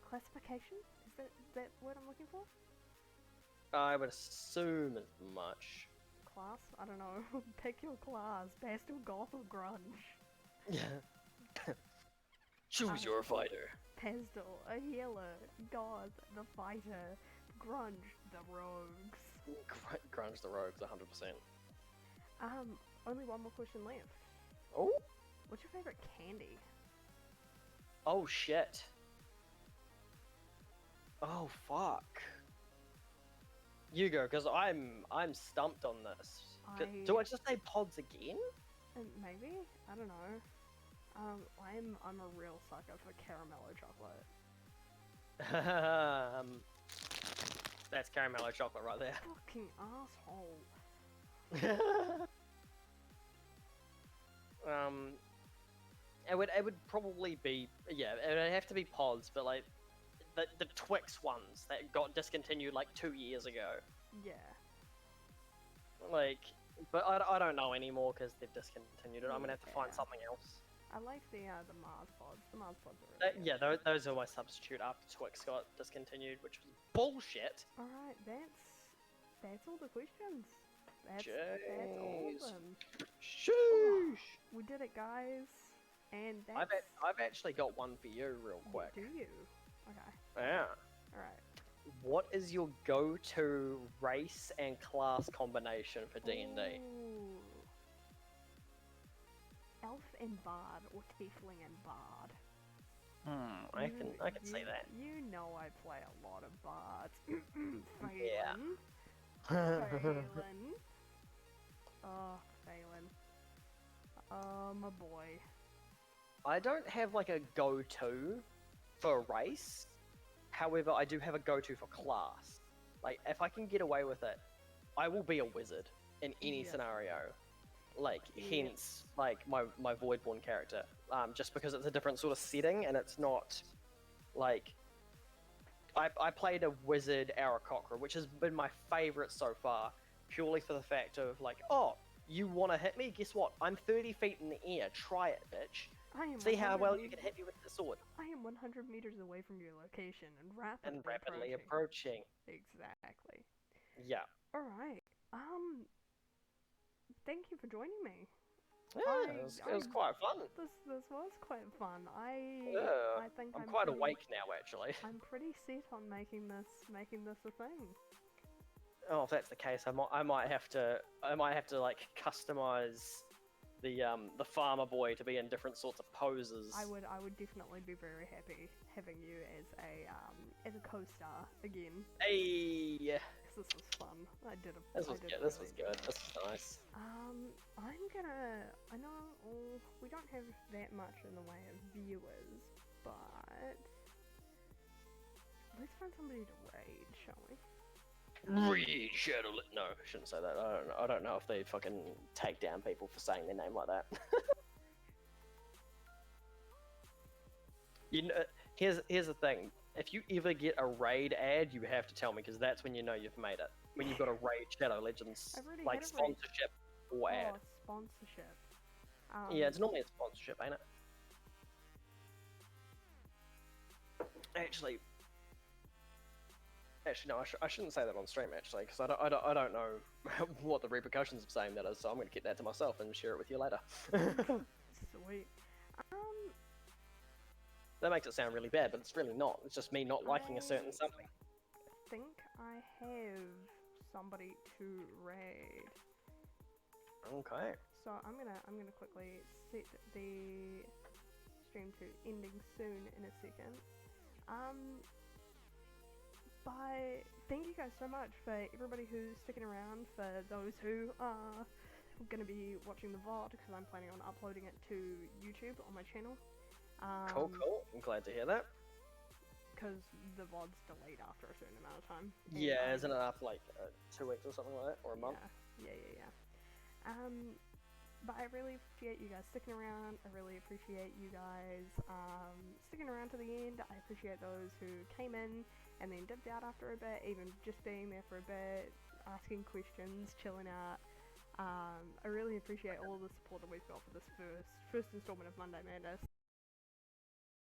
classification? Is that word I'm looking for? I would assume as much. Class? I don't know. Pick your class. Pastel, goth, or grunge. Yeah. Choose your fighter. Pastel, a healer. Goth, the fighter. Grunge, the rogues. Grunge the rogues, 100%. Only one more question left. Oh? What's your favorite candy? Oh shit. Oh fuck. You go, because I'm stumped on this. Do I just say pods again? Maybe? I don't know. I'm a real sucker for caramello chocolate. That's caramello chocolate right there. Fucking asshole. It would probably be, yeah, it would have to be pods, but like the Twix ones that got discontinued like 2 years ago. Yeah. Like, but I don't know anymore because they've discontinued it. I'm gonna have to find something else. I like the Mars pods. The Mars pods are really good. Yeah, those are my substitute after Twix got discontinued, which was bullshit. Alright, that's all the questions. That's all of them. Sheesh. Oh, we did it, guys. And that's... I've actually got one for you real quick. Do you? Okay. Yeah. Alright. What is your go-to race and class combination for D&D? Elf and Bard, or Tiefling and Bard. I can see that. You know I play a lot of Bards. Phelan. Yeah. Phelan. Oh, Phelan. Oh, my boy. I don't have like a go-to for race. However, I do have a go-to for class. Like, if I can get away with it, I will be a wizard in any scenario. Like, hence, like, my Voidborn character. Just because it's a different sort of setting, and it's not, like... I played a wizard Aarakocra, which has been my favourite so far, purely for the fact of, like, oh, you want to hit me? Guess what? I'm 30 feet in the air. Try it, bitch. See how well you can hit me with the sword. I am 100 meters away from your location and rapidly approaching. Exactly. Yeah. Alright. Thank you for joining me. Yeah, it was quite fun. This was quite fun. I think I'm quite awake now, actually. I'm pretty set on making this a thing. Oh, if that's the case, I might have to like customize the farmer boy to be in different sorts of poses. I would definitely be very happy having you as a co-star again. Hey. This was fun. This was good. This was nice. I know we don't have that much in the way of viewers, but let's find somebody to raid, shall we? Raid Shadow. No, I shouldn't say that. I don't know if they fucking take down people for saying their name like that. You know, here's the thing. If you ever get a raid ad, you have to tell me, because that's when you know you've made it. When you've got a raid Shadow Legends like sponsorship or ad. Sponsorship. Yeah, it's normally a sponsorship, ain't it? Actually, no, I shouldn't say that on stream, actually, because I don't know what the repercussions of saying that is, so I'm going to keep that to myself and share it with you later. Sweet. That makes it sound really bad, but it's really not. It's just me not liking a certain something. I have somebody to raid. Okay. So I'm gonna quickly set the stream to ending soon in a second. But thank you guys so much for everybody who's sticking around, for those who are gonna be watching the VOD, because I'm planning on uploading it to YouTube on my channel. Cool. I'm glad to hear that. Because the VOD's delayed after a certain amount of time. Yeah, isn't it after like 2 weeks or something like that, or a month? Yeah. But I really appreciate you guys sticking around. I really appreciate you guys sticking around to the end. I appreciate those who came in and then dipped out after a bit, even just being there for a bit, asking questions, chilling out. I really appreciate all the support that we've got for this first installment of Monday Madness.